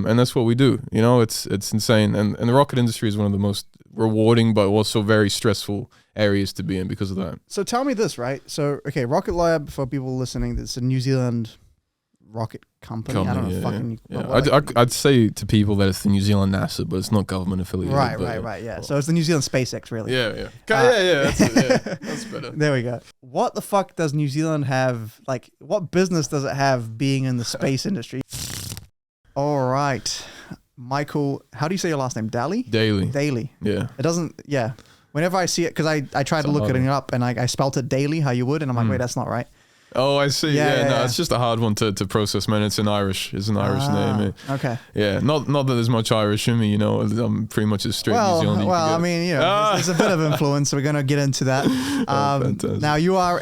And that's what we do. You know, it's insane. And the rocket industry is one of the most rewarding but also very stressful areas to be in because of that. So tell me this, right? So, okay, Rocket Lab, for people listening, it's a New Zealand rocket company. I don't know. I'd say to people that it's the New Zealand NASA, but it's not government affiliated. Right. Yeah. So it's the New Zealand SpaceX, really. Yeah. That's it. Yeah, that's better. There we go. What the fuck does New Zealand have? Like, what business does it have being in the space industry? All right, Michael. How do you say your last name? Daly. Daly. Yeah. It doesn't. Yeah. Whenever I see it, because I tried to look it up and I spelt it Daly how you would, and I'm like, wait, that's not right. Oh, I see. Yeah, it's just a hard one to process, man. It's an Irish name. Okay. Yeah, not that there's much Irish in me, you know. I'm pretty much as straight New Zealand. Well, I mean, you know, there's a bit of influence, so we're going to get into that. Now, you are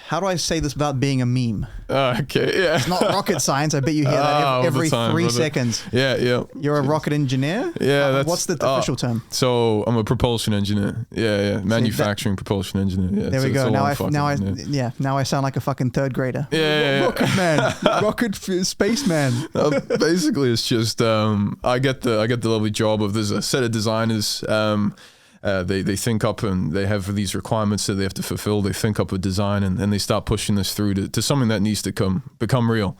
how do I say this without being a meme? Okay, yeah. It's not rocket science. I bet you hear that every 3 seconds. Yeah. You're a rocket engineer? Yeah. What's the official term? So I'm a propulsion engier. Yeah. Manufacturing propulsion engineer. Yeah. There we go. Now I sound like a fucking third grader. Yeah. Rocket man. Rocket spaceman. Basically, it's just I get the lovely job of there's a set of designers. They think up and they have these requirements that they have to fulfill. They think up a design and they start pushing this through to something that needs to become real.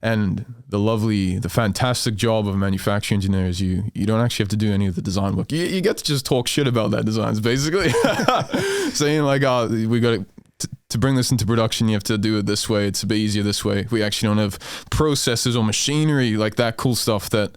And the fantastic job of a manufacturing engineer is you don't actually have to do any of the design work. You get to just talk shit about that design, basically. Saying like, we got to bring this into production, you have to do it this way. It's a bit easier this way. We actually don't have processes or machinery, like that cool stuff that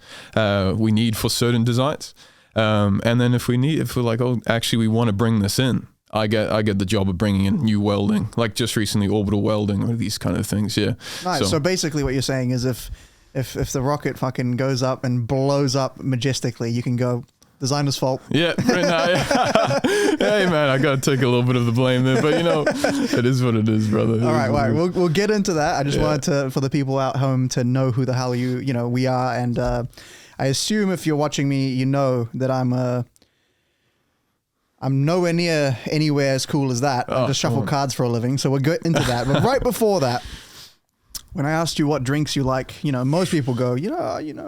we need for certain designs. And then if we're like, oh, actually we want to bring this in, I get the job of bringing in new welding, like just recently orbital welding or these kind of things. Yeah. Nice. So basically what you're saying is if the rocket fucking goes up and blows up majestically, you can go, designer's fault. Yeah. Right now, yeah. Hey man, I got to take a little bit of the blame there, but you know, it is what it is, brother. All right. We'll get into that. I just wanted for the people out home to know who the hell we are. And, I assume if you're watching me, you know that I'm nowhere near anywhere as cool as that. I just shuffle cards for a living, so we'll get into that. But right before that, when I asked you what drinks you like, you know, most people go,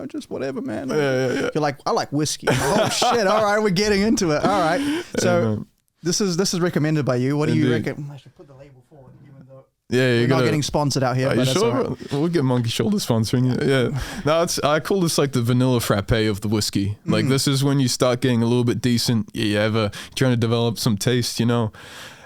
just whatever, man. Yeah. You're like, I like whiskey. Oh shit! All right, we're getting into it. All right, so this is recommended by you. What do you reckon? I should put the label forward, even though. Yeah, we're not getting sponsored out here. Are you sure? Right. We'll get Monkey Shoulder sponsoring you. Yeah. No, I call this like the vanilla frappe of the whiskey. Like this is when you start getting a little bit decent. You ever trying to develop some taste, you know.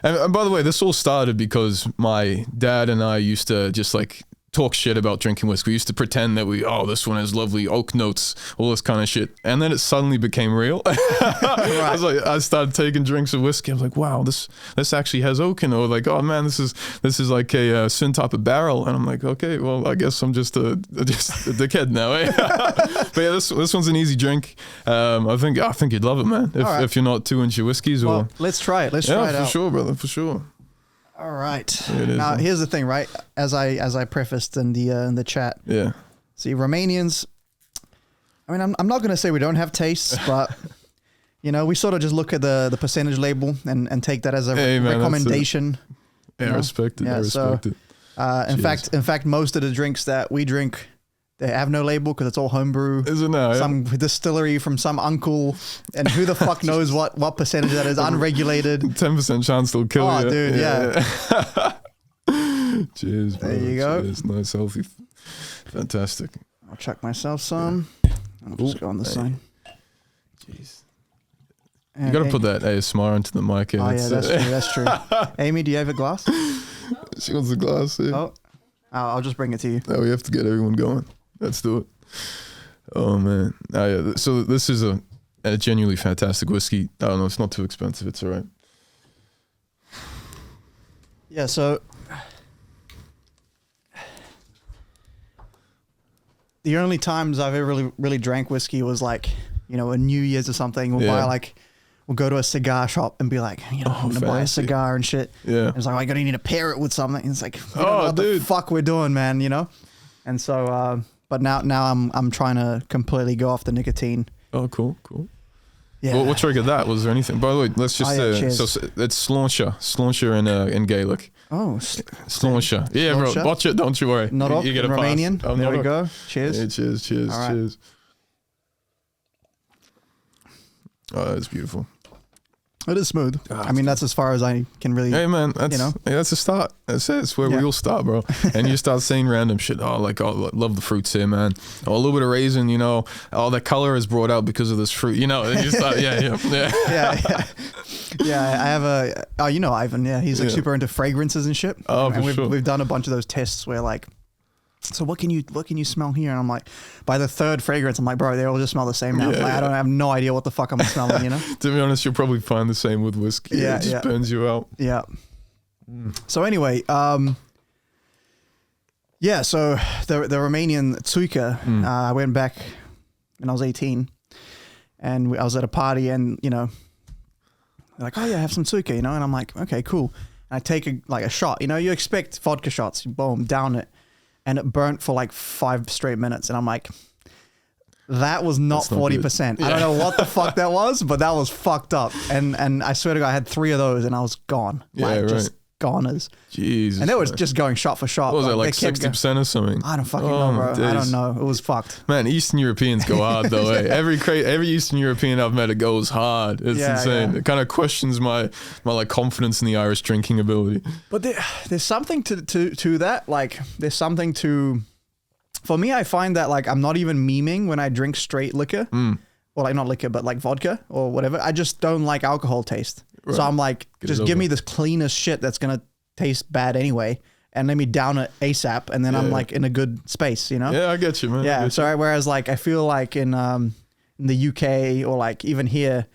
And by the way, this all started because my dad and I used to just like talk shit about drinking whiskey. We used to pretend that this one has lovely oak notes, all this kind of shit. And then it suddenly became real. Right. I started taking drinks of whiskey. I was like, wow, this actually has oak in it. Or like, oh man, this is like a certain type of barrel. And I'm like, okay, well, I guess I'm just a dickhead now. Eh? But yeah, this one's an easy drink. I think you'd love it, man. If you're not too into whiskeys or. Let's try it. Let's try it out. For sure, brother. For sure. All right. Now, here's the thing, right? As I prefaced in the chat. Yeah. See, Romanians. I mean, I'm not going to say we don't have tastes, but you know, we sort of just look at the percentage label and take that as a recommendation. Yeah, I respect it. Yeah, I respect it. In fact, most of the drinks that we drink, they have no label because it's all homebrew. Is it now? Some distillery from some uncle, and who the fuck knows what percentage that is, unregulated. 10% chance they'll kill you. Oh, dude, yeah. Cheers, bro. There you go. Cheers. Nice, healthy. Fantastic. I'll chuck myself some. I'll just go on the side. Jeez. You got to put that ASMR into the mic. Oh, yeah, that's true. Amy, do you have a glass? She wants a glass, yeah. Oh, I'll just bring it to you. No, we have to get everyone going. Let's do it. Oh, man. Yeah. So this is a genuinely fantastic whiskey. I don't know. It's not too expensive. It's all right. Yeah, so the only times I've ever really drank whiskey was like, you know, a New Year's or something. We'll go to a cigar shop and be like, I'm going to buy a cigar and shit. Yeah. And it's like, you need to pair it with something. And it's like, what the fuck we're doing, man, you know? And so, but now I'm trying to completely go off the nicotine. Oh, cool. Yeah. What triggered that? Was there anything? By the way, let's just say, cheers. so it's Sláinte in Gaelic. Oh, Slonsha. Yeah, bro. Slonsha. Watch it. Don't you worry. Not You get a pass. Romanian. Oh, there we Nodok. go. Cheers. Yeah, cheers. All right. Cheers. Oh, that's beautiful. It is smooth. I mean, that's as far as I can really. Hey man, that's you know? hey, that's a start. That's it. It's where we all start, bro. And you start saying random shit. Oh, like I love the fruits here, man. Oh, a little bit of raisin, you know. Oh, the color is brought out because of this fruit, you know. And you start, yeah. Yeah, I have you know Ivan. Yeah, he's like super into fragrances and shit. Oh, and for sure. We've done a bunch of those tests where like, so what can you smell here? And I'm like, by the third fragrance, I'm like, bro, they all just smell the same now. I have no idea what the fuck I'm smelling, you know? To be honest, you'll probably find the same with whiskey. Yeah, it just burns you out. Yeah. So anyway, yeah, so the Romanian Tsuika, I went back when I was 18 and I was at a party and, you know, they're like, oh yeah, have some Tsuika, you know? And I'm like, okay, cool. And I take a shot, you know, you expect vodka shots, boom, down it. And it burnt for like 5 straight minutes. And I'm like, that was not 40%. I don't know what the fuck that was, but that was fucked up. And I swear to God, I had 3 of those and I was gone. Just goners. Jesus. And they were just going shot for shot. What was that, like 60% or something? I don't fucking know, bro. Days. I don't know. It was fucked. Man, Eastern Europeans go hard though. Eh? Every Eastern European I've met, it goes hard. It's insane. Yeah. It kind of questions my like confidence in the Irish drinking ability. But there's something to that. Like there's something to. For me, I find that like I'm not even memeing when I drink straight liquor. Or like not liquor, but like vodka or whatever. I just don't like alcohol taste. Right. So I'm like, just give me the cleanest shit that's going to taste bad anyway. And let me down it ASAP. And then I'm like in a good space, you know? Yeah, I get you, man. Yeah. So whereas like, I feel like in the UK or like even here,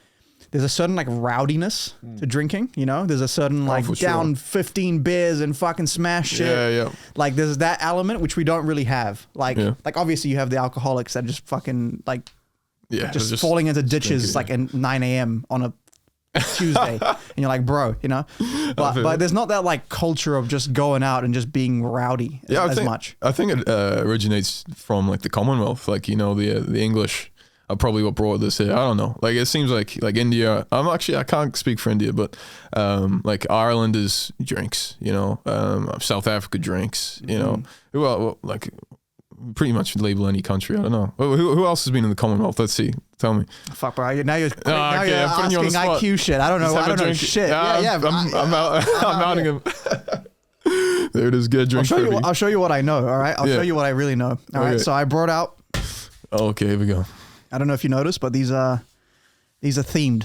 there's a certain like rowdiness to drinking, you know? There's a certain like down 15 beers and fucking smash shit. Yeah. Like there's that element, which we don't really have. Like obviously you have the alcoholics that just fucking like, just falling into ditches like at 9 a.m. on a Tuesday. And you're like, bro, you know? But there's not that like culture of just going out and just being rowdy as much. I think it originates from like the Commonwealth. Like, you know, the English are probably what brought this here. I don't know. Like, it seems like India, I can't speak for India, but like Ireland is drinks, you know? South Africa drinks, you know? Well, like pretty much label any country. I don't know. Who else has been in the Commonwealth? Let's see. Tell me. Fuck, bro. Now you're asking you IQ shit. I don't know. I don't know shit. I'm outing him. There it is. Get a drink. I'll show you what I know. All right. I'll show you what I really know. All right. So I brought out. Okay, here we go. I don't know if you noticed, but these are themed.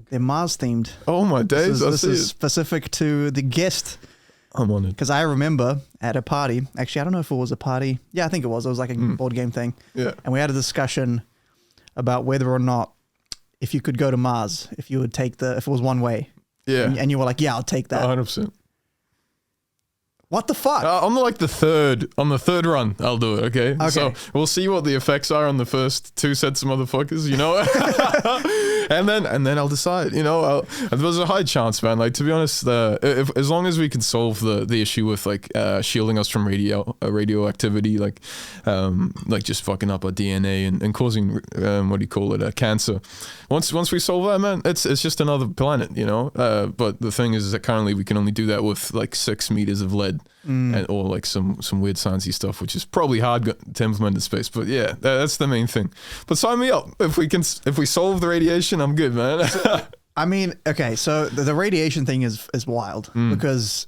They're Mars themed. Oh my days! This is specific to the guest. I'm on it. Because I remember at a party, actually, I don't know if it was a party. Yeah, I think it was. It was like a board game thing. Yeah. And we had a discussion about whether or not, if you could go to Mars, if you would take if it was one way. Yeah. And you were like, yeah, I'll take that. 100%. What the fuck? On the third run, I'll do it. Okay. So we'll see what the effects are on the first 2 sets of motherfuckers, you know, and then I'll decide. You know, there's a high chance, man. Like, to be honest, as long as we can solve the issue with like shielding us from radioactivity, like just fucking up our DNA and causing what do you call it, cancer. Once we solve that, man, it's just another planet, you know. But the thing is that currently we can only do that with like 6 meters of lead. Or like some weird sciencey stuff, which is probably hard to implement in space. But yeah, that's the main thing. But sign me up. If we solve the radiation, I'm good, man. I mean, okay, so the radiation thing is wild because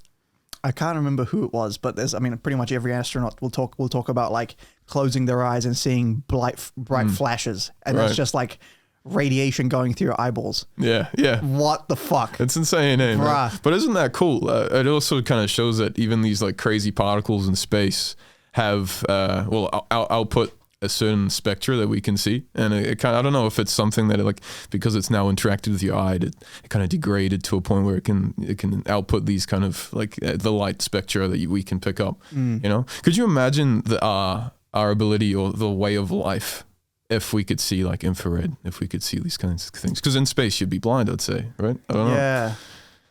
I can't remember who it was, but pretty much every astronaut will talk about like closing their eyes and seeing bright flashes, and it's just like radiation going through your eyeballs. Yeah. What the fuck? It's insane, eh? Man? But isn't that cool? It also kind of shows that even these like crazy particles in space have output a certain spectra that we can see, and it kind of, I don't know if it's something that because it's now interacted with your eye, it kind of degraded to a point where it can output these kind of like the light spectra that we can pick up. You know, could you imagine our ability or the way of life if we could see like infrared, if we could see these kinds of things? Because in space you'd be blind, I'd say, right? I don't know.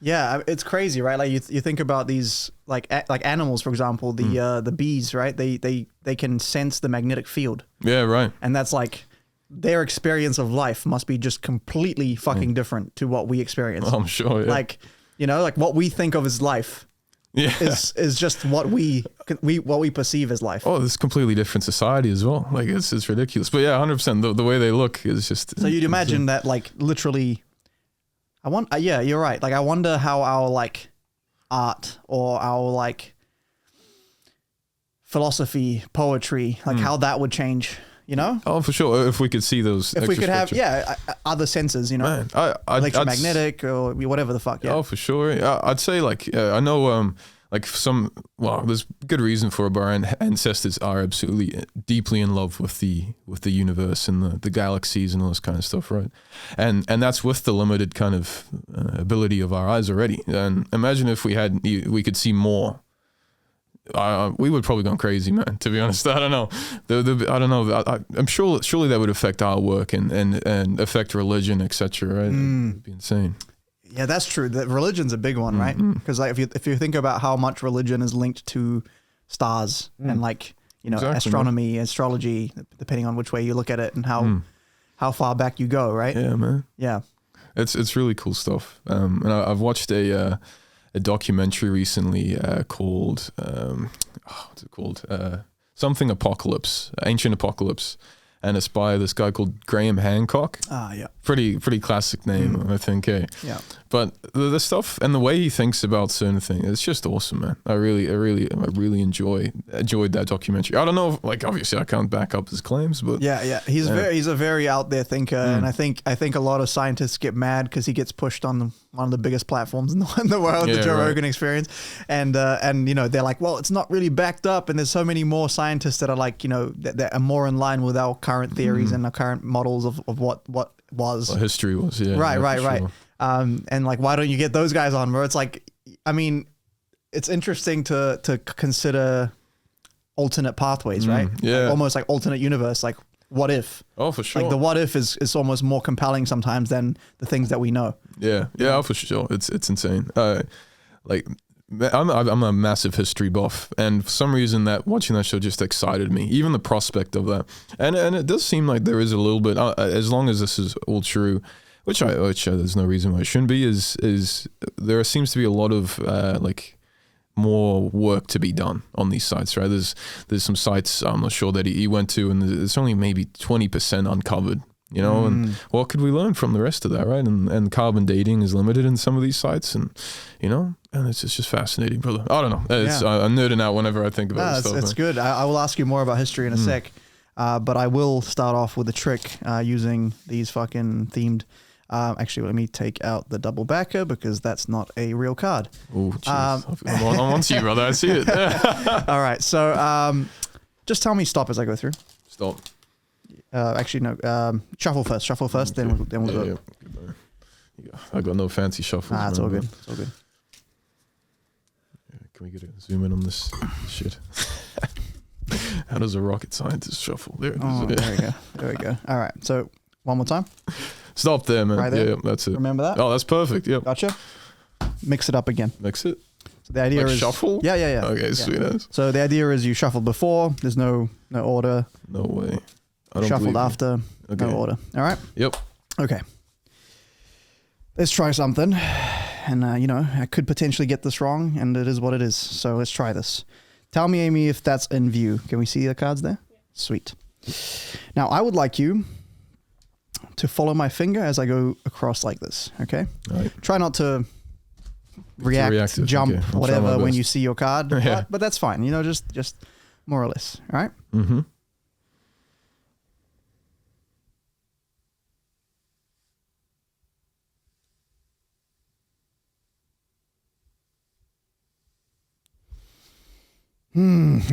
Yeah, it's crazy, right? Like you think about these like animals, for example, the bees, right? They can sense the magnetic field. Yeah, right. And that's like their experience of life must be just completely fucking different to what we experience. I'm sure. Yeah. Like, You know, like what we think of as life is just what we perceive as life. Oh, this is completely different society as well. Like it's ridiculous. But yeah, 100%. The way they look is just. So you'd imagine that like literally. Yeah, you're right. Like I wonder how our like art or our like philosophy, poetry, like how that would change. You know? Oh, for sure. If we could see those. If we could have, other senses, you know, Man, electromagnetic or whatever the fuck. Yeah. Oh, for sure. I'd say like I know like there's good reason for it, but our ancestors are absolutely deeply in love with the universe and the galaxies and all this kind of stuff, right? And that's with the limited kind of ability of our eyes already. And imagine if we could see more. We would probably go crazy, man. To be honest, I don't know. I don't know. I'm surely that would affect our work and affect religion, etc. Right? It'd be insane. Yeah, that's true. That religion's a big one, right? Because like if you think about how much religion is linked to stars and like astronomy, astrology, depending on which way you look at it and how far back you go, right? Yeah, man. Yeah, it's really cool stuff. And I've watched a documentary recently called what's it called? Something Apocalypse, Ancient Apocalypse, and it's by this guy called Graham Hancock. Yeah. Pretty classic name, I think. Yeah. But the stuff and the way he thinks about certain things, it's just awesome, man. I really enjoyed that documentary. I don't know, like obviously I can't back up his claims, but he's a very out there thinker, and I think a lot of scientists get mad because he gets pushed on one of the biggest platforms in the world, the Joe Rogan Experience, and they're like, well, it's not really backed up, and there's so many more scientists that are like, that are more in line with our current theories and our current models of what was. What history was, right. Sure. And like, why don't you get those guys on? Where it's like, I mean, it's interesting to consider alternate pathways, right? Yeah. Like, almost like alternate universe. Like, what if? Oh, for sure. Like the what if is almost more compelling sometimes than the things that we know. Yeah. Oh, for sure. It's insane. Like I'm a massive history buff, and for some reason that watching that show just excited me. Even the prospect of that, and it does seem like there is a little bit, as long as this is all true, which there's no reason why it shouldn't be. Is there seems to be a lot of like more work to be done on these sites, right? There's some sites I'm not sure that he went to, and there's only maybe 20% uncovered. And what could we learn from the rest of that, right? And carbon dating is limited in some of these sites, and and it's just fascinating, brother. I don't know. I'm nerding out whenever I think about this stuff. It's good. I will ask you more about history in a sec, but I will start off with a trick using these fucking themed. Actually, let me take out the double backer because that's not a real card. Oh, jeez. I'm on to you, brother. I see it. All right. So just tell me stop as I go through. Stop. Actually, no. Shuffle first. Then we'll go. Yeah. I got no fancy shuffles. It's all good. It's all good. Yeah, can we get a zoom in on this shit? How does a rocket scientist shuffle? There it is. Oh, there we go. All right. So one more time. Stop there, man. Right there? Yeah, that's it. Remember that? Oh, that's perfect. Yep. Gotcha. Mix it up again. Mix it. So the idea is shuffle. Yeah. Okay, sweet as. So the idea is you shuffled before. There's no order. No way. I don't Shuffled after. Okay. No order. All right. Yep. Okay. Let's try something. And I could potentially get this wrong, and it is what it is. So let's try this. Tell me, Amy, if that's in view. Can we see the cards there? Yeah. Sweet. Now I would like you to follow my finger as I go across like this. Okay. All right. Try not to react, jump, whatever when you see your card. Yeah. But that's fine. Just more or less. All right. Mm-hmm.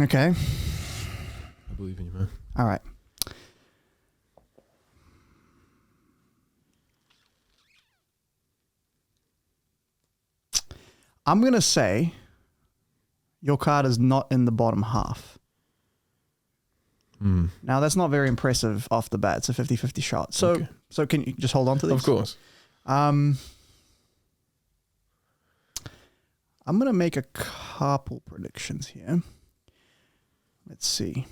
Okay. I believe in you, man. All right. I'm going to say your card is not in the bottom half. Now, that's not very impressive off the bat. It's a 50-50 shot. So can you just hold on to this? Of course. I'm going to make a couple predictions here. Let's see.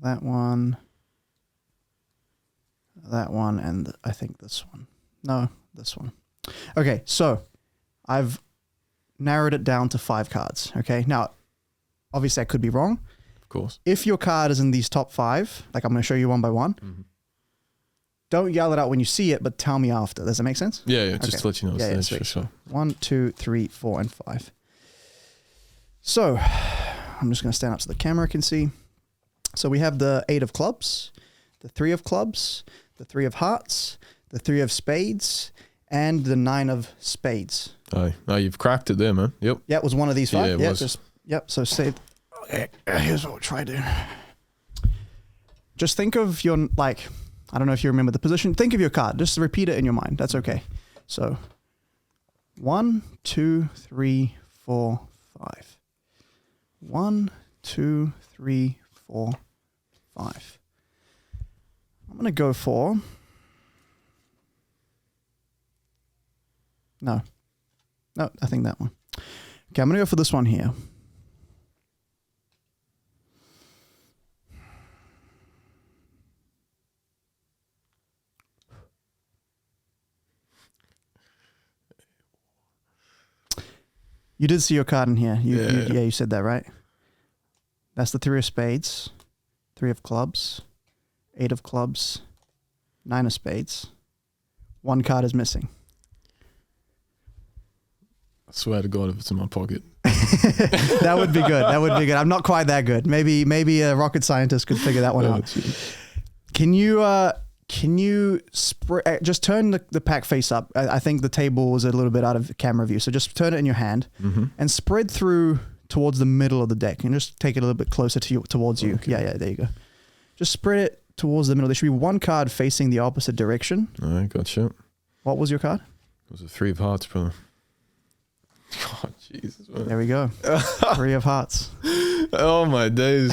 that one, and I think this one. No, this one. Okay, so I've narrowed it down to 5 cards. Okay, now, obviously I could be wrong. Of course. If your card is in these top 5, like I'm going to show you one by one, don't yell it out when you see it, but tell me after. Does that make sense? Yeah, just to let you know. Yeah, For sure. 1, 2, 3, 4, and 5. So, I'm just going to stand up so the camera can see. So we have the 8 of clubs, the 3 of clubs, the 3 of hearts, the 3 of spades, and the 9 of spades. Aye. Now you've cracked it there, man. Yep. Yeah, it was one of these 5. Yeah, it was. So say, okay, here's what we'll try to do. Just think of your, like, I don't know if you remember the position. Think of your card. Just repeat it in your mind. That's okay. So 1, 2, 3, 4, 5. 1, 2, 3, 4, 5. I'm going to go for... No, I think that one. Okay, I'm going to go for this one here. You did see your card in here. You said that, right? That's the 3 of spades, 3 of clubs, 8 of clubs, 9 of spades. 1 card is missing. I swear to God, if it's in my pocket. That would be good. I'm not quite that good. Maybe a rocket scientist could figure that one out. Geez. Can you just turn the pack face up? I think the table was a little bit out of camera view. So just turn it in your hand and spread through towards the middle of the deck and just take it a little bit closer towards you. Okay. Yeah, there you go. Just spread it towards the middle. There should be 1 card facing the opposite direction. All right, gotcha. What was your card? It was a 3 of hearts, brother. Oh, Jesus, man. There we go. 3 of hearts. Oh, my days.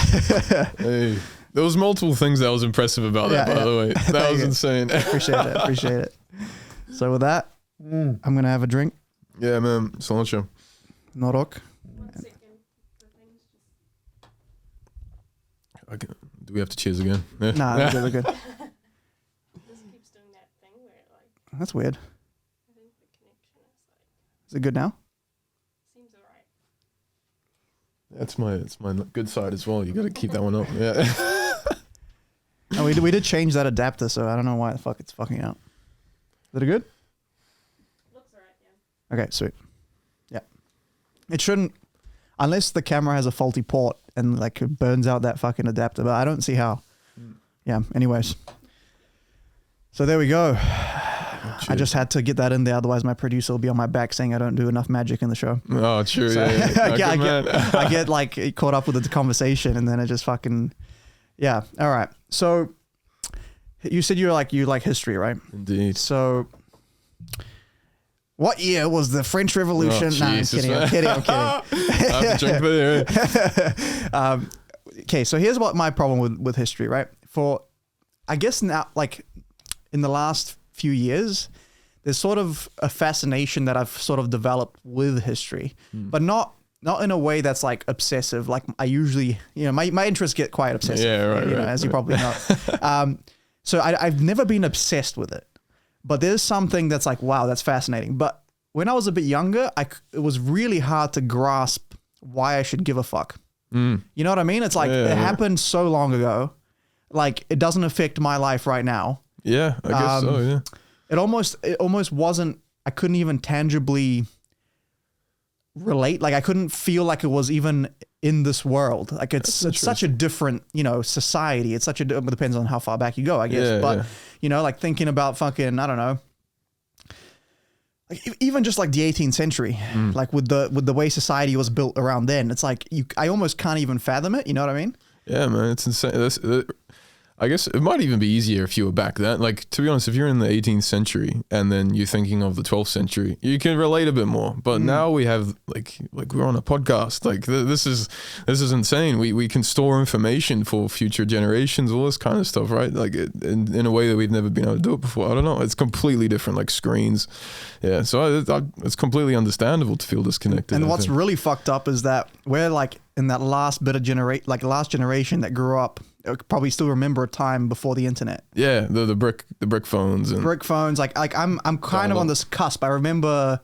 Hey. There was multiple things that was impressive about that, by the way. That was insane. Appreciate it. So with that, I'm going to have a drink. Yeah, man. Saloncho. Norok. 1 second. The thing's just... Do we have to cheers again? Yeah. Nah, we're good. This keeps doing that thing where it like... That's weird. I think the connection is like... Is it good now? Seems alright. It's my good side as well. You got to keep that one up. Yeah. Oh, we did change that adapter, so I don't know why the fuck it's fucking out. Is it good? Looks alright, yeah. Okay, sweet. Yeah. It shouldn't, unless the camera has a faulty port and like it burns out that fucking adapter, but I don't see how. Yeah, anyways. So there we go. I just had to get that in there, otherwise my producer will be on my back saying I don't do enough magic in the show. Oh, true. So, Yeah. I get like caught up with the conversation and then it just fucking, yeah. All right. So you said you like history, right? Indeed. So what year was the French Revolution? Oh, nah, I'm Jesus, kidding. I have to drink with you. Okay, so here's what my problem with history, right? I guess now, like in the last few years, there's sort of a fascination that I've sort of developed with history, but not in a way that's like obsessive. Like I usually, my interests get quite obsessive. Yeah, right. As you probably know. So I've never been obsessed with it, but there's something that's like, wow, that's fascinating. But when I was a bit younger, it was really hard to grasp why I should give a fuck. You know what I mean? It's like it happened so long ago. Like it doesn't affect my life right now. Yeah, I guess so, yeah. It almost wasn't, I couldn't even tangibly relate. Like I couldn't feel like it was even in this world. Like it's such a different, society. It's it depends on how far back you go, I guess. But, like thinking about fucking, I don't know, like even just like the 18th century, like with the way society was built around then, it's like I almost can't even fathom it. You know what I mean? Yeah, man, it's insane. I guess it might even be easier if you were back then. Like, to be honest, if you're in the 18th century and then you're thinking of the 12th century, you can relate a bit more. But now we have like we're on a podcast. Like this is insane. We can store information for future generations, all this kind of stuff, right? Like in a way that we've never been able to do it before. I don't know. It's completely different, like screens. Yeah, so it's completely understandable to feel disconnected. And what's really fucked up is that we're like in that last bit of last generation that grew up probably still remember a time before the internet. Yeah, the brick phones and Brick phones. Like I'm kind of on this cusp. I remember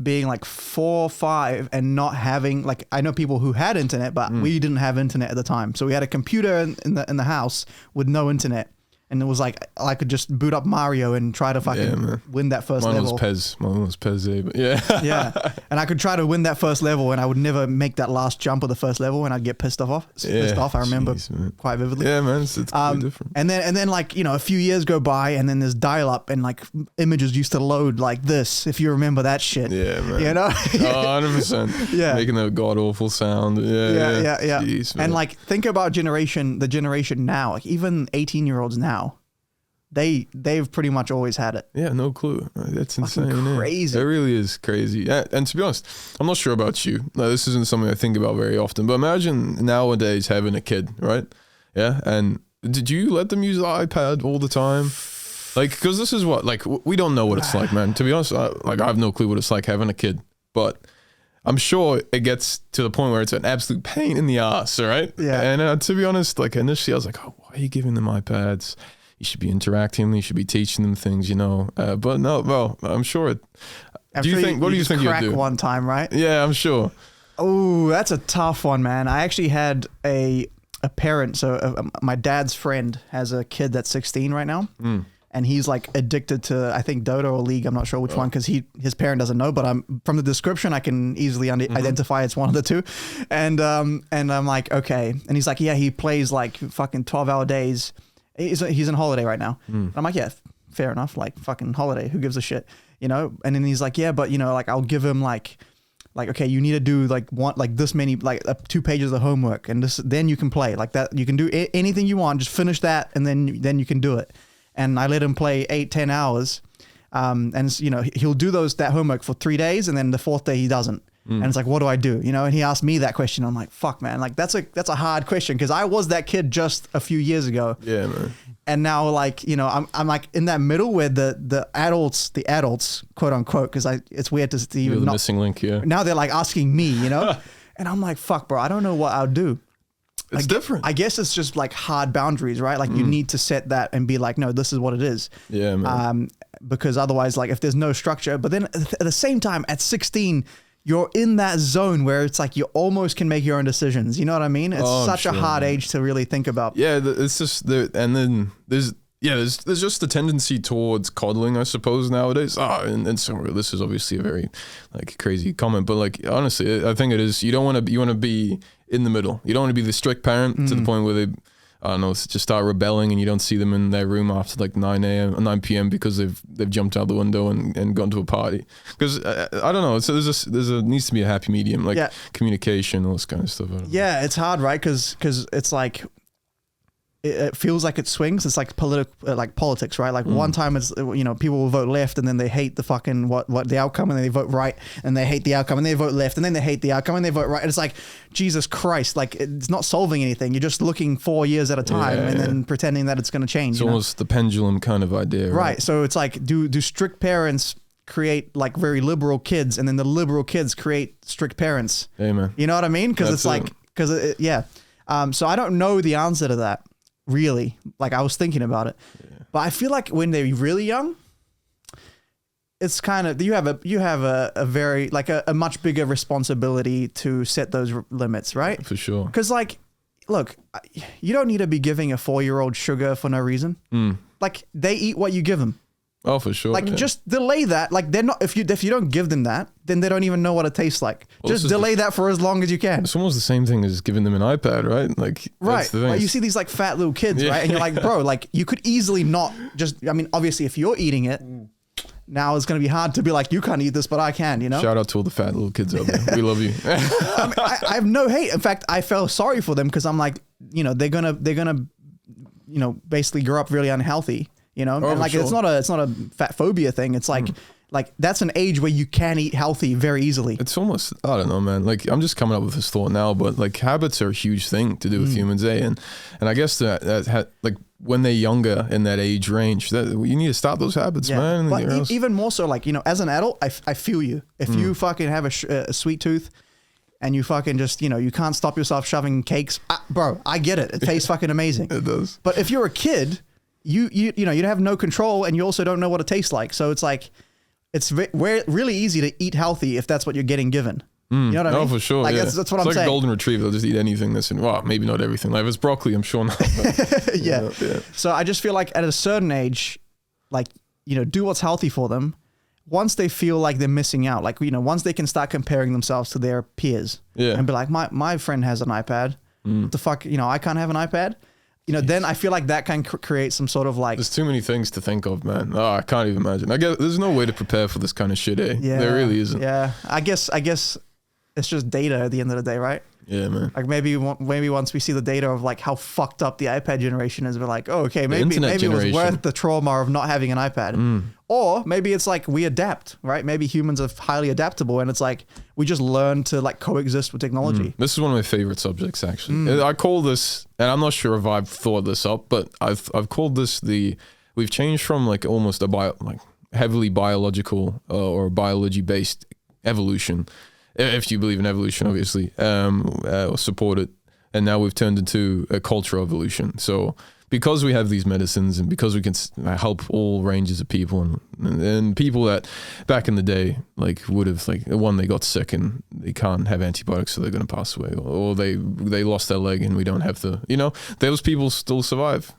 being like 4 or 5 and not having, like, I know people who had internet, but we didn't have internet at the time. So we had a computer in the house with no internet. And it was like, I could just boot up Mario and try to fucking win that first level. Mine was Pez, but yeah. Yeah. And I could try to win that first level and I would never make that last jump of the first level and I'd get pissed off. I remember quite vividly. Yeah, man. It's quite different. And then like, a few years go by and then there's dial up and like images used to load like this, if you remember that shit. Yeah, man. 100%. Yeah. Making that god awful sound. Yeah. Jeez, and like, think about the generation now, like even 18-year-olds now. They've pretty much always had it. Yeah, no clue. That's insane. Crazy. It really is crazy. Yeah, and to be honest, I'm not sure about you. No, this isn't something I think about very often. But imagine nowadays having a kid, right? Yeah, and did you let them use the iPad all the time? Like, because this is what, like, we don't know what it's like, man. To be honest, I have no clue what it's like having a kid. But I'm sure it gets to the point where it's an absolute pain in the ass, all right? Yeah. And to be honest, like, initially I was like, oh, why are you giving them iPads? You should be interacting. You should be teaching them things, But no, well, I'm sure it. What do you think you would do? One time, right? Yeah, I'm sure. Oh, that's a tough one, man. I actually had a parent. So my dad's friend has a kid that's 16 right now, and he's like addicted to, I think, Dota or League. I'm not sure which one because his parent doesn't know. But from the description, I can easily identify it's one of the two. And I'm like, okay. And he's like, yeah, he plays like fucking 12-hour days. He's on holiday right now. And I'm like, yeah, fair enough. Like fucking holiday. Who gives a shit? And then he's like, yeah, but like I'll give him like, okay, you need to do like this many, 2 pages of homework and then you can play like that. You can do anything you want. Just finish that. And then you can do it. And I let him play 8-10 hours. And he'll do that homework for 3 days. And then the 4th day he doesn't. And it's like, what do I do? And he asked me that question. I'm like, fuck, man. Like that's a hard question because I was that kid just a few years ago. Yeah, man. And now, like, I'm like in that middle where the adults, quote unquote, because it's weird to even You're the missing link here. Now they're like asking me, and I'm like, fuck, bro, I don't know what I'll do. It's different. I guess it's just like hard boundaries, right? Like you need to set that and be like, no, this is what it is. Yeah, man. Because otherwise, like if there's no structure, but then at the same time, at 16, you're in that zone where it's like you almost can make your own decisions. You know what I mean? It's such a hard age to really think about. Yeah, it's just and then there's just a tendency towards coddling, I suppose, nowadays. And so this is obviously a very like crazy comment, but like honestly, I think it is. You want to be in the middle. You don't want to be the strict parent to the point where they, I don't know, just start rebelling and you don't see them in their room after like 9 p.m. because they've jumped out the window and gone to a party. Because I don't know, so there needs to be a happy medium, like communication, all this kind of stuff. Yeah, it's hard, right? Because it's like it feels like it swings. It's like politics, right? Like one time it's people will vote left and then they hate the fucking what the outcome and then they vote right and they hate the outcome and they vote left and then they hate the outcome and they vote right. And it's like, Jesus Christ, like it's not solving anything. You're just looking 4 years at a time and then pretending that it's going to change. It's almost the pendulum kind of idea, right? So it's like, do strict parents create like very liberal kids and then the liberal kids create strict parents? Amen. You know what I mean? Because it's like, so I don't know the answer to that. Really, like I was thinking about it, but I feel like when they're really young, it's kind of you have a very like a much bigger responsibility to set those limits, right? For sure. Because like, look, you don't need to be giving a 4-year-old sugar for no reason. Like they eat what you give them. Oh, for sure. Like just delay that. Like they're not, if you don't give them that, then they don't even know what it tastes like. Well, just delay that for as long as you can. It's almost the same thing as giving them an iPad, right? Like, right. Like you see these like fat little kids, right? And you're like, bro, like you could easily not just, I mean, obviously if you're eating it, now it's going to be hard to be like, you can't eat this, but I can, Shout out to all the fat little kids out there. We love you. I have no hate. In fact, I felt sorry for them because I'm like, they're gonna, basically grow up really unhealthy. And like it's not a fat phobia thing. It's like that's an age where you can eat healthy very easily. It's almost, I don't know, man. Like I'm just coming up with this thought now, but like habits are a huge thing to do with humans, and I guess that like when they're younger in that age range, that you need to stop those habits, man. But even more so, like as an adult, I feel you. If you fucking have a sweet tooth, and you fucking just, you can't stop yourself shoving cakes. Bro, I get it. It tastes fucking amazing. It does. But if you're a kid, you have no control, and you also don't know what it tastes like. So it's like, it's really easy to eat healthy if that's what you're getting given. You know what I mean? Oh, for sure. Like yeah. that's what it's I'm like saying. a golden retriever. They'll just eat anything that's in, well, maybe not everything. Like if it's broccoli, I'm sure not. But, yeah. So I just feel like at a certain age, like, do what's healthy for them. Once they feel like they're missing out, like, once they can start comparing themselves to their peers and be like, my friend has an iPad. What the fuck? I can't have an iPad. Then I feel like that can create some sort of like. There's too many things to think of, man. Oh, I can't even imagine. I guess there's no way to prepare for this kind of shit, eh? Yeah. There really isn't. Yeah. I guess it's just data at the end of the day, right? Yeah, man. Like maybe once we see the data of like how fucked up the iPad generation is, we're like, oh, okay, maybe it was worth the trauma of not having an iPad. Or maybe it's like we adapt, right? Maybe humans are highly adaptable, and it's like we just learn to like coexist with technology. This is one of my favorite subjects, actually. I call this, and I'm not sure if I've thought this up, but I've called this we've changed from like almost a heavily biological or biology based evolution. If you believe in evolution, obviously, or support it. And now we've turned into a cultural evolution. So because we have these medicines and because we can help all ranges of people and people that back in the day, like would have like one, they got sick and they can't have antibiotics, so they're going to pass away, or they lost their leg and we don't have those people still survive.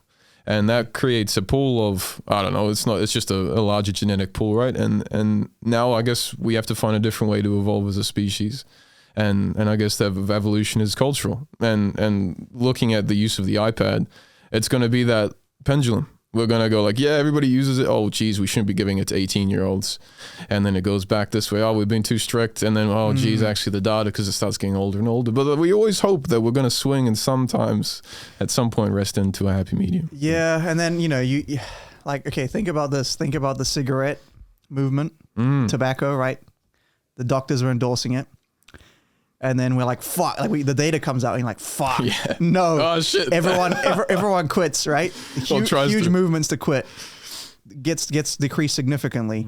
And that creates a pool of, I don't know, it's just a larger genetic pool, right? And now I guess we have to find a different way to evolve as a species. And I guess that evolution is cultural. And looking at the use of the iPad, it's going to be that pendulum. We're going to go like, yeah, everybody uses it. Oh, geez, we shouldn't be giving it to 18-year-olds. And then it goes back this way. Oh, we've been too strict. And then, oh, geez, actually the data, because it starts getting older and older. But we always hope that we're going to swing and sometimes at some point rest into a happy medium. Yeah. And then, you like, okay, think about this. Think about the cigarette movement, tobacco, right? The doctors are endorsing it. And then we're like, fuck, like the data comes out and you're like, fuck, no. Oh, shit. Everyone quits, right? Huge movements to quit. Gets decreased significantly.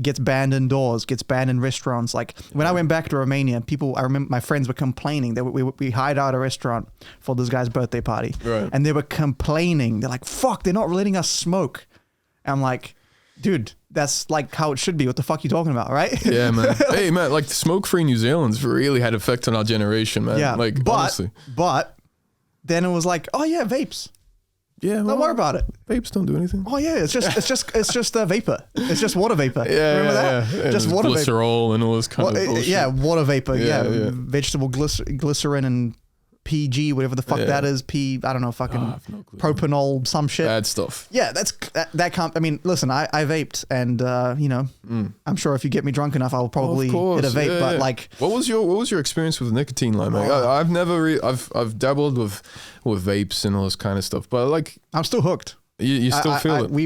Gets banned indoors, gets banned in restaurants. Like when I went back to Romania, I remember my friends were complaining that we hired out a restaurant for this guy's birthday party. Right. And they were complaining. They're like, fuck, they're not letting us smoke. And I'm like, dude, that's like how it should be. What the fuck are you talking about, right? Yeah, man. Hey, man, like smoke-free New Zealand's really had effect on our generation, man. Yeah, like honestly. But then it was like, oh yeah, vapes. Yeah, Don't worry about it. Vapes don't do anything. Oh yeah, it's just a vapor. It's just water vapor. Remember that? Yeah. Just water vapor. Glycerol and all this kind of bullshit. Yeah, water vapor. Yeah. Vegetable Glycerin and PG, whatever the fuck that is. I don't know, fucking propanol, some shit. Bad stuff. Yeah, that can't. I mean, listen, I vaped, and I'm sure if you get me drunk enough, I'll probably hit a vape. But like, what was your experience with nicotine, like, mate? I've never I've dabbled with vapes and all this kind of stuff, but like, I'm still hooked. You still feel it? We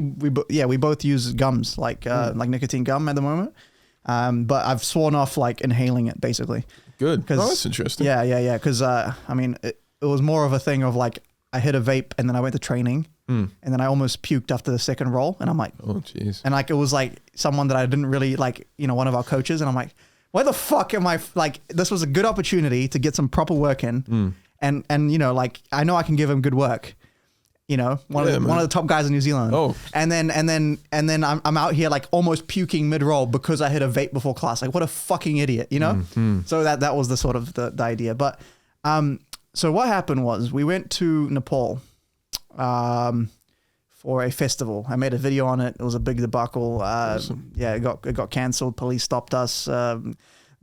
both use gums, like nicotine gum at the moment. But I've sworn off like inhaling it, basically. Good. Oh, that's interesting. Yeah. Because I mean, it was more of a thing of like I hit a vape and then I went to training and then I almost puked after the second roll, and I'm like, oh jeez. And like it was like someone that I didn't really like, one of our coaches, and I'm like, why the fuck am I like? This was a good opportunity to get some proper work in, and like I know I can give him good work. One of the top guys in New Zealand. Oh. And then I'm out here like almost puking mid-roll because I hit a vape before class. Like what a fucking idiot, So that was the sort of the idea. But so what happened was we went to Nepal for a festival. I made a video on it. It was a big debacle. Awesome. Yeah, it got cancelled. Police stopped us.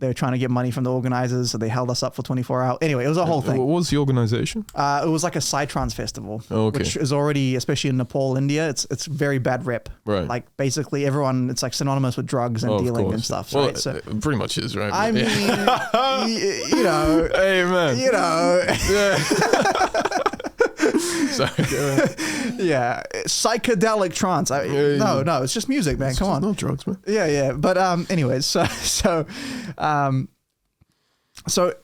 They were trying to get money from the organizers, so they held us up for 24 hours. Anyway, it was a whole thing. What was the organization? It was like a Psytrance festival, okay. Which is already, especially in Nepal, India, it's very bad rep. Right. Like basically everyone, it's like synonymous with drugs and dealing and stuff. Well, right? So it pretty much is, right? I mean, Hey, man. Yeah. Sorry. Yeah, psychedelic trance. No, it's just music, man. Come on, no drugs, man. Yeah. But anyways, so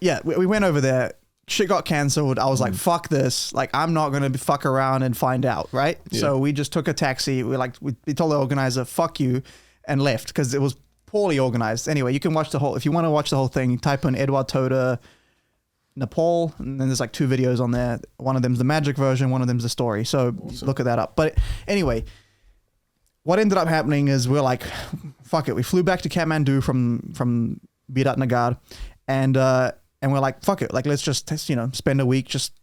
yeah, we went over there. Shit got cancelled. I was like, fuck this. Like, I'm not gonna fuck around and find out, right? Yeah. So we just took a taxi. We told the organizer, fuck you, and left because it was poorly organized. Anyway, you can watch the whole, if you want to watch the whole thing, type in Eduard, Todor, Nepal, and then there's like 2 videos on there. One of them's the magic version, one of them's the story. So look at that up. But anyway, what ended up happening is we're like, fuck it. We flew back to Kathmandu from Biratnagar, and we're like, fuck it. Like, let's just, spend a week just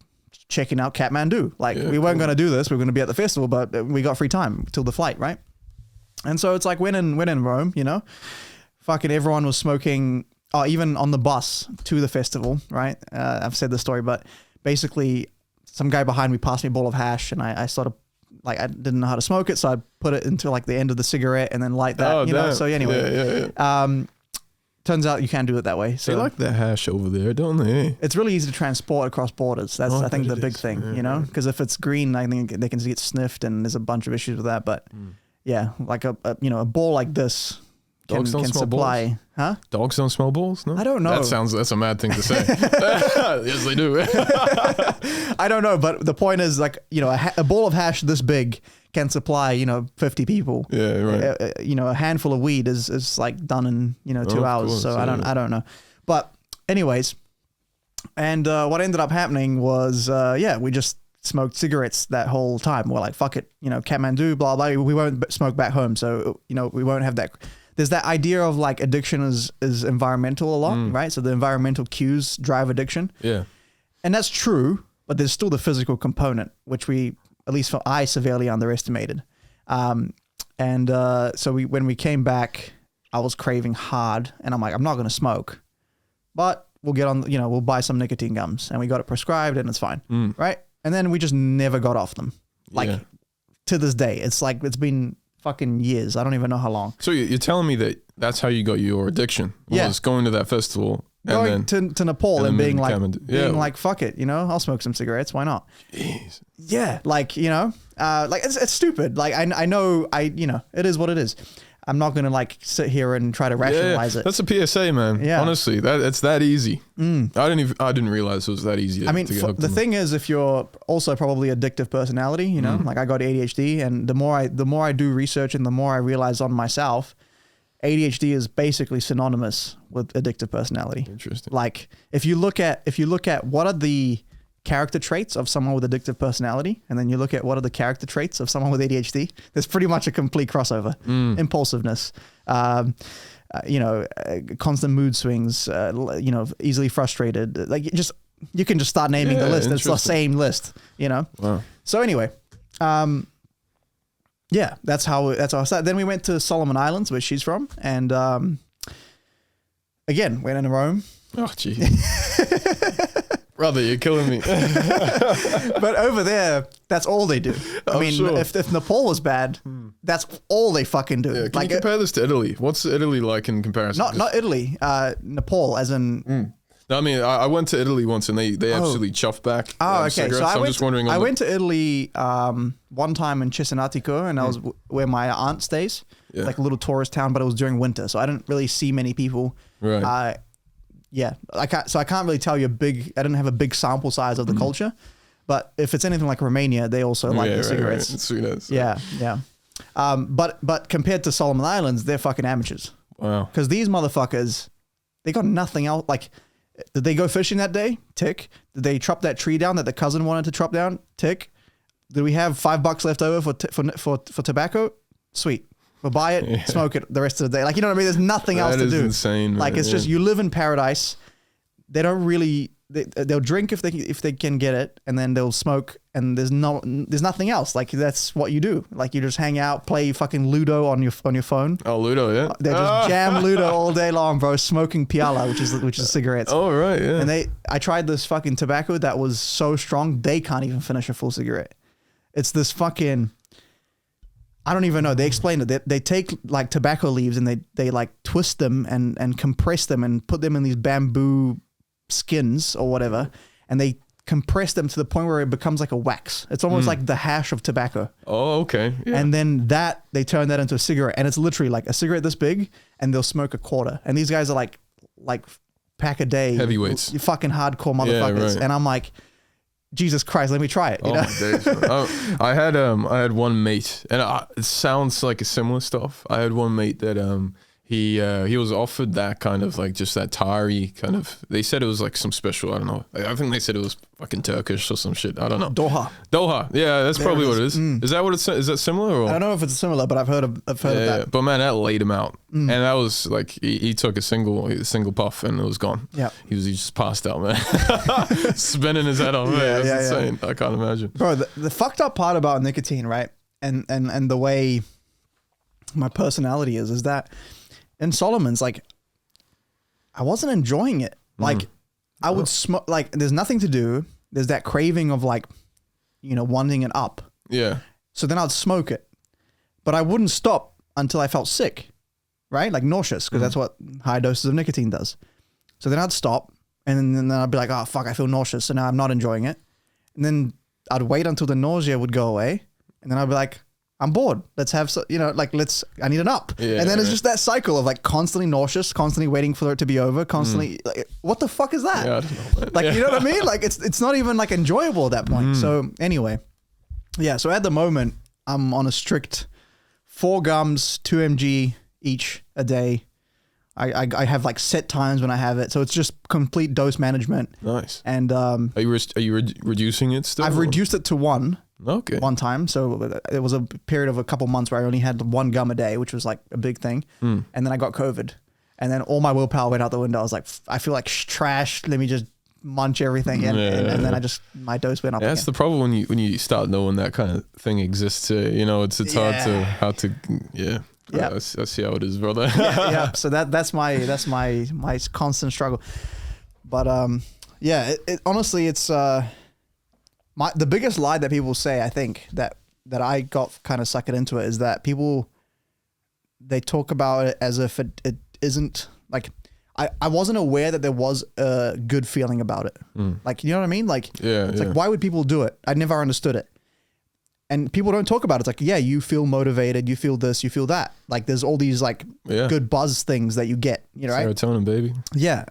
checking out Kathmandu. Like, we weren't going to do this. We were going to be at the festival, but we got free time till the flight, right? And so it's like when in Rome, fucking everyone was smoking. Oh, even on the bus to the festival, right? I've said this story, but basically some guy behind me passed me a bowl of hash, and I sort of, like, I didn't know how to smoke it, so I put it into like the end of the cigarette and then light that, know? So anyway, turns out you can't do it that way. So they like the hash over there, don't they? It's really easy to transport across borders. That's, I think, the big thing, because if it's green, I think they can get sniffed, and there's a bunch of issues with that. But yeah, like a ball like this can supply, balls? Huh? Dogs don't smell balls? No, I don't know. That's a mad thing to say. Yes, they do. I don't know, but the point is, like, a bowl of hash this big can supply 50 people. Yeah, right. A handful of weed is like done in 2 hours. Course, so I don't know. But anyways, and what ended up happening was we just smoked cigarettes that whole time. We're like, fuck it, Kathmandu, blah blah. We won't smoke back home, so we won't have that. There's that idea of like addiction is environmental a lot, right? So the environmental cues drive addiction. Yeah. And that's true, but there's still the physical component, which I severely underestimated. So when we came back, I was craving hard, and I'm like, I'm not going to smoke, but we'll get on, we'll buy some nicotine gums, and we got it prescribed, and it's fine. Right. And then we just never got off them. Like to this day, it's like, it's been fucking years. I don't even know how long. So you're telling me that's how you got your addiction? Was going to that festival, going to Nepal and being like, fuck it, I'll smoke some cigarettes. Why not? Jeez. Yeah, like like it's stupid. Like I know it is what it is. I'm not gonna like sit here and try to rationalize it. That's a PSA, man. Yeah, honestly, it's that easy. I didn't realize it was that easy. I mean, the thing is, if you're also probably addictive personality, like I got ADHD, and the more I do research and the more I realize on myself, ADHD is basically synonymous with addictive personality. Interesting. Like if you look at what are the character traits of someone with addictive personality, and then you look at what are the character traits of someone with ADHD, there's pretty much a complete crossover. Impulsiveness, constant mood swings, easily frustrated. Like you can just start naming the list. It's the same list, Wow. So anyway, that's how I started. Then we went to Solomon Islands, where she's from, and again went into Rome. Oh, gee. Brother, you're killing me. But over there, that's all they do. I mean, sure. if Nepal was bad, that's all they fucking do. Yeah, can you compare this to Italy? What's Italy like in comparison? Not Italy, Nepal, as in... No, I mean, I went to Italy once, and they absolutely chuffed back. Oh, okay. So I'm just wondering. I went to Italy one time in Cesenatico, and that was where my aunt stays. Yeah. Like a little tourist town, but it was during winter, so I didn't really see many people. Right. I can't really tell you I didn't have a big sample size of the culture, but if it's anything like Romania, they also like the cigarettes. Right. Sweet as. Yeah. But compared to Solomon Islands, they're fucking amateurs. Wow. Because these motherfuckers, they got nothing else. Like, did they go fishing that day? Tick. Did they chop that tree down that the cousin wanted to chop down? Tick. Did we have $5 left over for tobacco? Sweet. We'll buy it, smoke it the rest of the day. Like, you know what I mean? There's nothing else to do. That is insane, man. Like, it's just, you live in paradise. They don't really, they'll drink if they can get it, and then they'll smoke, and there's nothing else. Like, that's what you do. Like, you just hang out, play fucking Ludo on your phone. Oh, Ludo, yeah. They just jam Ludo all day long, bro, smoking piala, which is cigarettes. Oh, right, yeah. And I tried this fucking tobacco that was so strong, they can't even finish a full cigarette. It's this fucking... I don't even know. They explained it. They take like tobacco leaves, and they like twist them and compress them and put them in these bamboo skins or whatever, and they compress them to the point where it becomes like a wax. It's almost like the hash of tobacco. Oh, okay. Yeah. And then they turn that into a cigarette, and it's literally like a cigarette this big, and they'll smoke a quarter. And these guys are like pack a day. Heavyweights. You fucking hardcore motherfuckers. Yeah, right. And I'm like, Jesus Christ, let me try it. You know? Days, I had one mate, and it sounds like a similar stuff. I had one mate that he was offered that kind of like just that tarry kind of. They said it was like some special. I don't know. I think they said it was fucking Turkish or some shit. I don't know. Doha. Yeah, that's probably what it is. Is that what it's? Is that similar? Or? I don't know if it's similar, but I've heard of that. Yeah. But man, that laid him out, and that was like he took a single puff and it was gone. Yeah, he just passed out, man, spinning his head on. Man, that's insane. I can't imagine, bro. The fucked up part about nicotine, right? And the way my personality is that. In Solomon's, like, I wasn't enjoying it. Like, I would smoke, like, there's nothing to do. There's that craving of, like, you know, wanting it up. Yeah. So then I'd smoke it. But I wouldn't stop until I felt sick, right? Like nauseous, because that's what high doses of nicotine does. So then I'd stop, and then I'd be like, oh, fuck, I feel nauseous. So now I'm not enjoying it. And then I'd wait until the nausea would go away. And then I'd be like, I'm bored. Let's have, you know, like, I need an up. Yeah, and then it's just that cycle of like constantly nauseous, constantly waiting for it to be over, constantly, like, what the fuck is that? Yeah, I don't know. Like, you know what I mean? Like, it's not even like enjoyable at that point. So anyway, yeah. So at the moment, I'm on a strict 4 gums, 2 mg each a day. I have like set times when I have it. So it's just complete dose management. Nice. And are you reducing it still? I've reduced it to 1. Okay. One time. So it was a period of a couple months where I only had 1 gum a day, which was like a big thing. And then I got COVID. And then all my willpower went out the window. I was like, I feel like trash. Let me just munch everything. And then my dose went up. That's the problem when you start knowing that kind of thing exists. You know, it's hard to. Yeah. I see how it is, brother. yeah. So that's my constant struggle. But honestly, it's the biggest lie that people say, I think, that I got kind of suckered into it, is that people, they talk about it as if it isn't, like, I wasn't aware that there was a good feeling about it. Like, you know what I mean? Like, like, why would people do it? I never understood it. And people don't talk about it. It's like, yeah, you feel motivated, you feel this, you feel that. Like, there's all these like good buzz things that you get, you know, right? Serotonin, baby. Yeah.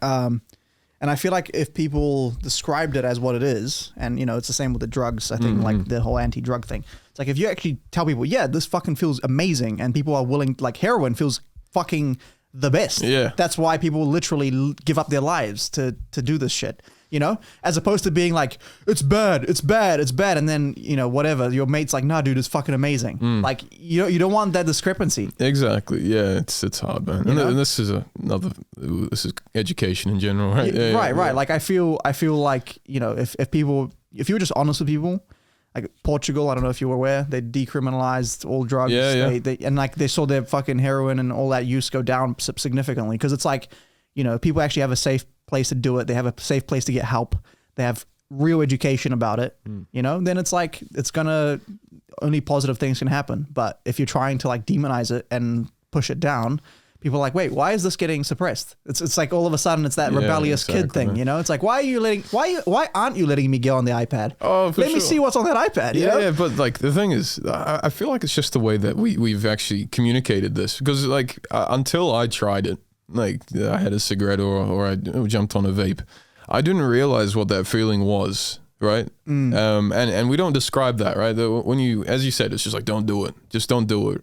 And I feel like if people described it as what it is, and, you know, it's the same with the drugs, I think, like the whole anti-drug thing. It's like, if you actually tell people, yeah, this fucking feels amazing, and people are willing, like, heroin feels fucking the best. Yeah. That's why people literally give up their lives to do this shit, you know? As opposed to being like, it's bad. And then, you know, whatever, your mate's like, nah, dude, it's fucking amazing. Like, you don't want that discrepancy. Exactly. Yeah, it's hard, man. And this is this is education in general, right? Right. Like, I feel like, you know, if you were just honest with people, like Portugal, I don't know if you were aware, they decriminalized all drugs. They saw their fucking heroin and all that use go down significantly, because it's like, you know, people actually have a safe place to do it. They have a safe place to get help. They have real education about it. You know, then it's like, it's gonna, only positive things can happen. But if you're trying to like demonize it and push it down, people are like, wait, why is this getting suppressed? It's like all of a sudden it's that rebellious kid thing, you know? It's like, why aren't you letting me go on the iPad? Oh, for Let me see what's on that iPad. You know? Yeah, but like the thing is, I feel like it's just the way that we've actually communicated this, because like until I tried it, like I had a cigarette or I jumped on a vape, I didn't realize what that feeling was, right? And we don't describe that, right? When you, as you said, it's just like, don't do it. Just don't do it.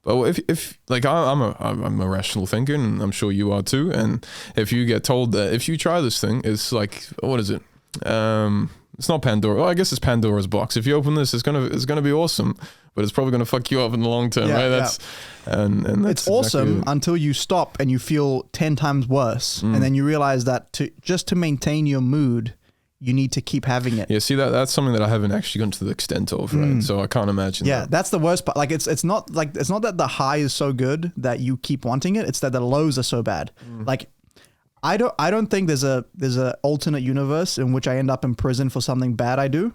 But if like I'm a rational thinker, and I'm sure you are too. And if you get told that if you try this thing, it's like, what is it? It's not Pandora. Well, I guess it's Pandora's box. If you open this, it's gonna be awesome, but it's probably gonna fuck you up in the long term, right? That's and that's it's awesome until you stop and you feel 10 times worse, and then you realize that to maintain your mood, you need to keep having it. Yeah, see, that's something that I haven't actually gone to the extent of, right? So I can't imagine. Yeah, that's the worst part. Like, it's not that the high is so good that you keep wanting it. It's that the lows are so bad. Like, I don't think there's a alternate universe in which I end up in prison for something bad I do,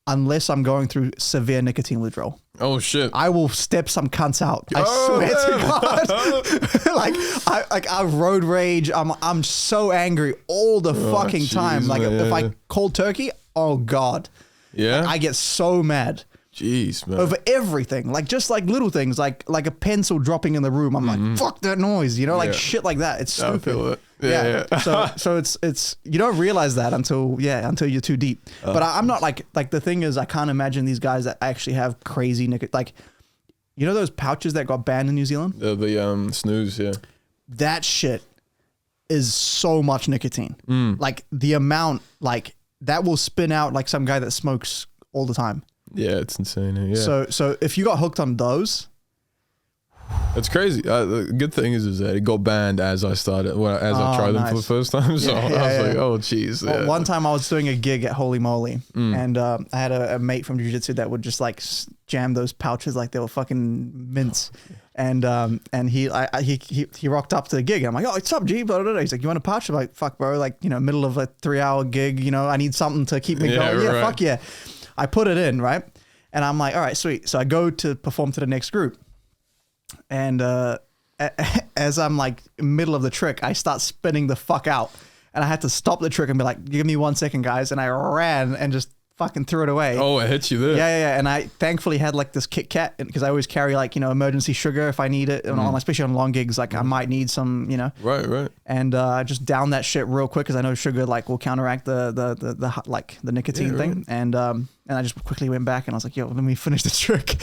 unless I'm going through severe nicotine withdrawal. Oh shit! I will step some cunts out. I swear to God. I road rage. I'm so angry all the fucking time. Like, man, if I cold turkey, oh God. Yeah. Like, I get so mad. Jeez, man. Over everything. Like, just like little things, like a pencil dropping in the room. I'm like, fuck that noise, you know, like shit like that. It's stupid. I feel it. Yeah. So it's you don't realize that until you're too deep. But I'm not like the thing is, I can't imagine these guys that actually have crazy like, You know those pouches that got banned in New Zealand? The snooze, yeah. That shit is so much nicotine. Like the amount, like that will spin out like some guy that smokes all the time. Yeah, it's insane. Yeah. So if you got hooked on those, it's crazy. The good thing is that it got banned as I started, I tried them for the first time. So I was like, oh, jeez. Well, one time I was doing a gig at Holy Moly, and I had a mate from jiu-jitsu that would just like jam those pouches like they were fucking mints. And he rocked up to the gig. And I'm like, oh, what's up, G? Blah, blah, blah. He's like, you want a pouch? I'm like, fuck, bro. Like, you know, middle of a 3-hour gig, you know, I need something to keep me going. Yeah, fuck yeah. I put it in, right? And I'm like, all right, sweet. So I go to perform to the next group. And as I'm like middle of the trick, I start spinning the fuck out. And I had to stop the trick and be like, give me 1 second, guys. And I ran and just fucking threw it away. Oh, it hit you there. Yeah. And I thankfully had like this Kit Kat because I always carry like, you know, emergency sugar if I need it. And especially on long gigs, like I might need some, you know. Right. And I just down that shit real quick because I know sugar like will counteract the like the nicotine thing. And I just quickly went back and I was like, yo, let me finish the trick.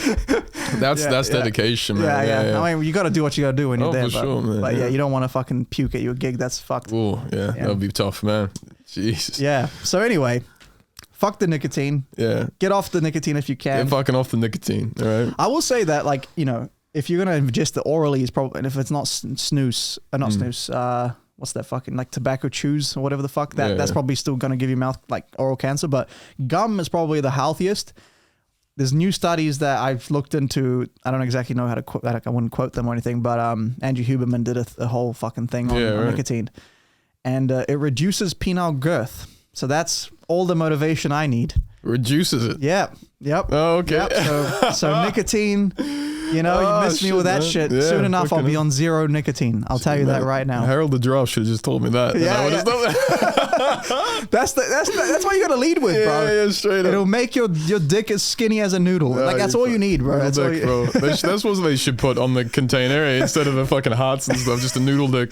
That's dedication, man. Yeah. I mean, you got to do what you got to do when you're there. For sure, man. But yeah, you don't want to fucking puke at your gig. That's fucked. Oh, yeah. That would be tough, man. Jesus. Yeah. So anyway, fuck the nicotine. Yeah. Get off the nicotine if you can. Get fucking off the nicotine, all right? I will say that, like, you know, if you're going to ingest it orally, it's probably, and if it's not snooze, not snooze, what's that fucking, like tobacco chews or whatever the fuck, that's probably still going to give you mouth, like oral cancer, but gum is probably the healthiest. There's new studies that I've looked into. I don't exactly know how to quote that. I wouldn't quote them or anything, but Andrew Huberman did a whole fucking thing on nicotine. And it reduces penile girth. So that's all the motivation I need. Reduces it? Yep. Oh, okay. Yep. So nicotine, you know, you missed me with that shit. Yeah, soon enough, I'll be on 0 nicotine. I'll tell you that right now. Harold the Giraffe should have just told me that. That's what you got to lead with, bro. Yeah, straight up. It'll make your dick as skinny as a noodle. Like, that's all you need, bro. That's dick, bro. That's what they should put on the container instead of the fucking hearts and stuff. Just a noodle dick.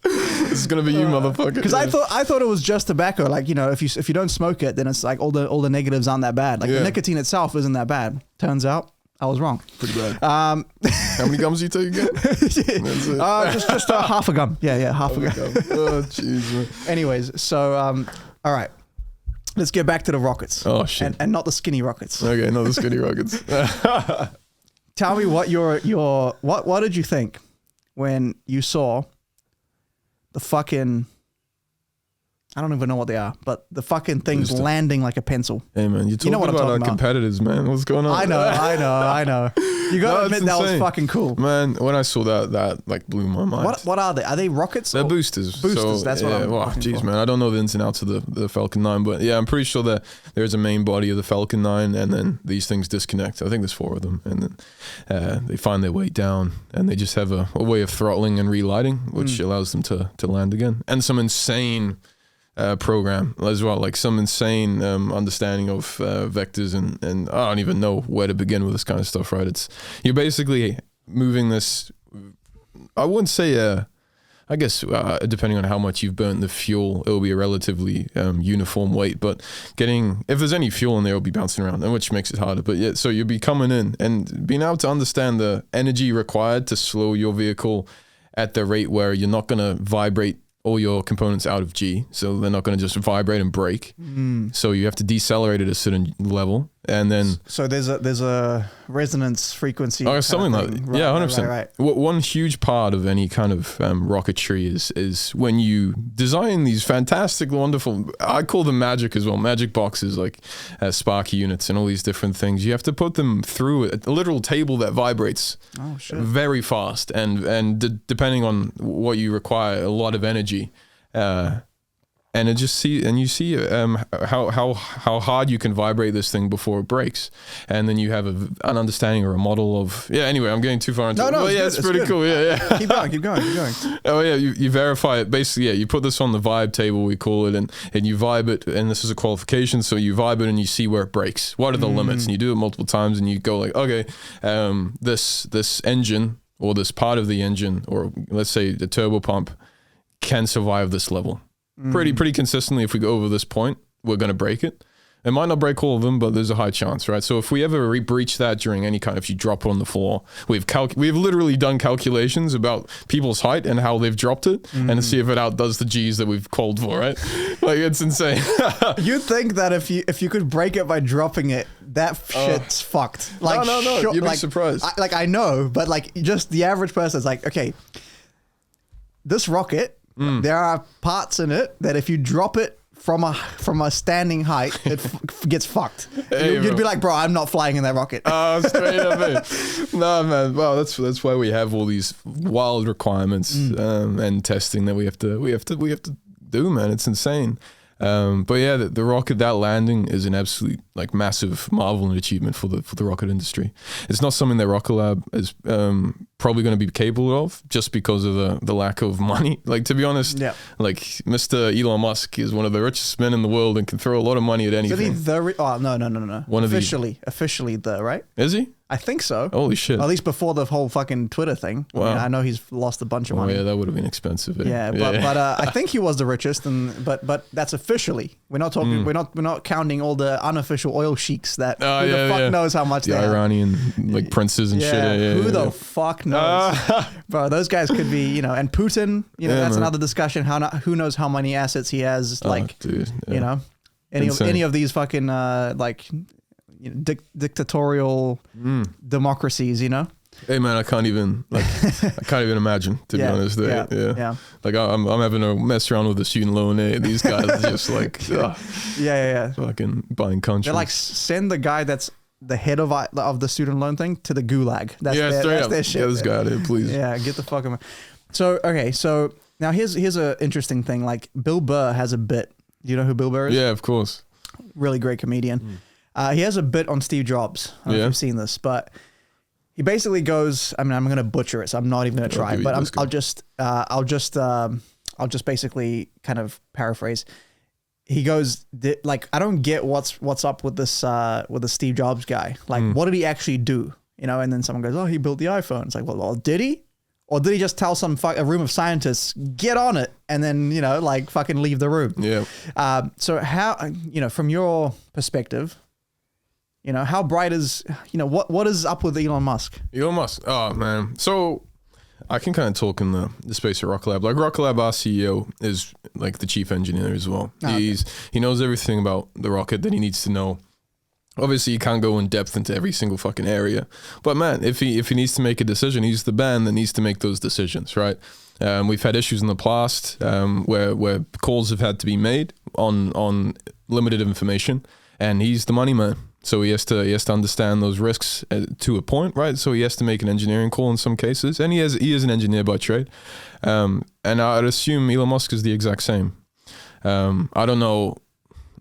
This is gonna be you, motherfucker. Because I thought it was just tobacco. Like, you know, if you don't smoke it, then it's like all the negatives aren't that bad. Like the nicotine itself isn't that bad. Turns out I was wrong. Pretty bad. How many gums do you take again? just half a gum. Yeah, half a gum. Oh, jeez. Anyways, so all right, let's get back to the rockets. Oh shit. And not the skinny rockets. Okay, not the skinny rockets. Tell me what what did you think when you saw the fucking, I don't even know what they are, but the fucking thing's landing like a pencil. Hey man, you're talking about our competitors, man. What's going on? I know. You gotta admit that was fucking cool. Man, when I saw that like blew my mind. What are they? Are they rockets? They're boosters. Boosters, so, that's what I'm jeez, man. I don't know the ins and outs of the Falcon 9, but yeah, I'm pretty sure that there's a main body of the Falcon 9 and then these things disconnect. I think there's 4 of them. And then they find their way down and they just have a way of throttling and relighting, which allows them to land again. And some insane program as well, like some insane understanding of vectors and I don't even know where to begin with this kind of stuff, right? You're basically moving this, I wouldn't say I guess depending on how much you've burnt the fuel, it'll be a relatively uniform weight, but if there's any fuel in there, it'll be bouncing around, and which makes it harder. But yeah, so you'll be coming in and being able to understand the energy required to slow your vehicle at the rate where you're not going to vibrate all your components out of G, so they're not going to just vibrate and break. So you have to decelerate at a certain level, and then so there's a resonance frequency. Oh, something like that. Yeah, 100%. Right. One huge part of any kind of rocketry is when you design these fantastic, wonderful. I call them magic as well. Magic boxes, like Sparky units and all these different things. You have to put them through a literal table that vibrates very fast, and depending on what you require, a lot of energy. And you see how hard you can vibrate this thing before it breaks, and then you have an understanding or a model of Anyway, I'm getting too far into it. Well, it's pretty cool. Yeah. Keep going. Oh yeah, you verify it basically. Yeah, you put this on the vibe table, we call it, and you vibe it, and this is a qualification. So you vibe it and you see where it breaks. What are the limits? And you do it multiple times, and you go like, okay, this engine or this part of the engine, or let's say the turbo pump, can survive this level. Pretty consistently. If we go over this point, we're going to break it. It might not break all of them, but there's a high chance, right? So if we ever breach that during any kind, if you drop it on the floor, we've literally done calculations about people's height and how they've dropped it, and to see if it outdoes the G's that we've called for, right? Like, it's insane. You'd think that if you could break it by dropping it, that shit's fucked. Like, no, you'd be surprised. I know, but like, just the average person is like, okay, this rocket, there are parts in it that if you drop it from a standing height, it gets fucked. Hey, You'd be like, bro, I'm not flying in that rocket. Straight up, man. Nah, man. Well, that's why we have all these wild requirements and testing that we have to do, man. It's insane. But yeah, the rocket, that landing is an absolute like massive marvel and achievement for the rocket industry. It's not something that Rocket Lab is probably going to be capable of just because of the lack of money. Like, to be honest, like Mr. Elon Musk is one of the richest men in the world and can throw a lot of money at anything. Is he no. Officially, right? Is he? I think so. Holy shit. At least before the whole fucking Twitter thing. Wow. I know he's lost a bunch of money. Yeah, that would have been expensive. Yeah, but I think he was the richest, but that's officially. We're not talking. We're not counting all the unofficial oil sheiks that who the fuck knows how much the they have. Iranian like princes and shit. Yeah, who the fuck knows? Bro, those guys could be, and Putin. That's another discussion. Who knows how many assets he has? Like, dude, any of these fucking dictatorial democracies, Hey man, I can't even imagine, to be honest. Yeah. Like I'm having to mess around with the student loan. These guys are just like fucking buying countries. They're like, send the guy that's the head of the student loan thing to the gulag. That's their shit. Get this guy out of here, please. Yeah, get the fuck out. So now here's a interesting thing. Like, Bill Burr has a bit. Do you know who Bill Burr is? Yeah, of course. Really great comedian. He has a bit on Steve Jobs. I don't know if you've seen this, but he basically goes, I'm going to butcher it, so I'm not even going to try, but I'll just basically kind of paraphrase. He goes, like, I don't get what's up with this with the Steve Jobs guy. Like, what did he actually do? And then someone goes, oh, he built the iPhone. It's like, well, did he? Or did he just tell a room of scientists, get on it, and then, like, fucking leave the room? Yeah. So how, from your perspective, how bright is, what is up with Elon Musk? Elon Musk. Oh, man. So I can kind of talk in the space of Rocket Lab. Like, Rocket Lab, our CEO, is like the chief engineer as well. He knows everything about the rocket that he needs to know. Obviously, you can't go in depth into every single fucking area. But man, if he needs to make a decision, he's the man that needs to make those decisions, right? We've had issues in the past where calls have had to be made on limited information, and he's the money man. So he has to understand those risks to a point, right? So he has to make an engineering call in some cases, and he is an engineer by trade. And I'd assume Elon Musk is the exact same. I don't know.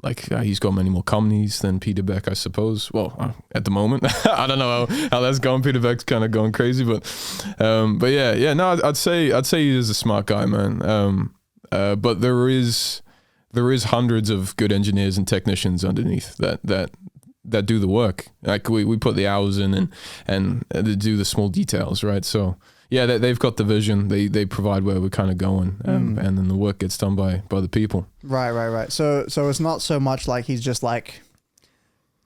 Like, he's got many more companies than Peter Beck, I suppose. Well, at the moment, I don't know how that's going. Peter Beck's kind of going crazy, but yeah. No, I'd say he is a smart guy, man. But there is hundreds of good engineers and technicians underneath that do the work. Like, we put the hours in and they do the small details, right? So yeah, they've got the vision. They provide where we're kind of going, and then the work gets done by the people. Right. So it's not so much like he's just like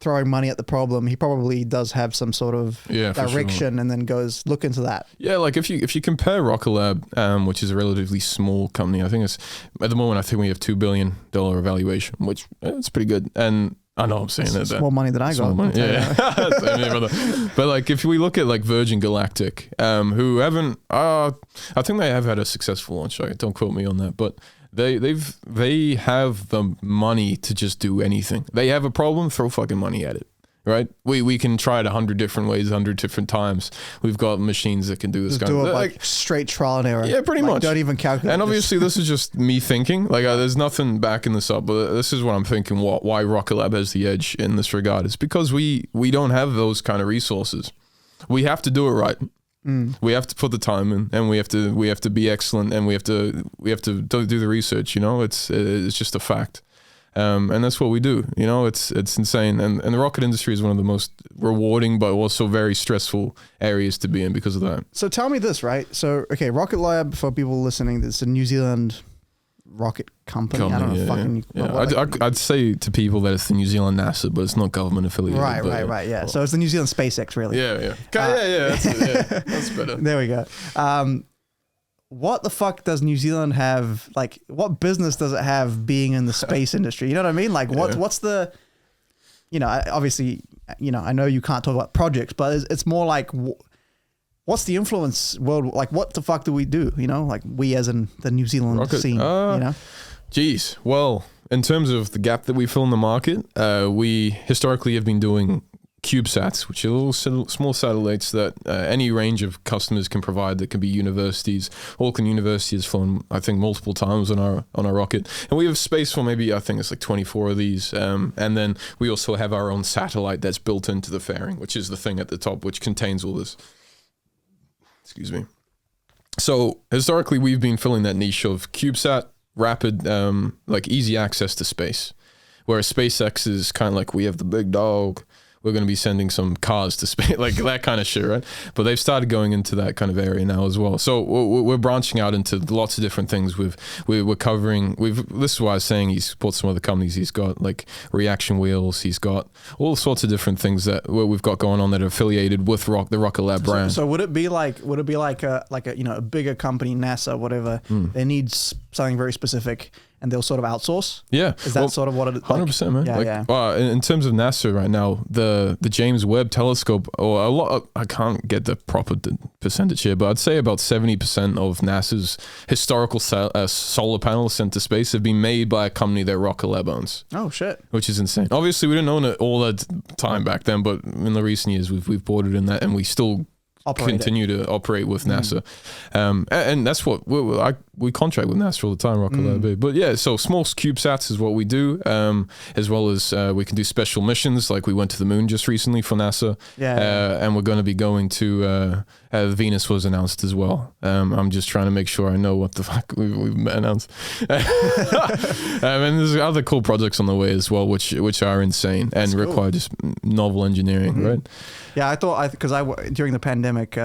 throwing money at the problem. He probably does have some sort of direction, and then goes, look into that. Yeah, like if you compare Rocket Lab, which is a relatively small company, I think at the moment we have $2 billion evaluation, which it's pretty good. And I know I'm saying that. More money than I got. Money. Yeah. Same here, brother. But like, if we look at like Virgin Galactic, who haven't, I think they have had a successful launch. Don't quote me on that, but they have the money to just do anything. They have a problem, throw fucking money at it. Right? We can try it 100 different ways, 100 different times. We've got machines that can do this just kind of thing. Like straight trial and error. Yeah, pretty much. Don't even calculate. And obviously this is just me thinking. Like, there's nothing backing this up, but this is what I'm thinking. Why Rocket Lab has the edge in this regard is because we don't have those kind of resources. We have to do it right. We have to put the time in, and we have to be excellent, and we have to do the research. It's just a fact. And that's what we do. It's insane. And the rocket industry is one of the most rewarding, but also very stressful areas to be in because of that. So tell me this, right? So, okay, Rocket Lab, for people listening, it's a New Zealand rocket company. I don't know. Fucking. I'd say to people that it's the New Zealand NASA, but it's not government affiliated. Right. Yeah. So it's the New Zealand SpaceX, really. Yeah. That's better. There we go. What the fuck does New Zealand have? Like, what business does it have being in the space industry? You know what I mean? Like, what's the, obviously, I know you can't talk about projects, but it's more like, what's the influence world? Like, what the fuck do we do? Like we as in the New Zealand scene, Geez. Well, in terms of the gap that we fill in the market, we historically have been doing CubeSats, which are little small satellites that any range of customers can provide. That can be universities. Auckland University has flown, I think, multiple times on our rocket, and we have space for maybe, I think it's like 24 of these. And then we also have our own satellite that's built into the fairing, which is the thing at the top, which contains all this. Excuse me. So historically, we've been filling that niche of CubeSat, rapid, like easy access to space, whereas SpaceX is kind of like, we have the big dog. We're going to be sending some cars to space, like that kind of shit, right? But they've started going into that kind of area now as well. So we're branching out into lots of different things. We're covering. This is why I was saying he supports some other companies. He's got like reaction wheels. He's got all sorts of different things that we've got going on that are affiliated with the Rocket Lab brand. So would it be like a bigger company, NASA, whatever? They need something very specific, and they'll sort of outsource? Yeah. Is that sort of what it is? 100%, man. Yeah. Well, in terms of NASA right now, the James Webb Telescope, or a lot, I can't get the proper percentage here, but I'd say about 70% of NASA's historical solar panels sent to space have been made by a company that Rocket Lab owns. Oh, shit. Which is insane. Obviously, we didn't own it all that time back then, but in the recent years, we've bought it in that, and we still continue to operate with NASA. And that's what we contract with NASA all the time, Rocket Lab. But yeah, so small CubeSats is what we do, as well as we can do special missions, like we went to the moon just recently for NASA. And we're going to be going to Venus was announced as well. I'm just trying to make sure I know what the fuck we've announced. And there's other cool projects on the way as well, which are insane and require just novel engineering, right? Yeah, I thought because during the pandemic,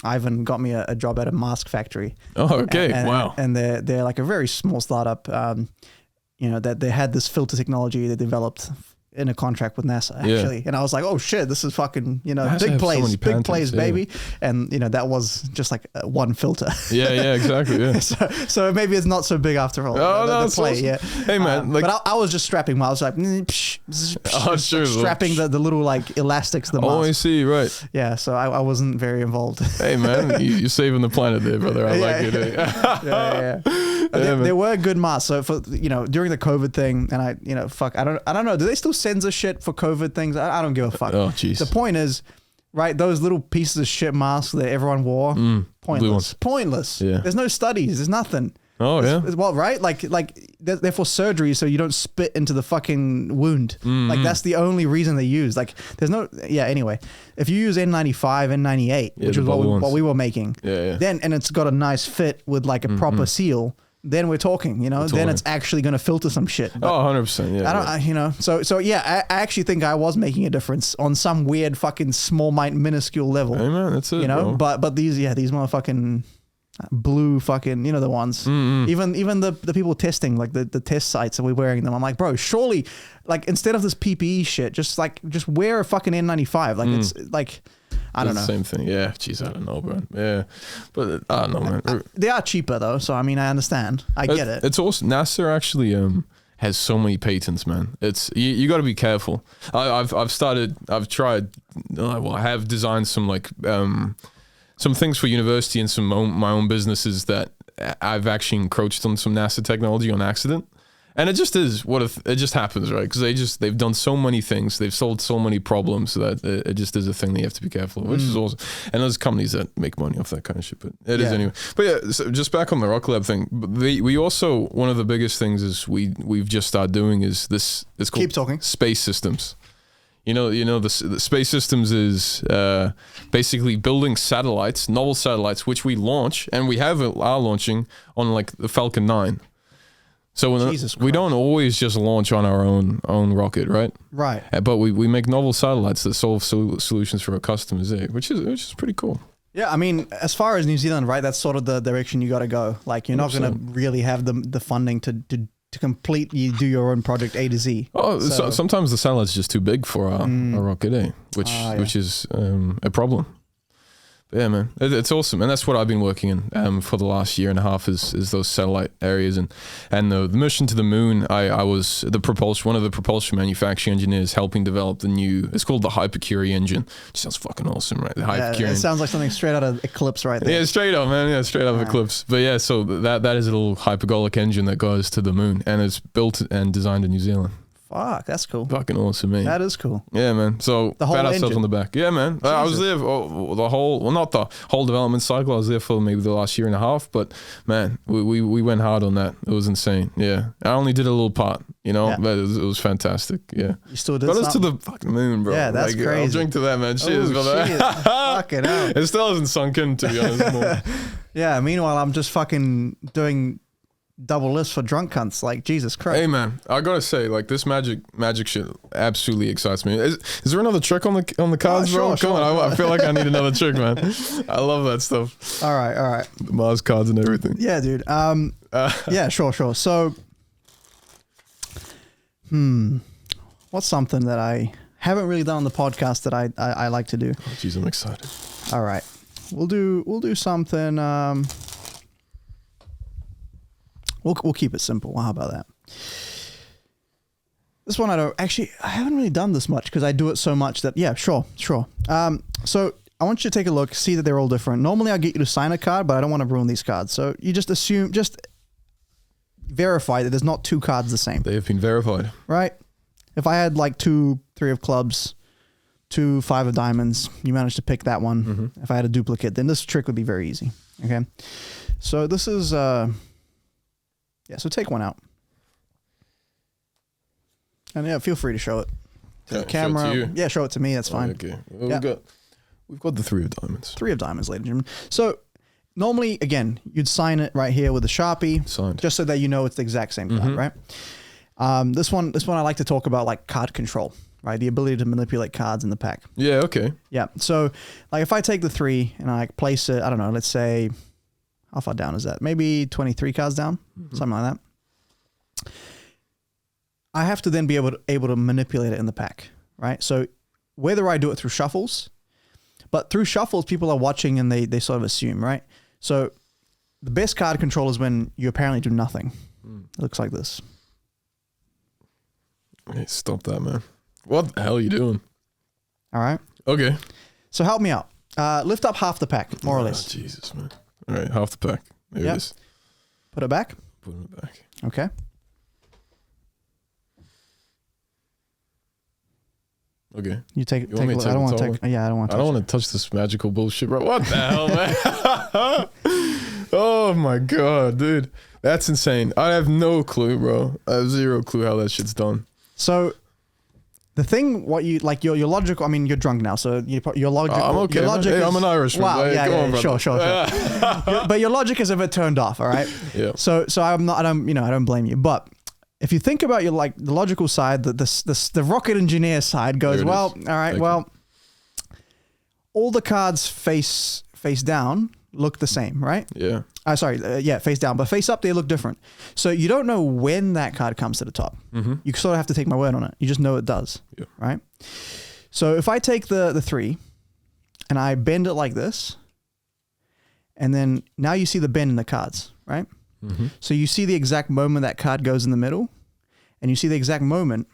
Ivan got me a job at a mask factory. Oh, okay, wow! And they're like a very small startup. That they had this filter technology they developed in a contract with NASA, actually. And I was like, oh shit, this is fucking, big plays, baby. And that was just like one filter. Yeah, exactly. Yeah. so maybe it's not so big after all. Oh, the play, awesome. Hey man, but I was just strapping. I was like, strapping the little like elastics. The mask. Oh, I see. Right. Yeah. So I wasn't very involved. Hey man, you're saving the planet there, brother. I like it. Yeah. There were good masks. So for during the COVID thing, and I don't know. Do they still censor shit for COVID things? I don't give a fuck. Oh jeez. The point is, right? Those little pieces of shit masks that everyone wore, pointless. Yeah. There's no studies. There's nothing. Oh yeah. Well, right? Like they're for surgery, so you don't spit into the fucking wound. Like that's the only reason they use. Like there's no. Yeah. Anyway, if you use N95, N98, which is what we were making, then and it's got a nice fit with like a proper seal. Then we're talking, then it's actually going to filter some shit. But 100%. Yeah. So I actually think I was making a difference on some weird fucking small, minuscule level. Hey man, that's it. Bro. But these motherfucking blue fucking, the ones. Even the people testing, like the test sites, and we're wearing them. I'm like, bro, surely, like instead of this PPE shit, just wear a fucking N95. Like it's like. I don't know. Same thing. Yeah. Jeez, I don't know, bro. Yeah. But I don't know, man. They are cheaper though. So, I mean, I understand. I get it. It's awesome. NASA actually has so many patents, man. It's you got to be careful. I have designed some like some things for university and my own businesses that I've actually encroached on some NASA technology on accident. And it just is it just happens, right? Because they've done so many things, they've solved so many problems that it just is a thing that you have to be careful of, which is awesome. And there's companies that make money off that kind of shit, but it is anyway. But yeah, so just back on the Rocket Lab thing, we also, one of the biggest things is we've just started doing is this. It's called Keep talking. Space Systems. The Space Systems is basically building satellites, novel satellites, which we launch, and we are launching on like the Falcon 9. So we don't always just launch on our own rocket, right? Right. But we make novel satellites that solve solutions for our customers, which is pretty cool. Yeah, I mean, as far as New Zealand, right, that's sort of the direction you got to go. Like, you're not going to really have the funding to completely do your own project A to Z. Oh, so sometimes the satellite's just too big for a rocket, which is a problem. But yeah, man, it's awesome, and that's what I've been working in for the last year and a half is those satellite areas and the mission to the moon. I was one of the propulsion manufacturing engineers helping develop the new. It's called the Hypercurie engine. Which sounds fucking awesome, right? The Hypercurie. It sounds like something straight out of Eclipse, right there. Yeah, straight up, man. Yeah, straight out of Eclipse. But yeah, so that is a little hypergolic engine that goes to the moon, and it's built and designed in New Zealand. Fuck, that's cool. Fucking awesome, man. That is cool. Yeah, man. So the whole pat ourselves engine. on the back. Yeah, man. I was there not the whole development cycle. I was there for maybe the last year and a half, but man, we went hard on that. It was insane. Yeah. I only did a little part, but it was fantastic. Yeah. You still did got us to the fucking moon, bro. Yeah, that's crazy. I'll drink to that, man. Cheers, brother. Fucking hell. It still hasn't sunk in, to be honest. More. Yeah, meanwhile, I'm just fucking doing double lifts for drunk cunts. Like, Jesus Christ. Hey, man, I gotta say, like, this magic shit absolutely excites me. Is there another trick on the cards, bro? Come on, I feel like I need another trick, man. I love that stuff. All right. The Mars cards and everything. Yeah, dude. Yeah, sure. So, what's something that I haven't really done on the podcast that I like to do? Oh, jeez, I'm excited. All right, we'll do something. We'll keep it simple. How about that? This one I haven't really done this much because I do it so much that, yeah, sure. So I want you to take a look, see that they're all different. Normally I'll get you to sign a card, but I don't want to ruin these cards. So you just verify that there's not two cards the same. They have been verified. Right? If I had like 2, 3 of clubs, 2, 5 of diamonds, you managed to pick that one. Mm-hmm. If I had a duplicate, then this trick would be very easy. Okay? So this is... yeah, so take one out. And yeah, feel free to show it to the camera. Show it to you. Yeah, show it to me. That's fine. Okay. Well, we've got the 3 of diamonds. 3 of diamonds, ladies and gentlemen. So normally, again, you'd sign it right here with a Sharpie. Signed. Just so that you know it's the exact same card, right? This one I like to talk about like card control, right? The ability to manipulate cards in the pack. Yeah, okay. Yeah. So like if I take the 3 and I place it, I don't know, let's say, how far down is that? Maybe 23 cards down, something like that. I have to then be able to manipulate it in the pack, right? So whether I do it through shuffles, but through shuffles, people are watching and they sort of assume, right? So the best card control is when you apparently do nothing. It looks like this. Hey, stop that, man. What the hell are you doing? All right. Okay. So help me out. Lift up half the pack, more or less. Jesus, man. All right, half the pack. There it is. Put it back. Put it back. Okay. Okay. You take a look. I don't want to take. Yeah, I don't want to. I don't want to touch this magical bullshit, bro. What the hell, man? Oh my god, dude, that's insane. I have no clue, bro. I have zero clue how that shit's done. So, the thing, what you like, your logical. I mean, you're drunk now, so your logic. I'm okay. Your logic hey, I'm an Irishman. Wow. Hey, Yeah. Sure. But your logic is a bit turned off. All right. Yeah. So I'm not. I don't blame you. But if you think about the logical side, the rocket engineer side goes, well, all right, well, all the cards face down look the same, right? Yeah. Face down, but face up they look different. So you don't know when that card comes to the top. Mm-hmm. You sort of have to take my word on it. You just know it does, right? So if I take the 3 and I bend it like this, and then now you see the bend in the cards, right? Mm-hmm. So you see the exact moment that card goes in the middle, and you see the exact moment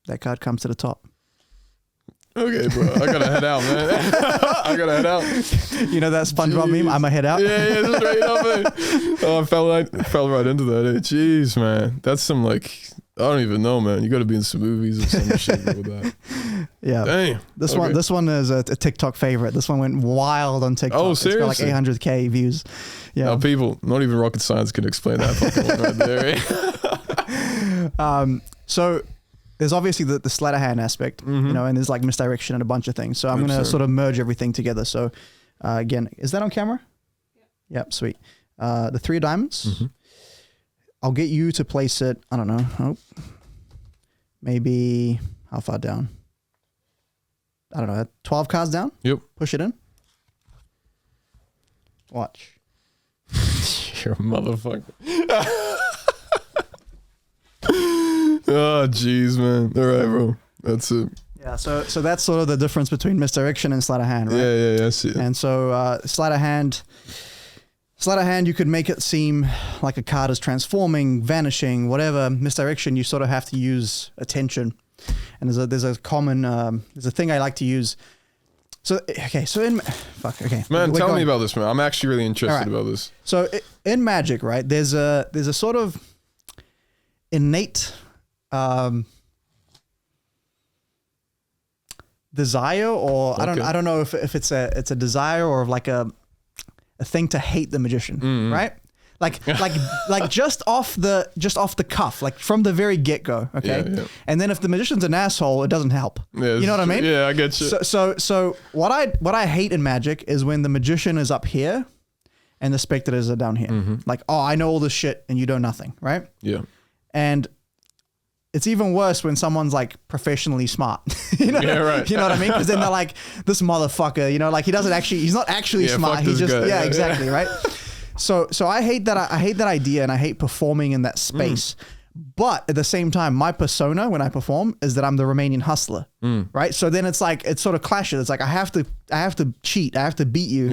that card comes to the top. Okay, bro. I gotta head out, man. I gotta head out. You know that SpongeBob meme? I'ma head out. Yeah, straight up, man. Oh, I fell right into that. Hey, jeez, man. That's some I don't even know, man. You got to be in some movies or some shit with that. Yeah. Damn. This one is a TikTok favorite. This one went wild on TikTok. Oh, seriously? It's got like 800K views. Yeah. Now, people, not even rocket science can explain that fucking one right there. So there's obviously the sleight of hand aspect, and there's like misdirection and a bunch of things. So I'm going to sort of merge everything together. So again, is that on camera? Yeah. Yep, sweet. The 3 of diamonds. Mm-hmm. I'll get you to place it, I don't know, maybe how far down? I don't know, 12 cards down. Yep. Push it in. Watch. You're a motherfucker. Oh, jeez, man. All right, bro. That's it. Yeah, so that's sort of the difference between misdirection and sleight of hand, right? Yeah, I see it. And so sleight of hand, you could make it seem like a card is transforming, vanishing, whatever. Misdirection, you sort of have to use attention. And there's a common, there's a thing I like to use. So, okay, so Man, tell me about this, man. I'm actually really interested about this. So in Magic, right, there's a sort of innate desire, or okay. I don't know if it's a desire or like a thing to hate the magician, right? Like just off the cuff, like from the very get go, okay. Yeah. And then if the magician's an asshole, it doesn't help. Yeah, you know what I mean? Yeah, I get you. So what I hate in Magic is when the magician is up here and the spectators are down here. Like, oh, I know all this shit and you know nothing, right? Yeah. And it's even worse when someone's like professionally smart. You know? Yeah, right. You know what I mean? Because then they're like, this motherfucker, you know, like he's not actually smart. He just, guy. Exactly, right? So I hate that. I hate that idea, and I hate performing in that space. But at the same time, my persona when I perform is that I'm the Romanian hustler, right? So then it's like it sort of clashes. It's like I have to cheat, I have to beat you,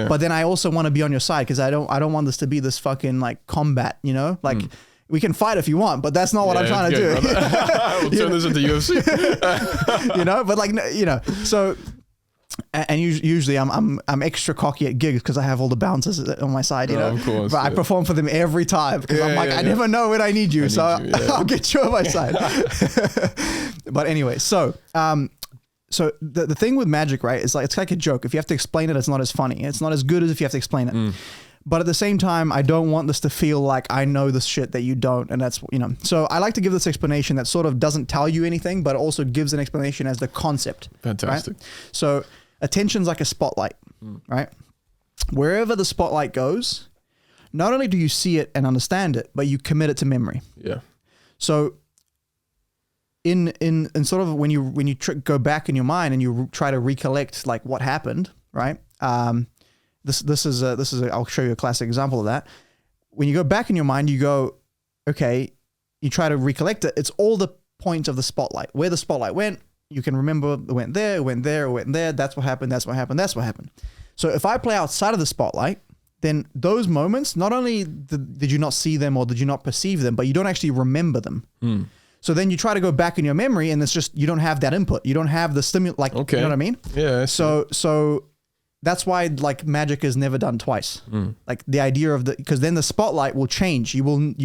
but then I also want to be on your side because I don't want this to be this fucking like combat, you know, like. We can fight if you want, but that's not what I'm trying to do. We'll turn this into UFC. You know, but like, you know, so, and usually I'm extra cocky at gigs because I have all the bouncers on my side, you know, of course, but I perform for them every time because I'm like, I never know when I need you. I'll get you on my side. But anyway, so the thing with Magic, right, is like, it's like a joke. If you have to explain it, it's not as funny. It's not as good as if you have to explain it. But at the same time, I don't want this to feel like I know this shit that you don't. And that's, you know, so I like to give this explanation that sort of doesn't tell you anything, but also gives an explanation as the concept. Fantastic. Right? So attention's like a spotlight, right? Wherever the spotlight goes, not only do you see it and understand it, but you commit it to memory. Yeah. So in sort of when you go back in your mind and you try to recollect like what happened, right? This is I'll show you a classic example of that. When you go back in your mind, you go, okay, you try to recollect it. It's all the points of the spotlight. Where the spotlight went, you can remember it went there, it went there, it went there. That's what happened, that's what happened, that's what happened. So if I play outside of the spotlight, then those moments, not only did you not see them or did you not perceive them, but you don't actually remember them. So then you try to go back in your memory and it's just, you don't have that input. You don't have the stimulus, like, you know what I mean? Yeah. So that's why like Magic is never done twice. Like the idea of because then the spotlight will change. You won't,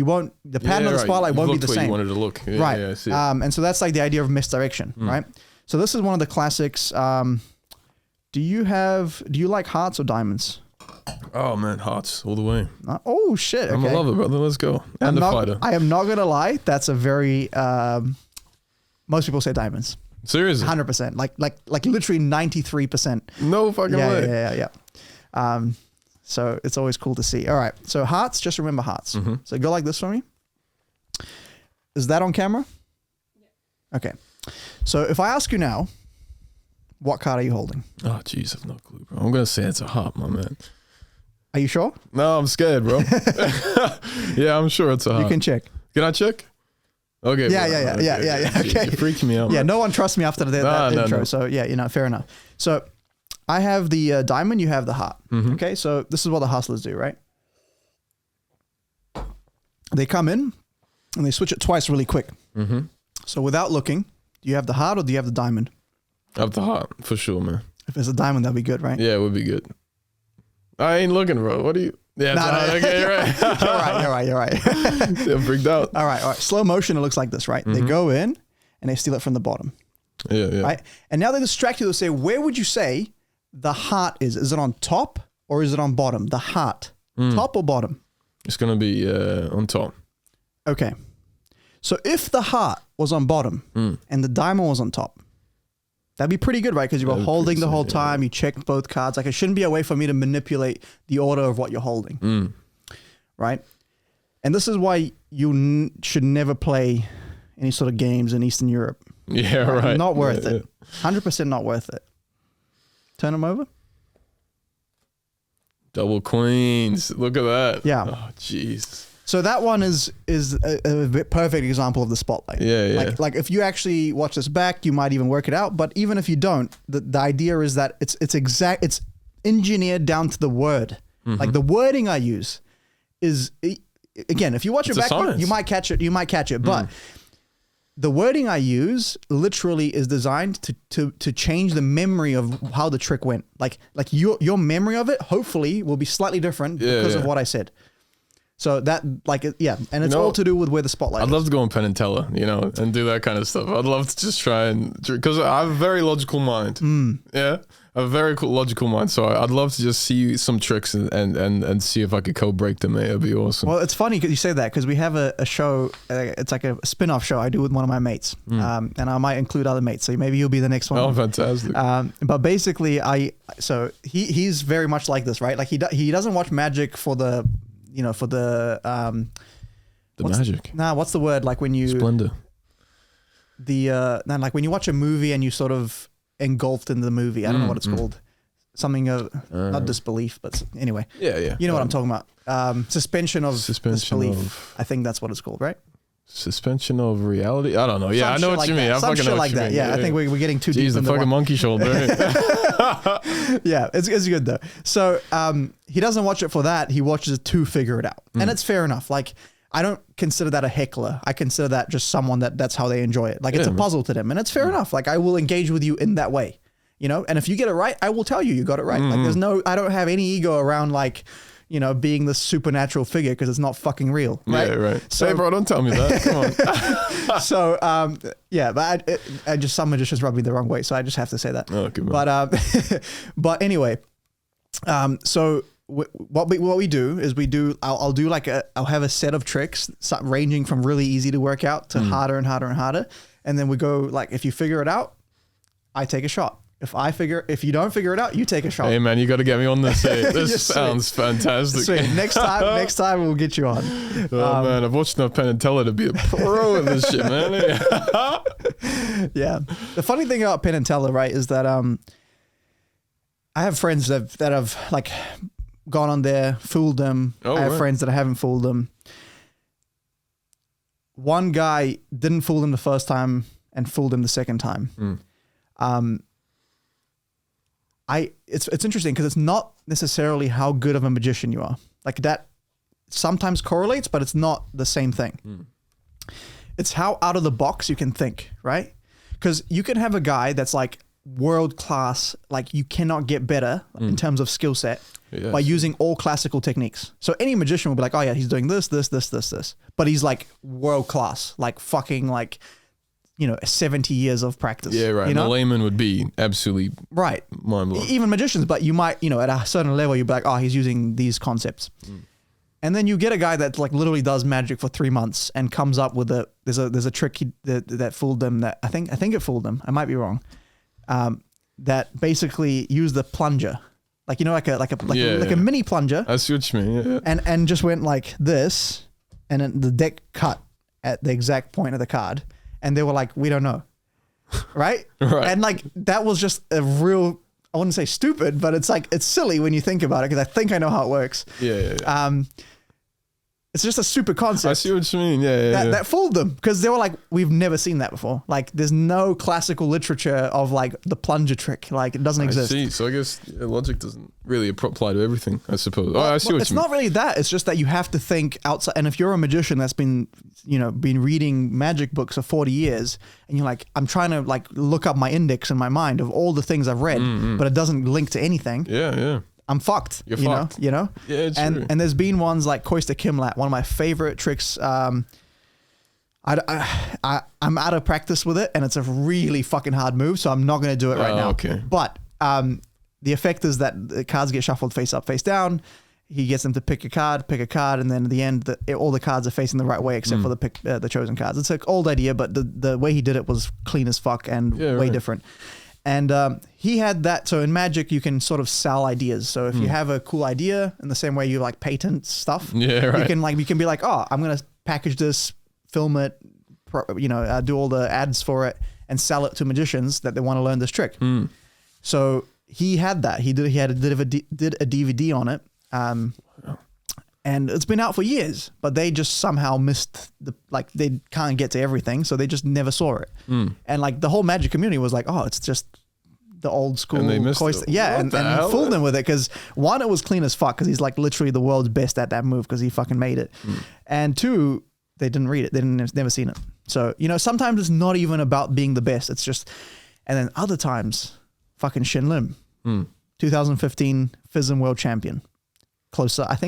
the pattern of the spotlight won't be the same. You wanted to look. Yeah, right. Yeah, I see. And so that's like the idea of misdirection, right? So this is one of the classics. Do you like hearts or diamonds? Oh man, hearts all the way. Oh shit. Okay. I'm a lover, brother. Let's go. And a fighter. I am not going to lie. That's a very, most people say diamonds. Seriously? 100%. Like literally 93%. No fucking way. Yeah. So it's always cool to see. All right. So hearts, just remember hearts. So go like this for me. Is that on camera? Yeah. Okay. So if I ask you now, what card are you holding? Oh, jeez, I've no clue, bro. I'm going to say it's a heart, my man. Are you sure? No, I'm scared, bro. Yeah, I'm sure it's a heart. You can check. Can I check? Okay. Yeah. Okay. You're freaking me out. Yeah, Man. no one trusts me after that intro. No. So yeah, fair enough. So I have the diamond, you have the heart. Okay, so this is what the hustlers do, right? They come in and they switch it twice really quick. So without looking, do you have the heart or do you have the diamond? I have the heart, for sure, man. If it's a diamond, that'd be good, right? Yeah, it would be good. I ain't looking, bro. What are you... Yeah, no. Okay, you're right. You're right. Yeah, freaked out. All right. Slow motion, it looks like this, right? They go in and they steal it from the bottom. Yeah. Right? And now they distract you. They'll say, where would you say the heart is? Is it on top or is it on bottom? The heart. Top or bottom? It's going to be on top. Okay. So if the heart was on bottom and the diamond was on top, that'd be pretty good, right? Because you were holding the whole time. You checked both cards. Like it shouldn't be a way for me to manipulate the order of what you're holding. Right? And this is why you should never play any sort of games in Eastern Europe. Yeah, right. Not worth it. 100% not worth it. Turn them over. Double queens. Look at that. Yeah. Oh, jeez. So that one is a perfect example of the spotlight. Yeah. Like if you actually watch this back, you might even work it out. But even if you don't, the idea is that it's engineered down to the word. Mm-hmm. Like the wording I use is, again, if you watch it back, you might catch it. But the wording I use literally is designed to change the memory of how the trick went. Like your memory of it hopefully will be slightly different because of what I said. So that, like, yeah, and it's all to do with where the spotlight is. I'd love to go on Penn and Teller, and do that kind of stuff. I'd love to just try because I have a very logical mind. Yeah, I have a very logical mind. So I'd love to just see some tricks and see if I could code break them. It'd be awesome. Well, it's funny because you say that because we have a show. It's like a spin-off show I do with one of my mates, and I might include other mates. So maybe you'll be the next one. Oh, fantastic! But basically, he's very much like this, right? Like he doesn't watch magic for the. For the magic. What's the word? Like when you splendor. Like when you watch a movie and you sort of engulfed in the movie. I don't know what it's called. Something of not disbelief, but anyway. Yeah. You know what I'm talking about? Suspension of disbelief. I think that's what it's called, right? Suspension of reality. I don't know. Yeah, I know what you mean. I fucking know what you mean. Yeah, I think we're getting too deep. Jeez, the fucking monkey shoulder. Yeah, it's good though. So he doesn't watch it for that. He watches it to figure it out, and it's fair enough. Like I don't consider that a heckler. I consider that just someone that's how they enjoy it. Like it's a puzzle to them, and it's fair enough. Like I will engage with you in that way, And if you get it right, I will tell you got it right. Like I don't have any ego around like. Being this supernatural figure because it's not fucking real, right? Yeah, right. So, hey, bro, don't tell me that. Come on. So, but someone just rubbed me the wrong way, so I just have to say that. Oh, good man. But anyway, so what we do is I'll do I'll have a set of tricks ranging from really easy to work out to harder and harder and harder, and then we go like if you figure it out, I take a shot. If you don't figure it out, you take a shot. Hey man, you got to get me on this. Hey, this sounds fantastic. Sweet. Next time we'll get you on. Oh man, I've watched enough Penn and Teller to be a pro in this shit, man. Yeah. The funny thing about Penn and Teller, right, is that I have friends that have like gone on there, fooled them. I have friends that I haven't fooled them. One guy didn't fool them the first time and fooled him the second time. It's interesting because it's not necessarily how good of a magician you are. Like that sometimes correlates, but it's not the same thing. It's how out of the box you can think, right? Because you can have a guy that's like world class, like you cannot get better in terms of skill set by using all classical techniques. So any magician will be like, oh yeah, he's doing this. But he's like world class, like fucking like, 70 years of practice. Yeah, right. And the layman would be absolutely mind blowing. Even magicians, but you might, at a certain level, you'd be like, oh, he's using these concepts. And then you get a guy that like literally does magic for 3 months and comes up with there's a trick that fooled them that I think it fooled them. I might be wrong. That basically used the plunger, like a mini plunger. I see what you mean. Yeah. And just went like this, and then the deck cut at the exact point of the card. And they were like, we don't know. Right? Right. And like, that was just a real, I wouldn't say stupid, but it's like, it's silly when you think about it because I think I know how it works. Yeah. It's just a super concept. I see what you mean. Yeah. That fooled them because they were like, we've never seen that before. Like, there's no classical literature of like the plunger trick. Like, it doesn't exist. I see. So I guess logic doesn't really apply to everything, I suppose. I see what you mean. It's not really that. It's just that you have to think outside. And if you're a magician that's been reading magic books for 40 years and you're like, I'm trying to like look up my index in my mind of all the things I've read, but it doesn't link to anything. Yeah. I'm fucked. You're fucked. Yeah, it's true. And there's been ones like Koister Kimlat, one of my favorite tricks. I'm out of practice with it, and it's a really fucking hard move, so I'm not going to do it right now. Okay. But the effect is that the cards get shuffled face up, face down. He gets them to pick a card, and then at the end, all the cards are facing the right way except for the chosen cards. It's an old idea, but the way he did it was clean as fuck and way different. And he had that. So in magic, you can sort of sell ideas. So if you have a cool idea, in the same way you like patent stuff, you can be like, oh, I'm gonna package this, film it, do all the ads for it, and sell it to magicians that they want to learn this trick. Mm. So he had that. He did a DVD on it. And it's been out for years, but they just somehow missed they can't get to everything. So they just never saw it. Mm. And like the whole magic community was like, oh, it's just the old school. And they missed it. Yeah. What And he fooled them with it. Cause one, it was clean as fuck. Cause he's like literally the world's best at that move. Cause he fucking made it. Mm. And two, they didn't read it. They never seen it. So, sometimes it's not even about being the best. It's just, and then other times fucking Shin Lim, 2015 FISM world champion. Close up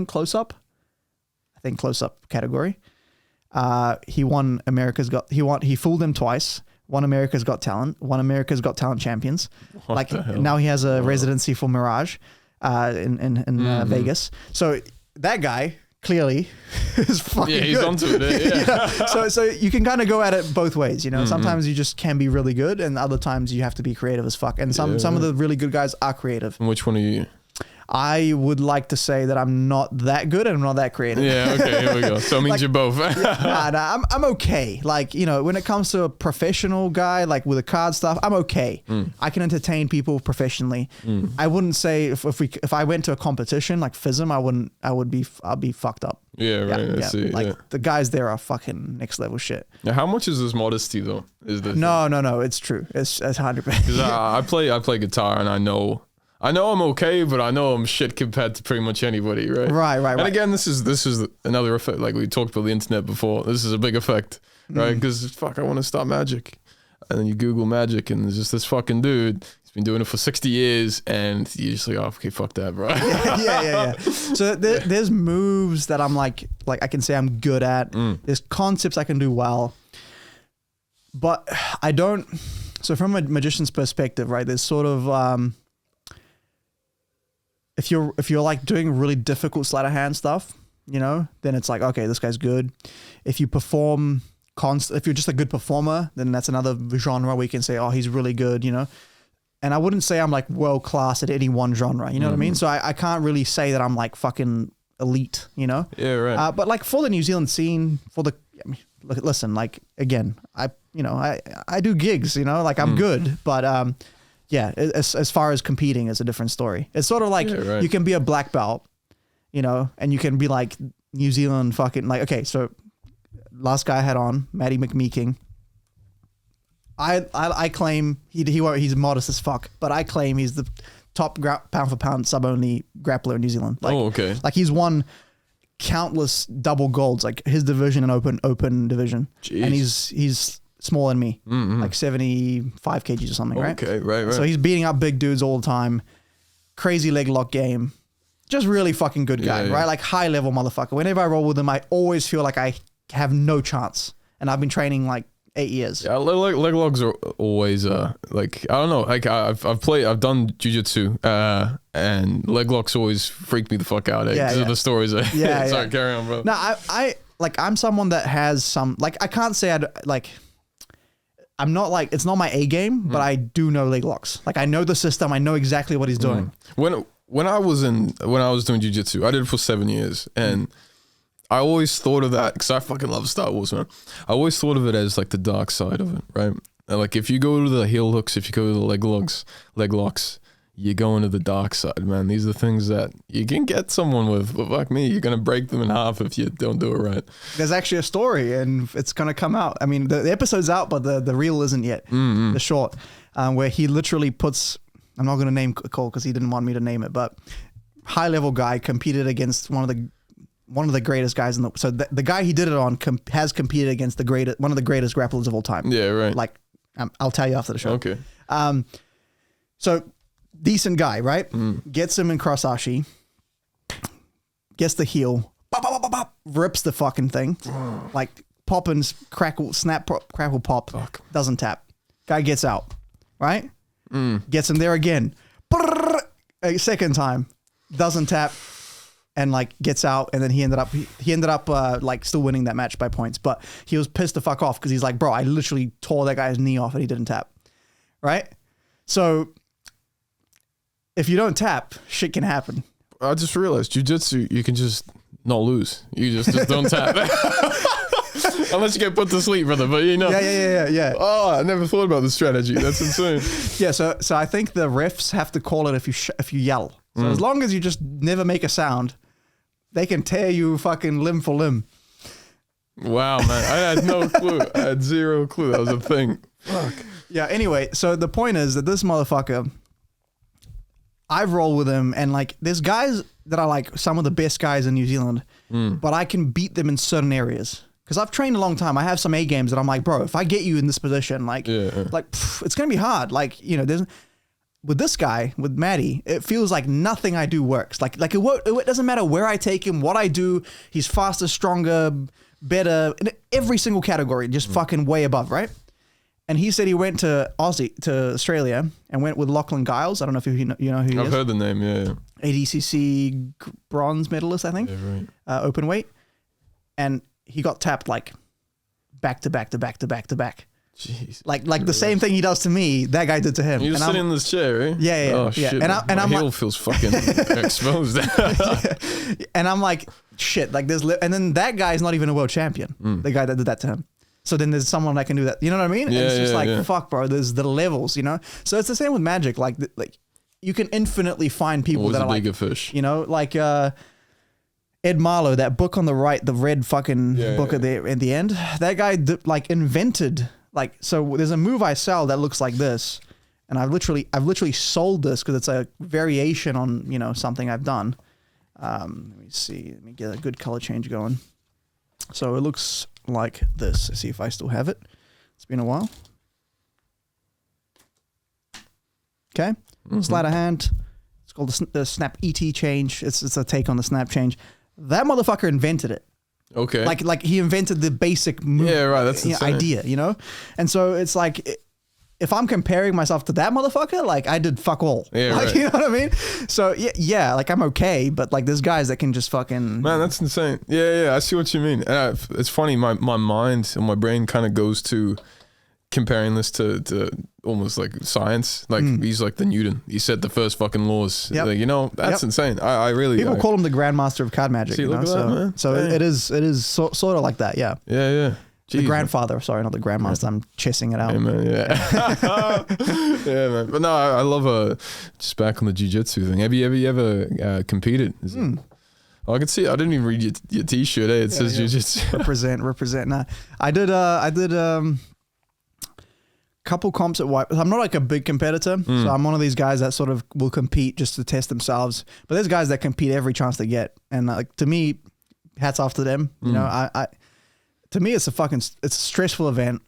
category. He won he fooled them twice. Won America's Got Talent. Won America's Got Talent champions. What the hell? Now he has a residency for Mirage in Vegas. So that guy clearly is fucking he's good. onto it. Yeah. So you can kind of go at it both ways. Sometimes you just can be really good, and other times you have to be creative as fuck. And some of the really good guys are creative. And which one are you? I would like to say that I'm not that good and I'm not that creative. Yeah, okay, here we go. So it means you're both. Nah, I'm okay. Like, when it comes to a professional guy, like with the card stuff, I'm okay. I can entertain people professionally. I wouldn't say if I went to a competition like FISM, I'd be fucked up. Yeah, right. I see. Like the guys there are fucking next level shit. Now, how much is this modesty though? No, it's true. It's 100%. Because I play guitar and I know I'm okay, but I know I'm shit compared to pretty much anybody, right? Right. And again, this is another effect. Like we talked about the internet before. This is a big effect, right? Because I want to start magic, and then you Google magic, and there's just this fucking dude. He's been doing it for 60 years, and you're just like, oh, okay, fuck that, bro. Yeah. So there's moves that I'm like I can say I'm good at. There's concepts I can do well, but I don't. So from a magician's perspective, right? There's sort of if you're like doing really difficult sleight of hand stuff, then it's like, okay, this guy's good. If you perform if you're just a good performer, then that's another genre where you can say, oh, he's really good, And I wouldn't say I'm like world class at any one genre, you know what I mean? So I can't really say that I'm like fucking elite, Yeah, right. But like for the New Zealand scene, listen, like again, I do gigs, like I'm good, but yeah, as far as competing is a different story. It's sort of like you can be a black belt, and you can be like New Zealand fucking like, okay, so last guy I had on, Matty McMeeking. I claim he's modest as fuck, but I claim he's the top pound for pound sub only grappler in New Zealand. Like, okay. Like he's won countless double golds, like his division and open division. Jeez. And he's smaller than me, like 75 kgs or something, right? Okay, right. So he's beating up big dudes all the time. Crazy leg lock game. Just really fucking good guy, right? Like high level motherfucker. Whenever I roll with him, I always feel like I have no chance. And I've been training like 8 years. Yeah, leg locks are always like, I don't know. Like I've done jiu-jitsu and leg locks always freak me the fuck out. The stories. Sorry, carry on, bro. No, I'm someone that has some, like, I can't say I'm not like, it's not my A game, but I do know leg locks. Like I know the system. I know exactly what he's doing. When I was doing jiu-jitsu, I did it for 7 years, and I always thought of that because I fucking love Star Wars, man. I always thought of it as like the dark side of it, right? And like if you go to the heel hooks, if you go to the leg locks, you go into the dark side, man. These are things that you can get someone with, but fuck me, you're gonna break them in half if you don't do it right. There's actually a story, and it's gonna come out. I mean, the episode's out, but the reel isn't yet. The short, where he literally puts. I'm not gonna name Cole because he didn't want me to name it, but high level guy competed against one of the greatest guys in the. So the guy he did it on has competed against one of the greatest grapplers of all time. Yeah, right. Like, I'll tell you after the show. Okay. So decent guy, right? Gets him in cross-ashi, gets the heel, rips the fucking thing, like poppins, crackle, snap, crackle, pop, doesn't tap. Guy gets out, right? Gets him there again, a second time, doesn't tap, and like gets out, and then he ended up like still winning that match by points, but he was pissed the fuck off because he's like, bro, I literally tore that guy's knee off and he didn't tap, right? So if you don't tap, shit can happen. I just realized jiu-jitsu, you can just not lose. You just don't tap. Unless you get put to sleep, brother. But you know. Yeah. Oh, I never thought about the strategy. That's insane. Yeah, so I think the refs have to call it if you yell. So as long as you just never make a sound, they can tear you fucking limb for limb. Wow, man. I had no clue. I had zero clue that was a thing. Fuck. Yeah, anyway, so the point is that this motherfucker, I've rolled with him, and like there's guys that are like some of the best guys in New Zealand, but I can beat them in certain areas. Because I've trained a long time. I have some A games that I'm like, bro, if I get you in this position, like, it's going to be hard. Like, you know, with this guy, with Maddie, it feels like nothing I do works. Like it doesn't matter where I take him, what I do. He's faster, stronger, better in every single category, just fucking way above, right? And he said he went to Australia, and went with Lachlan Giles. I don't know if you know who he is. I've heard the name, yeah. ADCC bronze medalist, I think. Yeah, right. Open weight. And he got tapped like back to back. Jeez. Like the same thing he does to me, that guy did to him. You're sitting in this chair, right? Yeah. Oh, shit. And my I'm heel like, feels fucking exposed. and I'm like, shit, like and then that guy's not even a world champion, the guy that did that to him. So then there's someone that can do that. You know what I mean? Yeah, and it's just fuck, bro, there's the levels, you know? So it's the same with magic. Like you can infinitely find people Always that are a bigger like, fish. you know, like, Ed Marlowe, that book on the right, the red fucking book at the end, that guy invented, like, so there's a move I sell that looks like this, and I've literally sold this because it's a variation on, you know, something I've done. Let me see, let me get a good color change going. So it looks like this. Let's see if I still have it. It's been a while. Okay, sleight of hand. It's called the SnapET change. It's a take on the snap change. That motherfucker invented it. Okay. Like he invented the basic move, That's insane. idea, you know? And so it's like, if I'm comparing myself to that motherfucker, like I did fuck all. Yeah, like, right. You know what I mean? So yeah, like I'm okay, but like there's guys that can just fucking... Man, that's insane. Yeah, I see what you mean. And it's funny, my mind and my brain kind of goes to comparing this to almost like science. Like he's like the Newton. He set the first fucking laws. Yep. Like, you know, that's insane. I really... People call him the grandmaster of card magic. See, you know? look at that, man. So it is sort of like that, yeah. Yeah. Jeez, The grandfather, sorry, not the grandmaster. I'm chessing it out. Yeah, man, yeah. Yeah, man. But no, I love just back on the jiu-jitsu thing. Have you ever competed? Oh, I can see it. I didn't even read your t-shirt. It says jiu-jitsu. represent. Nah, I did couple comps at White. I'm not like a big competitor, so I'm one of these guys that sort of will compete just to test themselves. But there's guys that compete every chance they get, and like to me, hats off to them. You know, I to me it's a stressful event.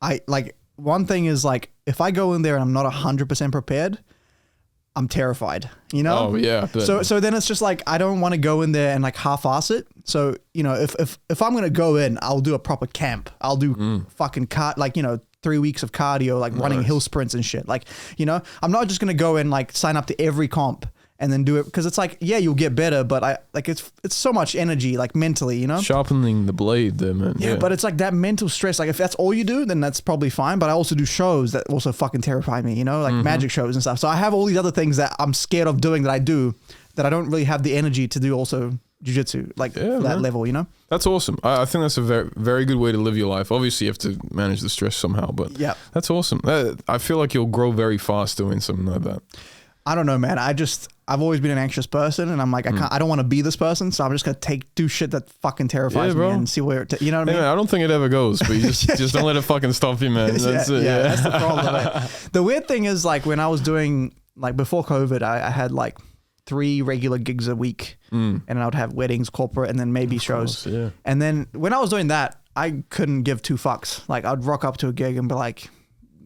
I like one thing is like if I go in there and I'm not 100% prepared, I'm terrified. You know? Oh yeah. So then it's just like I don't want to go in there and like half-ass it. So you know, if I'm gonna go in, I'll do a proper camp. I'll do fucking 3 weeks of cardio, like running hill sprints and shit. Like, you know, I'm not just going to go and like sign up to every comp and then do it. Cause it's like, yeah, you'll get better, but it's so much energy, like mentally, you know, sharpening the blade there, man. Yeah. But it's like that mental stress. Like if that's all you do, then that's probably fine. But I also do shows that also fucking terrify me, you know, like magic shows and stuff. So I have all these other things that I'm scared of doing that I do that I don't really have the energy to do also jiu-jitsu, like for that level, you know? That's awesome. I think that's a very, very good way to live your life. Obviously, you have to manage the stress somehow, but that's awesome. I feel like you'll grow very fast doing something like that. I don't know, man. I've always been an anxious person, and I'm like, I don't want to be this person, so I'm just going to do shit that fucking terrifies me and see where you know what I mean? Man, I don't think it ever goes, but you just don't let it fucking stop you, man. That's it. Yeah, that's the problem. Right? The weird thing is, like, when I was doing, like, before COVID, I had, like, 3 regular gigs a week, and I would have weddings, corporate, and then maybe shows. Yeah. And then when I was doing that, I couldn't give 2 fucks. Like I'd rock up to a gig and be like,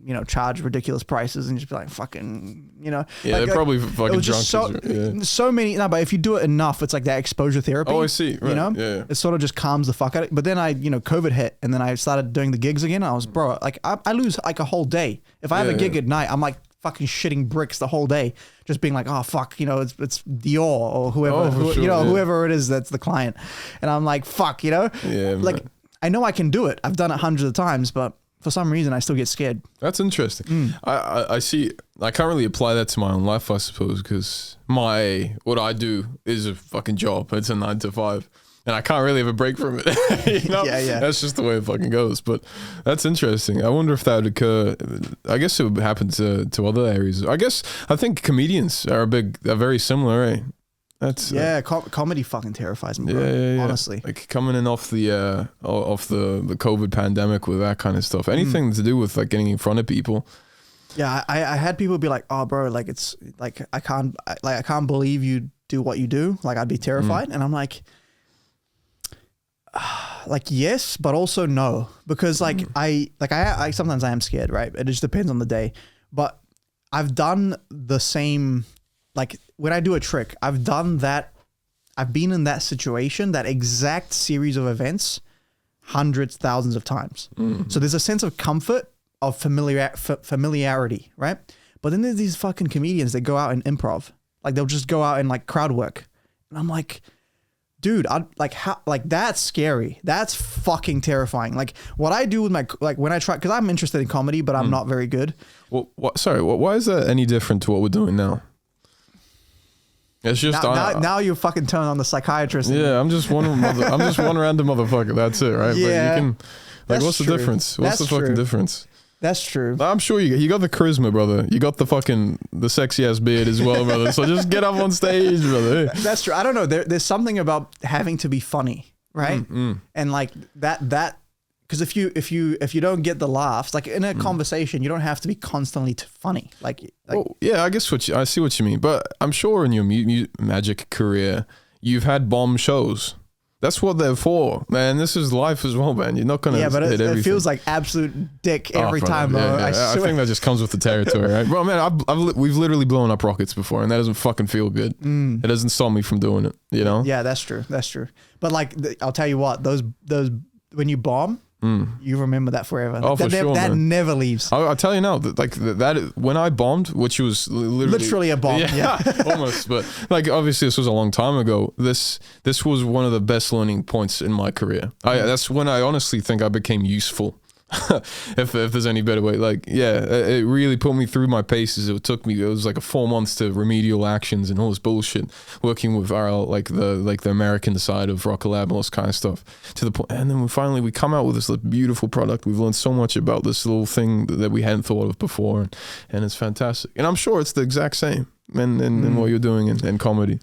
you know, charge ridiculous prices and just be like, fucking, you know. Yeah, like, they're probably fucking drunk. So many, no, but if you do it enough, it's like that exposure therapy. Oh, I see. Right. You know, it sort of just calms the fuck out of it. But then COVID hit, and then I started doing the gigs again. I was, bro, like I lose like a whole day. If I have a gig at night, I'm like fucking shitting bricks the whole day, just being like, oh fuck, you know, it's Dior or whoever, whoever it is that's the client, and I'm like, fuck, you know, like man. I know I can do it. I've done it hundreds of times, but for some reason I still get scared. That's interesting. I see. I can't really apply that to my own life, I suppose, because what I do is a fucking job. It's a 9 to 5. and I can't really have a break from it. You know? Yeah. That's just the way it fucking goes. But that's interesting. I wonder if that would occur. I guess it would happen to other areas. I think comedians are very similar, eh? That's comedy fucking terrifies me, bro. Yeah. Honestly, like coming in off the COVID pandemic with that kind of stuff. Anything to do with like getting in front of people. Yeah, I had people be like, "Oh, bro, like it's like I can't believe you do what you do." Like I'd be terrified, and I'm like yes, but also no, because like I sometimes I am scared, right? It just depends on the day. But I've done the same. Like when I do a trick, I've done that. I've been in that situation, that exact series of events, hundreds, thousands of times. So there's a sense of comfort, of familiarity, right? But then there's these fucking comedians that go out and improv. Like they'll just go out and like crowd work. And I'm like, dude, that's scary. That's fucking terrifying. Like what I do with when I try, because I'm interested in comedy, but I'm not very good. Well, why is that any different to what we're doing now? It's just now you fucking turn on the psychiatrist. Yeah, I'm just one random motherfucker. That's it, right? Yeah, but you can, what's the difference? What's the fucking difference? That's true. I'm sure you got the charisma, brother. You got the sexy ass beard as well, brother. So just get up on stage, brother. That's true. I don't know. There's something about having to be funny, right? And like that. Because if you don't get the laughs, like in a conversation, you don't have to be constantly funny. Well, yeah, I guess I see what you mean, but I'm sure in your magic career, you've had bomb shows. That's what they're for, man. This is life as well, man. You're not gonna hit everything. It feels like absolute dick every time, though. Yeah. I think that just comes with the territory, right? Well, man, we've literally blown up rockets before, and that doesn't fucking feel good. It doesn't stop me from doing it, you know? Yeah, that's true. But like, I'll tell you what, those when you bomb. You remember that forever. Oh, for sure, that man. Never leaves. I'll tell you now, that when I bombed, which was literally a bomb. Yeah. Almost. But like, obviously, this was a long time ago. This was one of the best learning points in my career. That's when I honestly think I became useful. if there's any better way, it really put me through my paces. It was like 4 months to remedial actions and all this bullshit, working with our the American side of Rocket Lab and all this kind of stuff, to the point, and then we come out with this beautiful product. We've learned so much about this little thing that we hadn't thought of before, and it's fantastic. And I'm sure it's the exact same in what you're doing in comedy.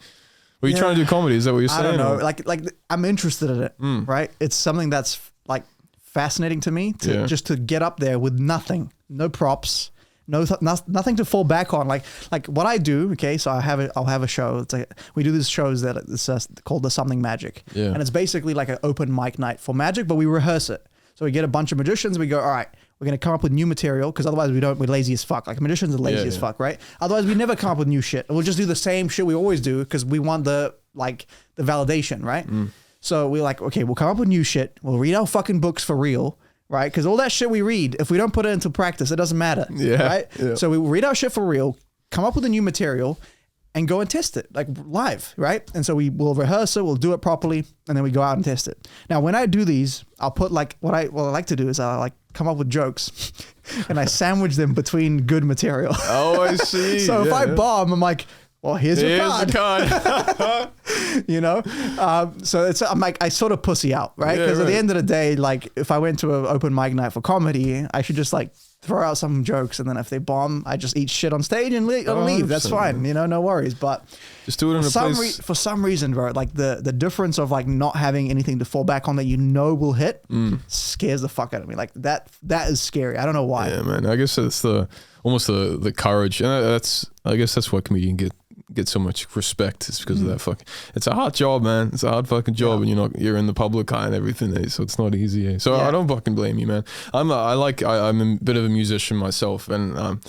Were you trying to do comedy? Is that what you're saying? I don't know. Like I'm interested in it, right? It's something that's like fascinating to me just to get up there with nothing, no props, nothing to fall back on. Like what I do. Okay, so I'll have a show. It's we do these shows that it's called the Something Magic, and it's basically like an open mic night for magic, but we rehearse it. So we get a bunch of magicians. We go, all right, we're gonna come up with new material because otherwise we're lazy as fuck. Like magicians are lazy as fuck, right? Otherwise we never come up with new shit. We'll just do the same shit we always do because we want the validation, right? So we're like, okay, we'll come up with new shit. We'll read our fucking books for real, right? Because all that shit we read, if we don't put it into practice, it doesn't matter, right? Yeah. So we read our shit for real, come up with a new material, and go and test it, like live, right? And so we'll rehearse it, we'll do it properly, and then we go out and test it. Now, when I do these, I'll put what I like to do is I come up with jokes, and I sandwich them between good material. Oh, I see. So if I bomb, I'm like, well, here's your card. You know? So I'm like, I sort of pussy out, right? Because at the end of the day, like if I went to an open mic night for comedy, I should just like throw out some jokes. And then if they bomb, I just eat shit on stage and leave. That's fine. You know, no worries. But just do it in a place. For some reason, bro, like the difference of like not having anything to fall back on that will hit scares the fuck out of me. Like that is scary. I don't know why. Yeah, man. I guess it's almost the courage. And I guess that's why comedians get so much respect. It's because of that fucking. It's a hard job, man. It's a hard fucking job, and you're in the public eye and everything, so it's not easy. So I don't fucking blame you, man. I'm a bit of a musician myself, and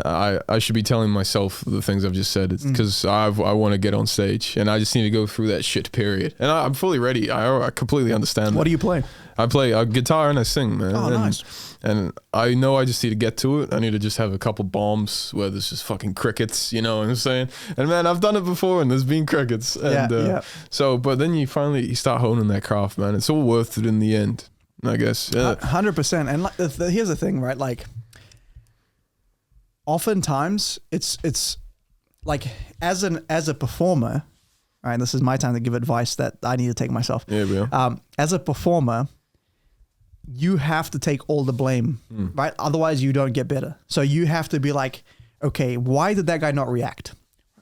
I should be telling myself the things I've just said. It's because I want to get on stage, and I just need to go through that shit period. And I'm fully ready. I completely understand. What do you play? I play guitar and I sing, man. Oh, nice. And I know I just need to get to it. I need to just have a couple bombs where there's just fucking crickets, you know what I'm saying? And man, I've done it before and there's been crickets. And so, but then you start honing that craft, man. It's all worth it in the end, I guess. 100%. And here's the thing, right? Like, oftentimes it's like as a performer, All right, this is my time to give advice that I need to take myself. Yeah, bro. As a performer, you have to take all the blame, right? Otherwise, you don't get better. So you have to be like, okay, why did that guy not react?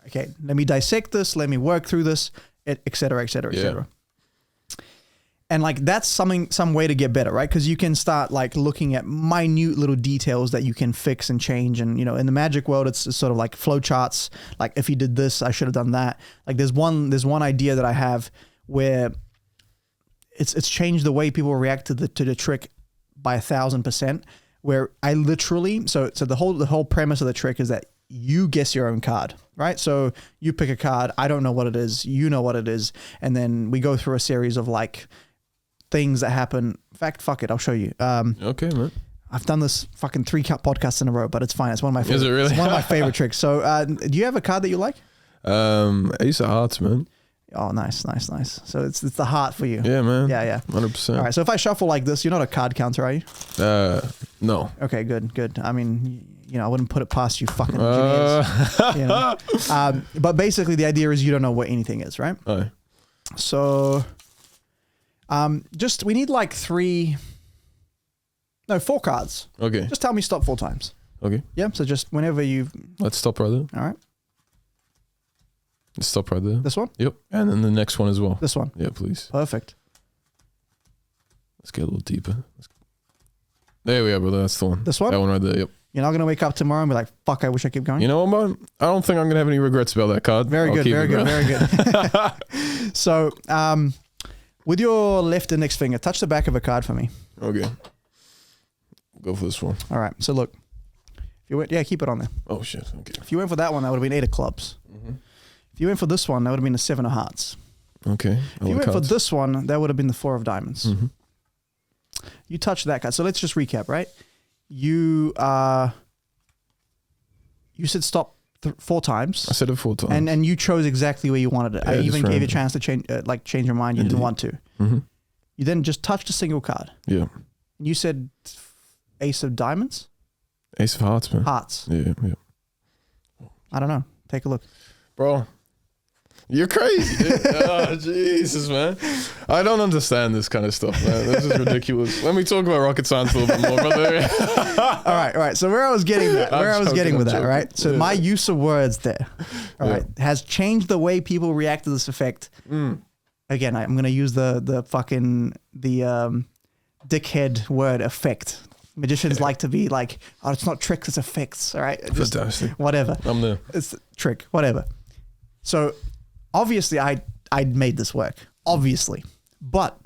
Okay, let me dissect this. Let me work through this, et cetera, et cetera, et cetera. And like that's some way to get better, right? Because you can start like looking at minute little details that you can fix and change. And you know, in the magic world, it's sort of like flow charts. Like if you did this, I should have done that. Like there's one idea that I have where it's changed the way people react to the trick by 1,000%. Where I literally so the whole premise of the trick is that you guess your own card, right? So you pick a card. I don't know what it is. You know what it is, and then we go through a series of like things that happen. In fact, fuck it, I'll show you. Okay, man. I've done this fucking 3 podcasts in a row, but it's fine. It's one of my favorite. Is it really? It's one of my favorite tricks. So, do you have a card that you like? Ace of Hearts, man. Oh, nice. So it's the heart for you. Yeah, man. Yeah. 100%. All right. So if I shuffle like this, you're not a card counter, are you? No. Okay, good. I mean, you know, I wouldn't put it past you fucking engineers. You know? But basically the idea is you don't know what anything is, right? Aye. So, we need like 4 cards. Okay. Just tell me stop 4 times. Okay. Yeah. So just whenever you. Let's stop right there. All right. Let's stop right there. This one? Yep. And then the next one as well. This one. Yeah, please. Perfect. Let's get a little deeper. There we are, brother. That's the one. This one? That one right there. Yep. You're not going to wake up tomorrow and be like, fuck, I wish I kept going. You know what, man? I don't think I'm going to have any regrets about that card. Very good. So, with your left index finger, touch the back of a card for me. Okay. Go for this one. All right. So look, if you went, keep it on there. Oh shit. Okay. If you went for that one, that would have been 8 of clubs. Mm-hmm. If you went for this one, that would have been the 7 of hearts. Okay. If you went for this one, that would have been the 4 of diamonds. Mm-hmm. You touched that card. So let's just recap, right? You said stop 4 times. I said it 4 times. And you chose exactly where you wanted it. Yeah, I even gave you a random. chance to change your mind. You didn't want to. Mm-hmm. You then just touched a single card. Yeah. You said Ace of diamonds? Ace of Hearts, man. Hearts. Yeah. I don't know. Take a look. Bro, you're crazy, dude. Oh, Jesus, man. I don't understand this kind of stuff, man. This is ridiculous. Let me talk about rocket science a little bit more, brother. All right. So where I was getting that, I'm joking. right? So my use of words there, all right, has changed the way people react to this effect. Again, I'm going to use the dickhead word effect. Magicians like to be like, oh, it's not tricks, it's effects. All right. Just Fantastic. whatever. I'm there. It's a trick, whatever. So obviously I made this work, obviously. But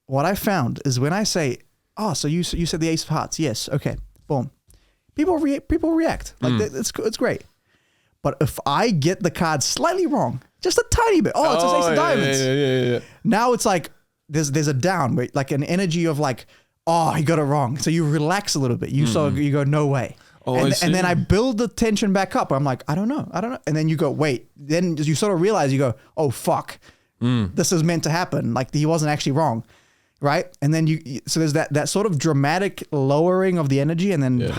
what I found is when I say, oh, so you said the Ace of Hearts. Yes. Okay. Boom. People react. Like it's great. But if I get the card slightly wrong, just a tiny bit. Oh, it's an Ace of Diamonds. Yeah. Now it's like there's a down, where, like an energy of like, oh, he got it wrong. So you relax a little bit. You go, no way. Oh, and then I build the tension back up. I'm like, I don't know. And then you go, wait. Then you sort of realize, you go, oh, fuck. This is meant to happen. Like he wasn't actually wrong. Right. And then so there's that sort of dramatic lowering of the energy and then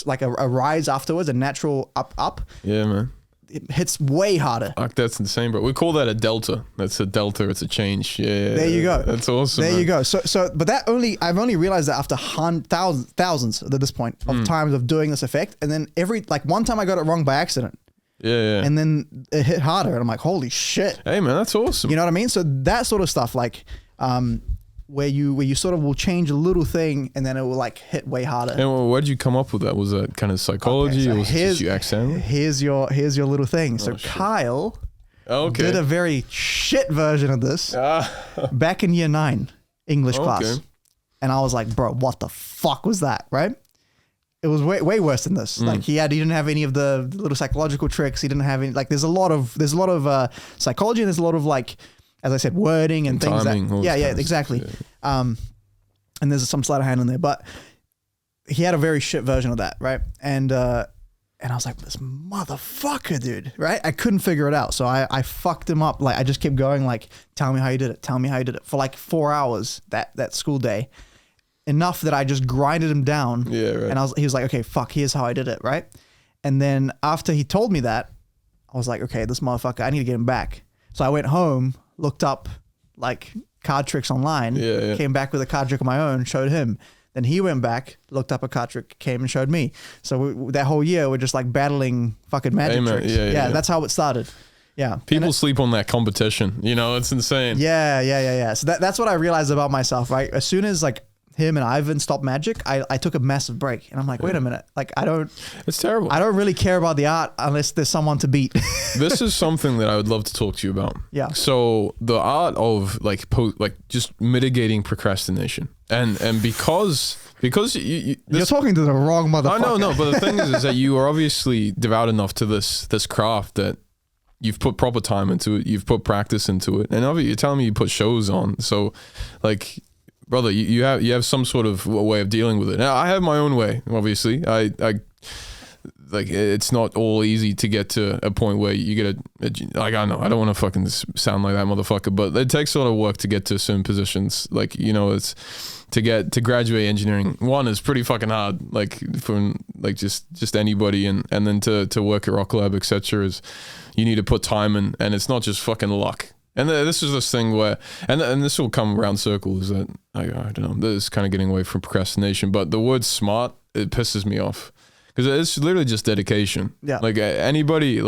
like a rise afterwards, a natural up. Yeah, man. It hits way harder. That's insane, bro. We call that a delta. That's a delta. It's a change. Yeah. There you go. That's awesome. There you go. So, but I've only realized that after thousands at this point of times of doing this effect. And then one time I got it wrong by accident. Yeah. And then it hit harder. And I'm like, holy shit. Hey, man, that's awesome. You know what I mean? So that sort of stuff, like, where you sort of will change a little thing and then it will like hit way harder. And where did you come up with that? Was that kind of psychology or was it just you accidentally? Here's your little thing. So Kyle did a very shit version of this back in year 9 English class. And I was like, bro, what the fuck was that? Right? It was way worse than this. Like he didn't have any of the little psychological tricks. He didn't have any, like there's a lot of psychology and there's a lot of like, as I said, wording and things timing, exactly. Yeah. And there's some sleight of hand in there, but he had a very shit version of that, right? And I was like, this motherfucker, dude, right? I couldn't figure it out, so I fucked him up. Like I just kept going, like, tell me how you did it, for like 4 hours that school day, enough that I just grinded him down. Yeah, right. And he was like, okay, fuck, here's how I did it, right? And then after he told me that, I was like, okay, this motherfucker, I need to get him back. So I went home, looked up like card tricks online, came back with a card trick of my own, showed him. Then he went back, looked up a card trick, came and showed me. So that whole year, we're just like battling fucking magic tricks. Yeah, that's how it started. Yeah. People sleep on that competition. You know, it's insane. Yeah. So that's what I realized about myself, right? As soon as like him and Ivan stopped magic, I took a massive break. And I'm like, wait a minute. Like, it's terrible. I don't really care about the art unless there's someone to beat. This is something that I would love to talk to you about. Yeah. So the art of like just mitigating procrastination. And because you're talking to the wrong motherfucker. I know, but the thing is that you are obviously devout enough to this craft that you've put proper time into it, you've put practice into it, and you're telling me you put shows on. So, like, brother, you have some sort of way of dealing with it. Now, I have my own way. Obviously, I like it's not all easy to get to a point where you get like I don't want to fucking sound like that motherfucker, but it takes a lot of work to get to certain positions. Like, you know, it's to graduate engineering, one is pretty fucking hard, like for like just anybody, and then to work at Rock Lab, etc. is you need to put time in, and it's not just fucking luck. And this is this thing where, and this will come around circles that I don't know, this is kind of getting away from procrastination, but the word smart, it pisses me off because it's literally just dedication. Yeah. Like anybody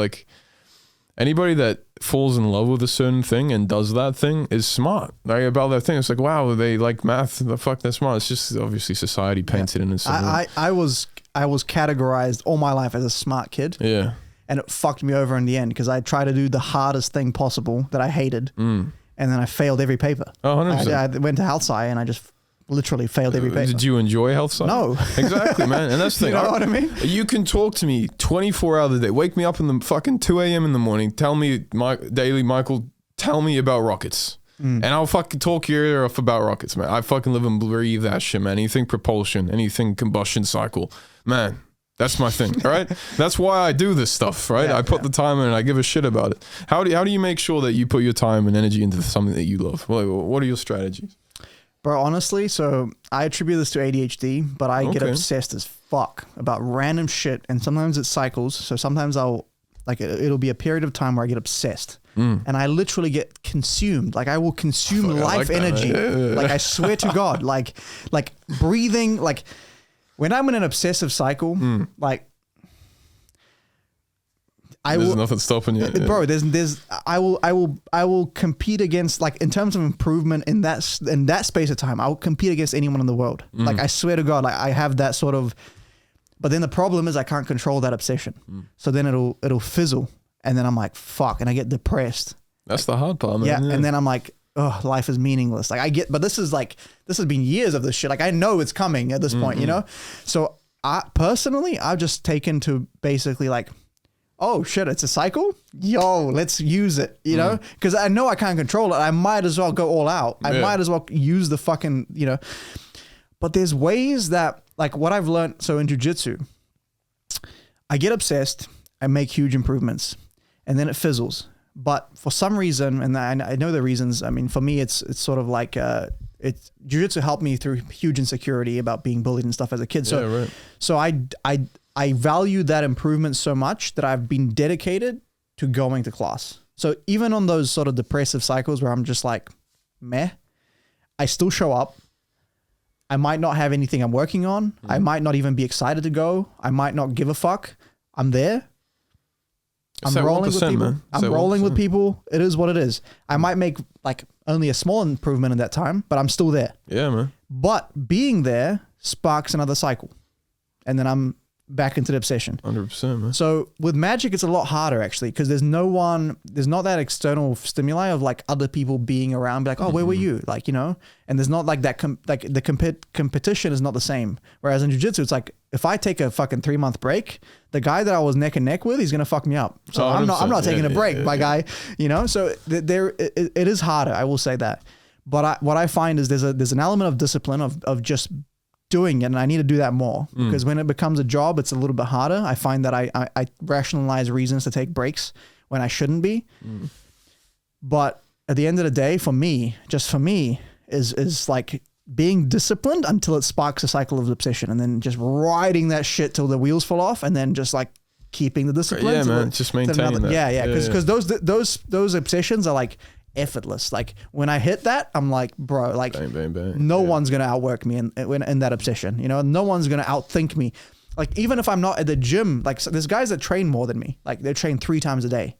that falls in love with a certain thing and does that thing is smart. Like about that thing, it's like, wow, they like math. The fuck, they're smart. It's just obviously society painted in a certain way. I was categorized all my life as a smart kid. Yeah. And it fucked me over in the end because I tried to do the hardest thing possible that I hated. And then I failed every paper. Oh, 100%. I went to health sci and I just literally failed every paper. Did you enjoy health sci? No. Exactly, man. And that's the thing. You know what I mean? You can talk to me 24 hours a day. Wake me up in the fucking 2 a.m. in the morning. Tell me, Daly, Michael, tell me about rockets. And I'll fucking talk your ear off about rockets, man. I fucking live and breathe that shit, man. Anything propulsion, anything combustion cycle. Man, that's my thing, all right? That's why I do this stuff, right? I put the time in and I give a shit about it. How do you make sure that you put your time and energy into something that you love? What are your strategies? Bro, honestly, so I attribute this to ADHD, but I get obsessed as fuck about random shit, and sometimes it cycles. So sometimes it'll be a period of time where I get obsessed, and I literally get consumed. Like I will consume life energy. Yeah. Like I swear to God, like breathing, like when I'm in an obsessive cycle, like there's nothing stopping you, bro. I will compete against, like, in terms of improvement in that space of time. I will compete against anyone in the world. Like I swear to God, like I have that sort of. But then the problem is I can't control that obsession. So then it'll fizzle, and then I'm like, fuck, and I get depressed. That's the hard part, man. Yeah, and then I'm like, oh, life is meaningless. Like but this has been years of this shit. Like I know it's coming at this point, you know? So I've just taken to basically like, oh shit, it's a cycle? Yo, let's use it, you know? Because I know I can't control it. I might as well go all out. I might as well use the fucking, you know? But there's ways that, like what I've learned, so in jiu-jitsu, I get obsessed, I make huge improvements, and then it fizzles. But for some reason, and I know the reasons, I mean, for me, it's sort of like, jiu-jitsu helped me through huge insecurity about being bullied and stuff as a kid. So, so I value that improvement so much that I've been dedicated to going to class. So even on those sort of depressive cycles where I'm just like, meh, I still show up. I might not have anything I'm working on. I might not even be excited to go. I might not give a fuck. I'm there. I'm rolling with people. Man. I'm rolling with people. It is what it is. I might make like only a small improvement in that time, but I'm still there. Yeah, man. But being there sparks another cycle. And then I'm back into the obsession. 100%, man. So with magic, it's a lot harder actually, because there's not that external stimuli of like other people being around, be like, oh, where were you? Like, you know, and there's not like that, competition is not the same. Whereas in jiu-jitsu, it's like, if I take a fucking 3-month break, the guy that I was neck and neck with, he's going to fuck me up. So I'm not taking a break, my guy, you know? So it is harder. I will say that. But what I find is there's an element of discipline of just doing it, and I need to do that more, because when it becomes a job, it's a little bit harder. I find that I rationalize reasons to take breaks when I shouldn't be. But at the end of the day, for me, is like being disciplined until it sparks a cycle of obsession, and then just riding that shit till the wheels fall off, and then just like keeping the discipline. Yeah, to man, the- just to maintaining another- that. Yeah, because those obsessions are like effortless. Like when I hit that, I'm like, bro, like Bang, bang, bang. no one's gonna outwork me in that obsession. You know, no one's gonna outthink me. Like even if I'm not at the gym, like so there's guys that train more than me. Like they train 3 times a day.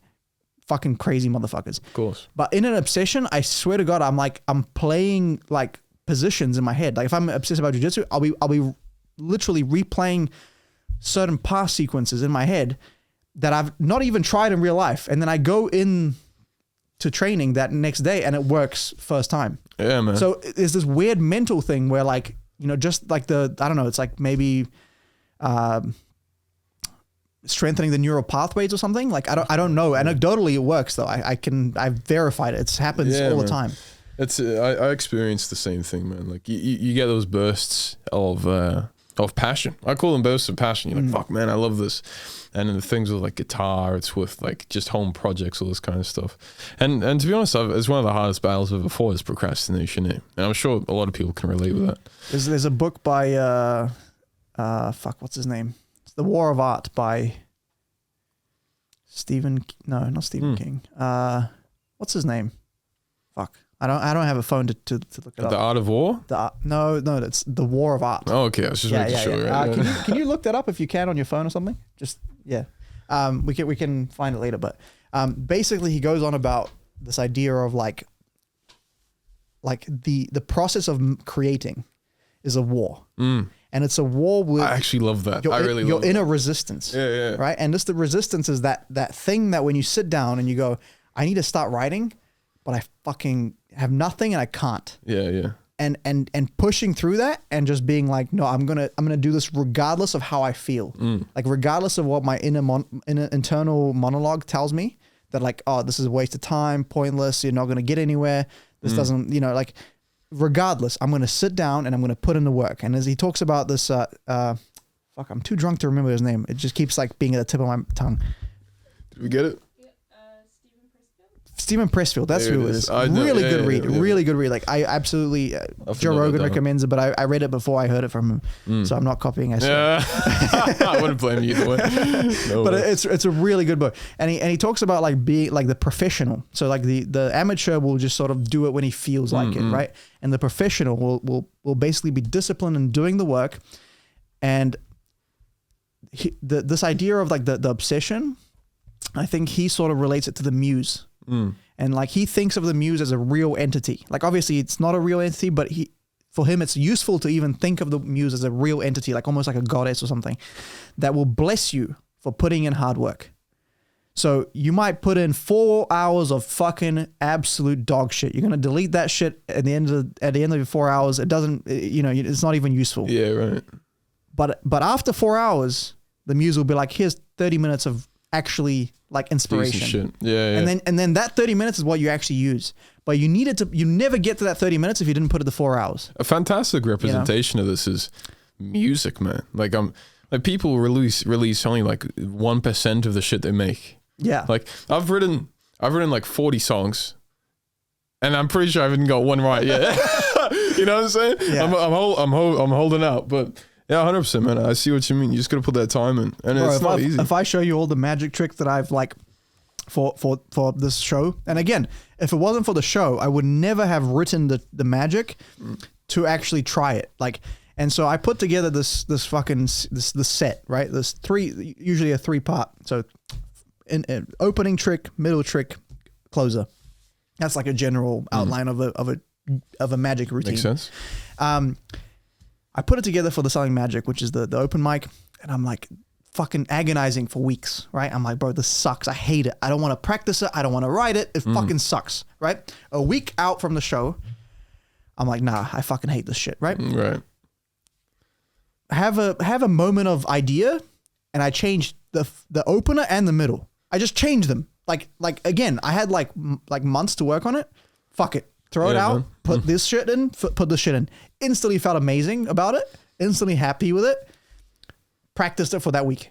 Fucking crazy motherfuckers. Of course. But in an obsession, I swear to God, I'm playing like positions in my head. Like if I'm obsessed about jiu-jitsu, I'll be literally replaying certain past sequences in my head that I've not even tried in real life. And then I go in to training that next day and it works first time. Yeah, man. So there's this weird mental thing where like, you know, just like I don't know, it's like maybe strengthening the neural pathways or something. Like I don't know. Anecdotally, it works though. I've verified it. It happens all the time. It's I experienced the same thing, man. Like you get those bursts of passion. I call them bursts of passion. You're like, fuck, man, I love this. And then the things with like guitar, it's with like just home projects, all this kind of stuff. And to be honest, it's one of the hardest battles I've ever fought is procrastination. And I'm sure a lot of people can relate with that. There's a book by what's his name? It's The War of Art by not Stephen King. What's his name? Fuck. I don't have a phone to look it up. The Art of War? No, that's The War of Art. Oh, okay. I was just making sure. Yeah. Right? Can you look that up if you can on your phone or something? Just we can find it later. But basically, he goes on about this idea of like the process of creating is a war, and it's a war with. I actually love that. I really love your inner resistance. Yeah. Right, and the resistance is that thing that when you sit down and you go, I need to start writing, but I fucking have nothing and I can't. Yeah. And pushing through that and just being like, no, I'm gonna do this regardless of how I feel, like regardless of what my internal monologue tells me that like, oh, this is a waste of time, pointless, you're not gonna get anywhere. This doesn't, like, regardless, I'm gonna sit down and I'm gonna put in the work. And as he talks about this, I'm too drunk to remember his name. It just keeps like being at the tip of my tongue. Did we get it? Stephen Pressfield, that's who it is. Really good read. Really good read. Like I absolutely, Joe Rogan recommends it, but I read it before I heard it from him, so I'm not copying. I wouldn't blame you either way. But it's a really good book, and he talks about like being like the professional. So like the amateur will just sort of do it when he feels like it, right? And the professional will basically be disciplined in doing the work, and this idea of like the obsession, I think he sort of relates it to the muse. And like he thinks of the muse as a real entity. Like obviously it's not a real entity, but for him it's useful to even think of the muse as a real entity, like almost like a goddess or something that will bless you for putting in hard work. So you might put in 4 hours of fucking absolute dog shit. You're gonna delete that shit at the end of your 4 hours. It doesn't, it's not even useful. Yeah, right. But after 4 hours, the muse will be like, here's 30 minutes of actually like inspiration. Decent shit. Yeah. And then that 30 minutes is what you actually use. But you never get to that 30 minutes if you didn't put it the 4 hours. A fantastic representation of this is music, man. Like people release only like 1% of the shit they make. Yeah. Like I've written like 40 songs, and I'm pretty sure I haven't got one right yet. You know what I'm saying? Yeah. I'm holding out, but. Yeah, 100%, man. I see what you mean. You just got to put that time in, and it's not easy. If I show you all the magic tricks that I've like for this show, and again, if it wasn't for the show, I would never have written the magic to actually try it. Like, and so I put together this set, right? There's usually a 3-part. So, in opening trick, middle trick, closer. That's like a general outline of a magic routine. Makes sense. I put it together for the Selling Magic, which is the open mic, and I'm like fucking agonizing for weeks, right? I'm like, bro, this sucks. I hate it. I don't want to practice it. I don't want to write it. It fucking sucks, right? A week out from the show, I'm like, nah, I fucking hate this shit, right? Right. Have a moment of idea, and I changed the opener and the middle. I just changed them. Like again, I had like months to work on it. Fuck it. Throw it out, man. Put this shit in, put this shit in. Instantly felt amazing about it. Instantly happy with it. Practiced it for that week,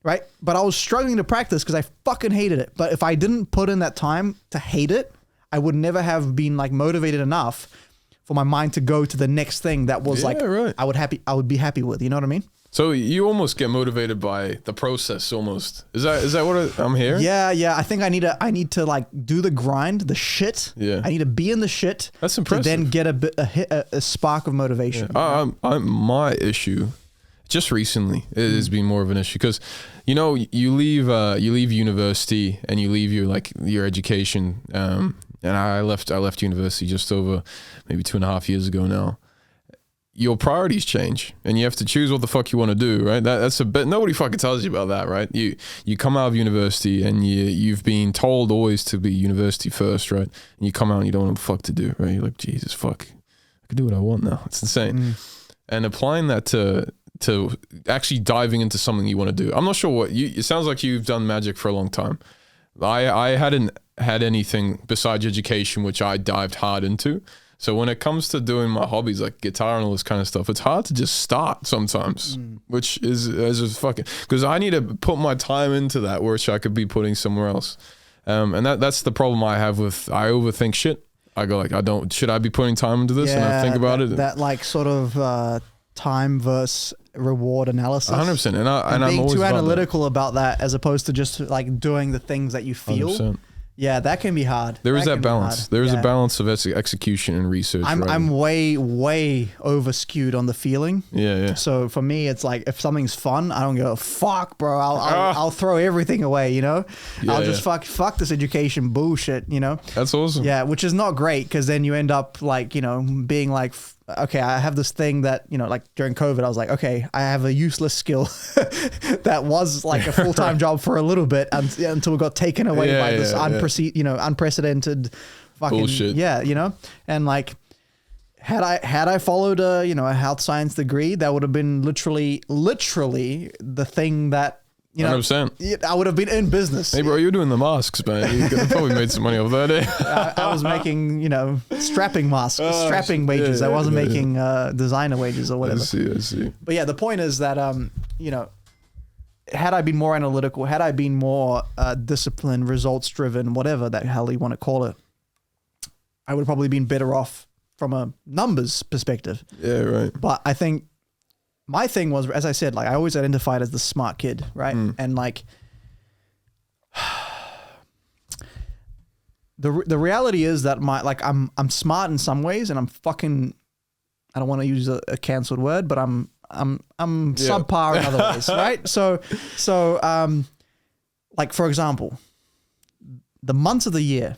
right? But I was struggling to practice because I fucking hated it. But if I didn't put in that time to hate it, I would never have been like motivated enough for my mind to go to the next thing that was right. I would be happy with. You know what I mean? So you almost get motivated by the process almost. Is that what I'm hearing? Yeah. I think I need to like do the grind, the shit. Yeah. I need to be in the shit. That's impressive. To then get a spark of motivation. Yeah. My issue, just recently, it has been more of an issue because, you know, you leave university and you leave your education. And I left university just over maybe 2.5 years ago now. Your priorities change and you have to choose what the fuck you want to do, right? That's a bit, nobody fucking tells you about that, right? You come out of university and you've been told always to be university first, right? And you come out and you don't know what the fuck to do, right? You're like, Jesus fuck, I can do what I want now. It's insane. And applying that to actually diving into something you want to do. I'm not sure it sounds like you've done magic for a long time. I hadn't had anything besides education, which I dived hard into. So when it comes to doing my hobbies like guitar and all this kind of stuff, it's hard to just start sometimes, which is just fucking, because I need to put my time into that, which I could be putting somewhere else. And that's the problem I have I overthink shit. I go like, should I be putting time into this? And I think about it. That like sort of time versus reward analysis. 100%. And I'm always too analytical about that as opposed to just like doing the things that you feel. 100%. Yeah, that can be hard. There is that balance. There is a balance of execution and research. I'm way over skewed on the feeling. Yeah. So for me, it's like if something's fun, I don't go fuck, bro. I'll throw everything away. You know, I'll just fuck this education bullshit. You know, that's awesome. Yeah, which is not great because then you end up like being like, okay, I have this thing that like during COVID, I was like, okay, I have a useless skill that was like a full-time job for a little bit until it got taken away by this unprecedented fucking bullshit. Yeah, and like had I followed a health science degree, that would have been literally the thing that 100%. I would have been in business. Hey, bro, you're doing the masks, man. You could have probably made some money off that. I was making, strapping masks, strapping wages. I wasn't making designer wages or whatever. I see. But yeah, the point is that, had I been more analytical, had I been more disciplined, results driven, whatever that hell you want to call it, I would have probably been better off from a numbers perspective. Yeah, right. But I think my thing was, as I said, like I always identified as the smart kid, right? And like the reality is that I'm smart in some ways, and I'm fucking, I don't want to use a cancelled word, but I'm subpar in other ways, right? So like for example, the months of the year.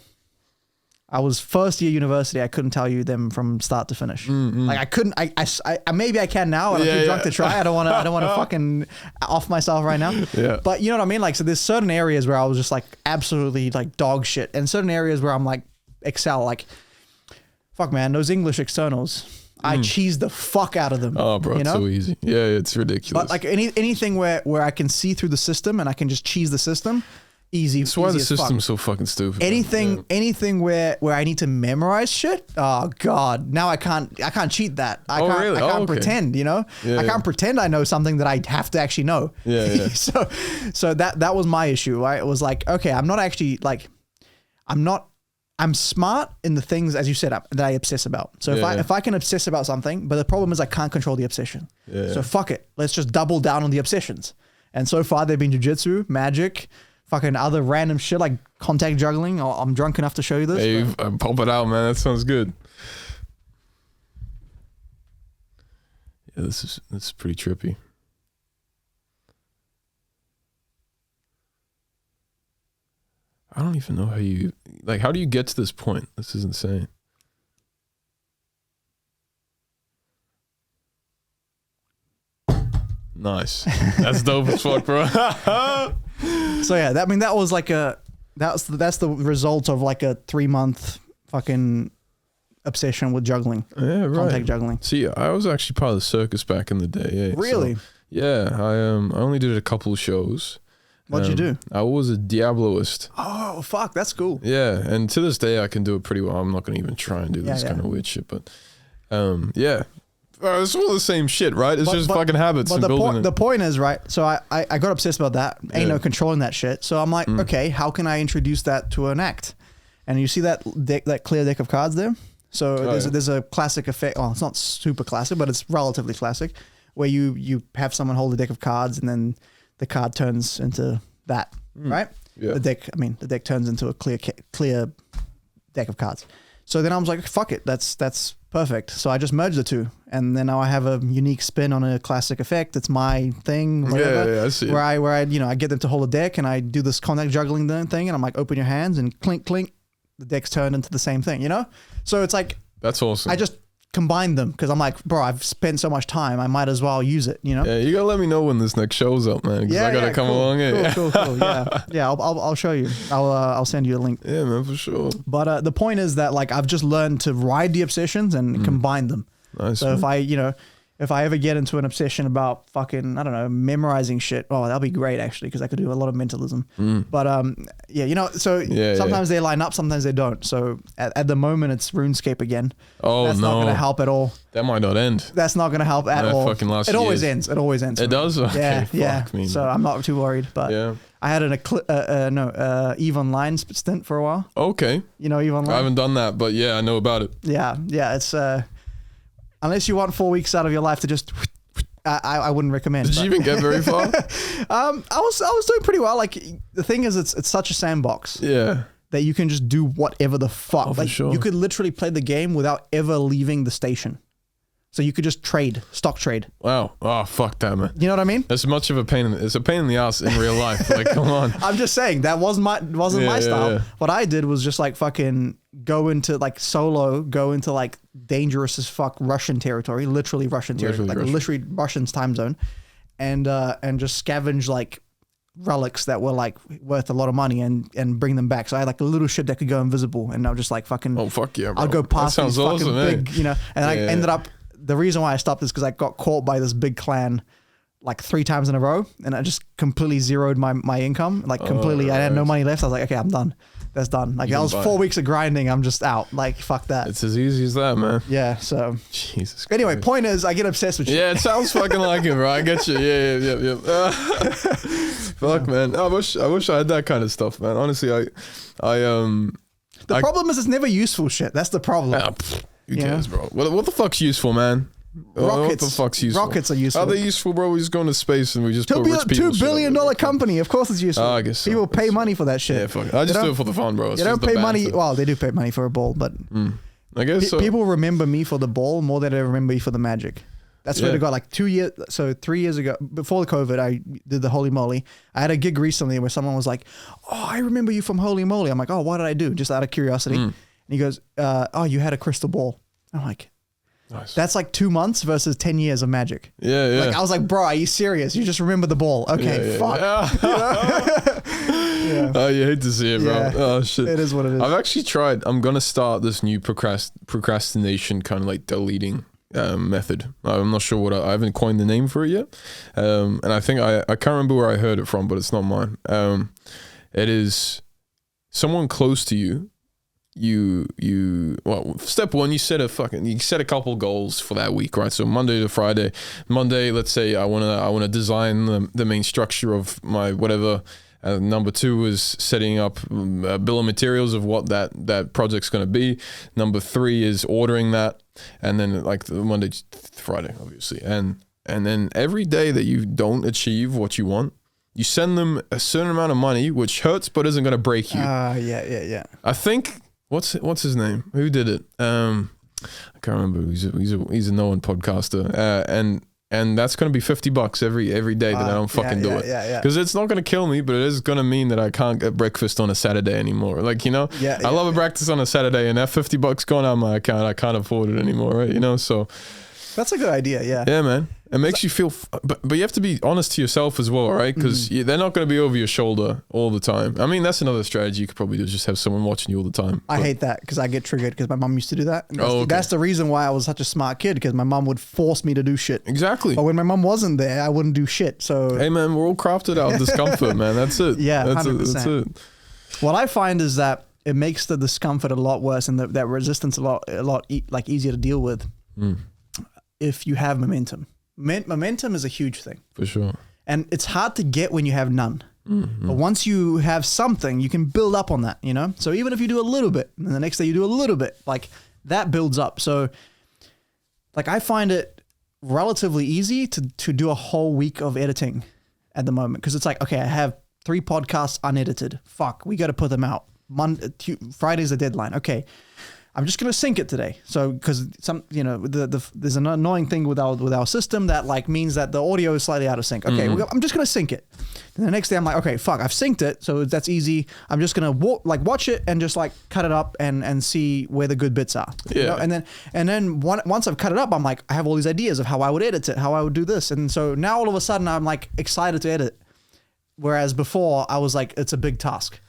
I was first year university. I couldn't tell you them from start to finish. Like I couldn't. I maybe I can now. I'm too drunk to try. I don't want to fucking off myself right now. Yeah. But you know what I mean. Like so, there's certain areas where I was just like absolutely like dog shit, and certain areas where I'm like excel. Like, fuck man, those English externals. I cheese the fuck out of them. Oh, bro, it's so easy. Yeah, it's ridiculous. But like anything where I can see through the system and I can just cheese the system. Easy. That's why the system's so fucking stupid. Anything where I need to memorize shit. Oh God, now I can't cheat that. I can't pretend. I can't pretend I know something that I have to actually know. Yeah. so that was my issue. Right? It was like, okay, I'm not actually like, I'm smart in the things, as you said, that I obsess about. So if I can obsess about something, but the problem is I can't control the obsession. So fuck it. Let's just double down on the obsessions. And so far they've been jiu-jitsu, magic, fucking other random shit like contact juggling. I'm drunk enough to show you this. Hey, pop it out, man. That sounds good. Yeah, this is pretty trippy. I don't even know how do you get to this point? This is insane. Nice. That's dope as fuck, bro. So yeah, that was like that's the result of like a 3-month fucking obsession with juggling. Yeah, right. Contact juggling. See, I was actually part of the circus back in the day. Yeah, really? So, yeah, I only did a couple of shows. What'd you do? I was a Diabloist. Oh fuck, that's cool. Yeah, and to this day I can do it pretty well. I'm not gonna even try and do this kind of weird shit, but yeah. It's all the same shit, right? It's just fucking habits. But the point is, right? So I got obsessed about that. Ain't no controlling that shit. So I'm like, okay, how can I introduce that to an act? And you see that clear deck of cards there? So there's a classic effect. Oh, it's not super classic, but it's relatively classic. where you have someone hold a deck of cards and then the card turns into that, right? Yeah. The deck turns into a clear deck of cards. So then I was like, fuck it, that's perfect. So I just merged the two, and then now I have a unique spin on a classic effect. It's my thing, whatever. Yeah, I see. Where I I get them to hold a deck, and I do this contact juggling thing, and I'm like, open your hands, and clink clink, the deck's turned into the same thing, So it's like That's awesome. I just combine them because I'm like, bro, I've spent so much time, I might as well use it, Yeah, you gotta let me know when this next show's up, man. Because I gotta come cool, along. Cool. Yeah. I'll show you. I'll send you a link. Yeah, man, for sure. But the point is that like I've just learned to ride the obsessions and combine them. Nice. So if I ever get into an obsession about fucking, I don't know, memorizing shit, oh, that'll be great actually, because I could do a lot of mentalism. But sometimes they line up, sometimes they don't. So at the moment it's RuneScape again. Oh, That's not going to help at all. That might not end. That's not going to help at all. Fucking last it always years. ends. It always ends. It does? Okay, Yeah. fuck me, So man. I'm not too worried. But Yeah. I had EVE Online stint for a while. Okay. You know EVE Online? I haven't done that, but yeah, I know about it. Yeah. It's unless you want 4 weeks out of your life to just I wouldn't recommend. Did you even get very far? I was doing pretty well. Like the thing is, it's such a sandbox Yeah. that you can just do whatever the fuck. Oh, for like sure. you could literally play the game without ever leaving the station. So you could just stock trade. Wow. Oh, fuck that, man. You know what I mean? It's much of a pain. It's a pain in the ass in real life. Like, come on. I'm just saying that wasn't my style. Yeah. What I did was just like fucking go into like dangerous as fuck Russian territory, literally Russian territory, literally Russian's time zone, and just scavenge like relics that were like worth a lot of money and bring them back. So I had like a little shit that could go invisible, and I'll just like fucking. Oh, fuck yeah, bro. I'll go past that these sounds fucking awesome, big, and I ended up. The reason why I stopped is because I got caught by this big clan like 3 times in a row, and I just completely zeroed my income. Like completely, I had no money left. I was like, okay, I'm done. That's done. Like that was 4 weeks of grinding. I'm just out. Like fuck that. It's as easy as that, man. Yeah. So Jesus. anyway, Christ. point is, I get obsessed with shit. Yeah, it sounds fucking like it, bro. I get you. Yeah. Fuck, man. I wish I had that kind of stuff, man. Honestly, The problem is it's never useful shit. That's the problem. Who cares, bro? What the fuck's useful, man? Rockets. What the fuck's useful? Rockets are useful. Are they useful, bro? We just go into space and we just put $2 rich people. $2 billion company. Of course it's useful. I guess so. People pay money for that shit. Yeah, fuck it. I just do it for the fun, bro. It's They don't just the pay money. banter. Well, they do pay money for a ball, but I guess so. people remember me for the ball more than they remember me for the magic. That's where they got like 3 years ago, before the COVID, I did the Holy Moly. I had a gig recently where someone was like, oh, I remember you from Holy Moly. I'm like, oh, what did I do? Just out of curiosity. And he goes, oh, you had a crystal ball. I'm like, Nice. that's like 2 months versus 10 years of magic. Yeah. Like I was like, bro, are you serious? You just remember the ball. Okay, fuck. Yeah. Oh, you hate to see it, bro. Yeah. Oh, shit. It is what it is. I've actually tried. I'm going to start this new procrastination kind of like deleting method. I'm not sure I haven't coined the name for it yet. And I think I can't remember where I heard it from, but it's not mine. It is someone close to you. Well, step one, you set a couple goals for that week, right? So Monday to Friday. Monday, let's say I want to design the main structure of my whatever. Number 2 is setting up a bill of materials of what that project's going to be. Number 3 is ordering that, and then like the Monday to Friday, obviously, and then every day that you don't achieve what you want, you send them a certain amount of money, which hurts but isn't going to break you. Yeah. I think. What's his name? Who did it? I can't remember. He's a known podcaster, and that's gonna be $50 every day that I don't fucking do it. Yeah. Because it's not gonna kill me, but it is gonna mean that I can't get breakfast on a Saturday anymore. Like I love a breakfast on a Saturday, and that $50 gone out of my account, I can't afford it anymore, right? So That's a good idea. Yeah. Yeah, man. It makes you feel, but you have to be honest to yourself as well, right? Because they're not going to be over your shoulder all the time. I mean, that's another strategy you could probably do, just have someone watching you all the time. I hate that because I get triggered because my mom used to do that. And okay. That's the reason why I was such a smart kid, because my mom would force me to do shit. Exactly. But when my mom wasn't there, I wouldn't do shit. So hey, man, we're all crafted out of discomfort, man. That's it. Yeah, that's 100%. That's it. What I find is that it makes the discomfort a lot worse and that resistance a lot easier to deal with if you have momentum. Momentum is a huge thing. For sure. And it's hard to get when you have none. But once you have something, you can build up on that, you know? So even if you do a little bit, and the next day you do a little bit, like that builds up. So like I find it relatively easy to do a whole week of editing at the moment, because it's like, okay, I have 3 podcasts unedited. Fuck, we got to put them out. Friday's the deadline. Okay, I'm just gonna sync it today. So because there's an annoying thing with our system that like means that the audio is slightly out of sync. Okay, I'm just gonna sync it. And the next day I'm like, okay, fuck, I've synced it, so that's easy. I'm just gonna watch it and just like cut it up and see where the good bits are. Yeah. You know? And then once I've cut it up, I'm like, I have all these ideas of how I would edit it, how I would do this, and so now all of a sudden I'm like excited to edit, whereas before I was like, it's a big task.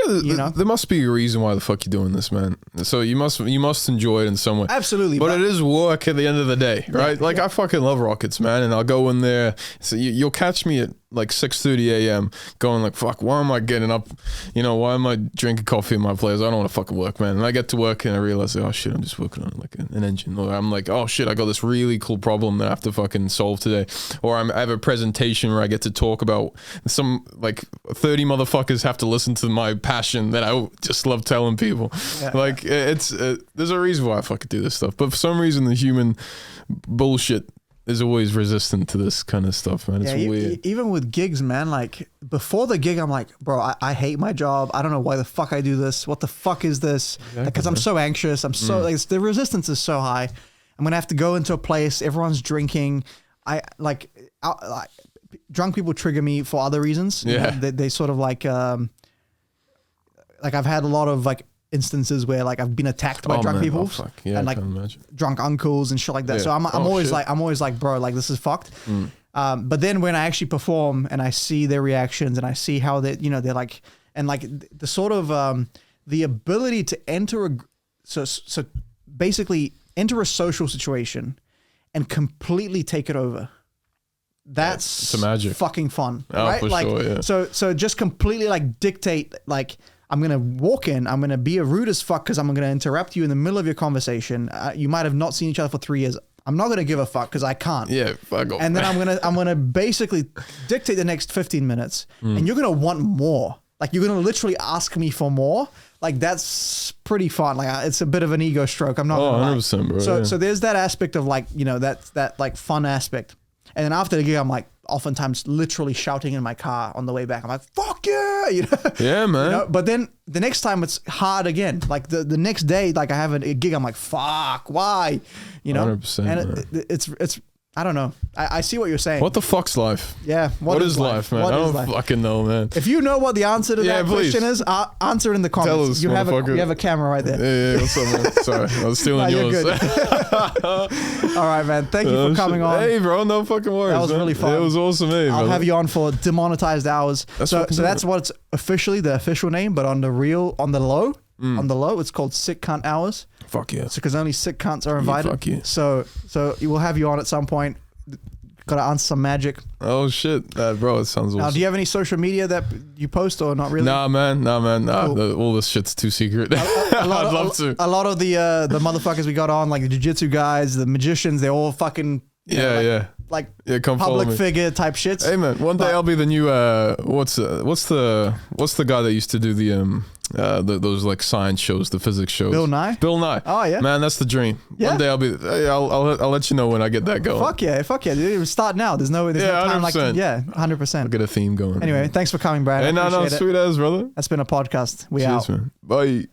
Yeah, there must be a reason why the fuck you're doing this, man. So you must enjoy it in some way. Absolutely, but it is work at the end of the day, right? Like I fucking love rockets, man, and I'll go in there. So you'll catch me at like 6:30 a.m. going like, fuck, why am I getting up? Why am I drinking coffee in my place? I don't want to fucking work, man. And I get to work and I realize, oh shit, I'm just working on like an engine. Or I'm like, oh shit, I got this really cool problem that I have to fucking solve today. Or I have a presentation where I get to talk about some like 30 motherfuckers have to listen to my passion that I just love telling people. Yeah. Like there's a reason why I fucking do this stuff. But for some reason, the human bullshit is always resistant to this kind of stuff, man. It's weird. Even with gigs, man, like before the gig, I'm like, bro, I hate my job. I don't know why the fuck I do this. What the fuck is this? Because I'm so anxious. I'm so like the resistance is so high. I'm gonna have to go into a place. Everyone's drinking. Drunk people trigger me for other reasons. Yeah, they sort of like I've had a lot of like instances where like I've been attacked by drunk people and like drunk uncles and shit like that. Yeah. So I'm always like, bro, like this is fucked. But then when I actually perform and I see their reactions and I see how they're like, and like the sort of the ability to enter so basically enter a social situation and completely take it over. That's magic. Fucking fun, right? For like, sure, yeah. So just completely like dictate like, I'm going to walk in, I'm going to be a rude as fuck because I'm going to interrupt you in the middle of your conversation. You might have not seen each other for 3 years. I'm not going to give a fuck because I can't. Yeah, fuck off. And then I'm going to basically dictate the next 15 minutes and you're going to want more. Like you're going to literally ask me for more. Like that's pretty fun. Like it's a bit of an ego stroke. I'm not going to 100%, bro. So there's that aspect of like, that like fun aspect. And then after the gig, I'm like oftentimes literally shouting in my car on the way back. I'm like, fuck yeah. Yeah, man. But then the next time it's hard again. Like the next day, like I have a gig, I'm like, fuck, why? 100%. And it's I don't know. I see what you're saying. What the fuck's life? Yeah. What is life, man? I don't fucking know, man. If you know what the answer to that question is, answer it in the comments. Tell us, you have a camera right there. Yeah, what's up, man? Sorry, I was stealing yours. You're good. All right, man. Thank you for coming on. Hey, bro, no fucking worries. That was really fun. It was awesome, I'll have you on for demonetized hours. So that's what's officially the official name, but on the low, it's called Sick Cunt Hours. Fuck yeah. Because only sick cunts are invited. Yeah, fuck yeah. So we'll have you on at some point. Gotta answer some magic. Oh shit, bro, it sounds awesome. Now, do you have any social media that you post or not really? Nah, man. Cool. All this shit's too secret. I'd love to. A lot of the motherfuckers we got on, like the jiu-jitsu guys, the magicians, they're all fucking come public figure type shits. Hey man, one day I'll be the new what's the guy that used to do the those like science shows, the physics shows. Bill Nye. Oh yeah, man, that's the dream. Yeah. One day I'll let you know when I get that going. Fuck yeah, dude. Start now. There's no time 100%. 100%. I'll get a theme going. Anyway, thanks for coming, Brad. Hey, no, sweet as brother. That's been a podcast. Cheers, man. Bye.